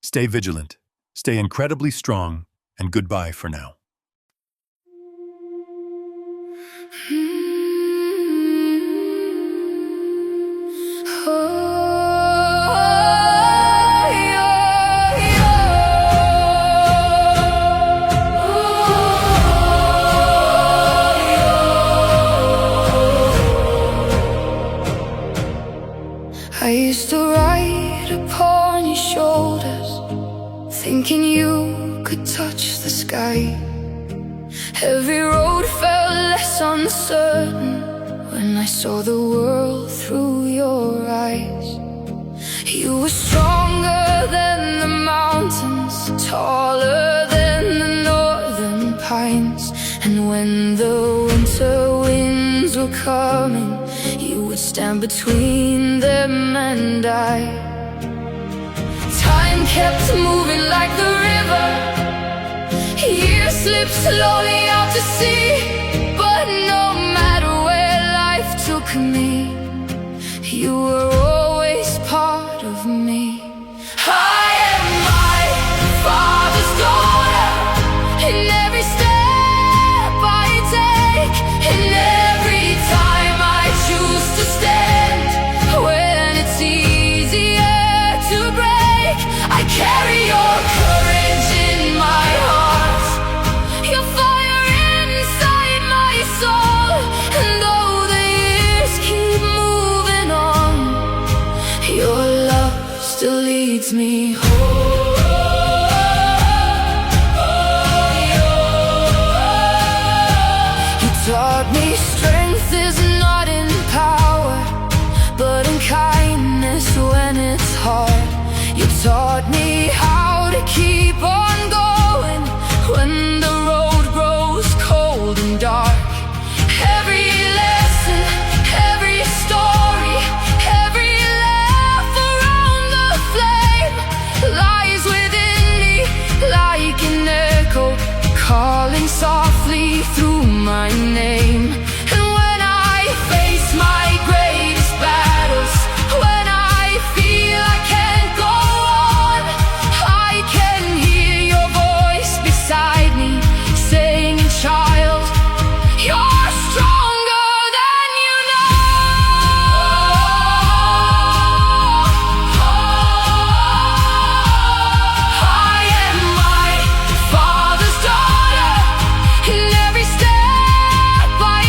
Stay vigilant, stay incredibly strong, and goodbye for now. I used to ride upon your shoulders, thinking you could touch the sky. Every road felt less uncertain when I saw the world through your eyes. You were stronger than the mountains, taller than the northern pines. And when the winter winds were coming, you would stand between them and I. Time kept moving like the river, years slipped slowly out to sea. But no matter where life took me, you were always part of me. I am my father's daughter, in every step I take, in every time I choose to stand. When it's easier to break, I carry your courage in my heart, your fire inside my soul. And though the years keep moving on, your love still leads me home. You taught me strength is not in power, but in kindness when it's hard. You taught me how to keep on going when the road grows cold and dark. Every lesson, every story, every laugh around the flame lies within me like an echo, calling softly through my name. And when I face my greatest battles, when I feel I can't go on, I can hear your voice beside me saying, child, you're stronger than you know. I am my father's daughter, in every step I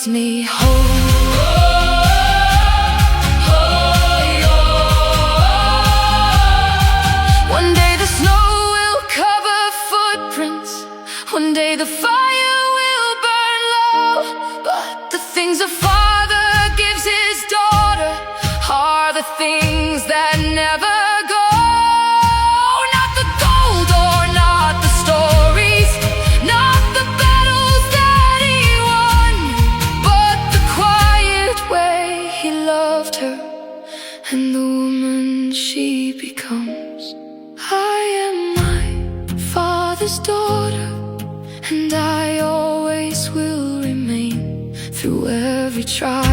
leads me home. One day the snow will cover footprints, one day the fire will burn low, but the things a father gives his daughter are the things that never go. Not the gold or not the stories, not the battles that he won, but the quiet way he loved her and the woman she becomes. I am my father's daughter, and I always will remain through every trial.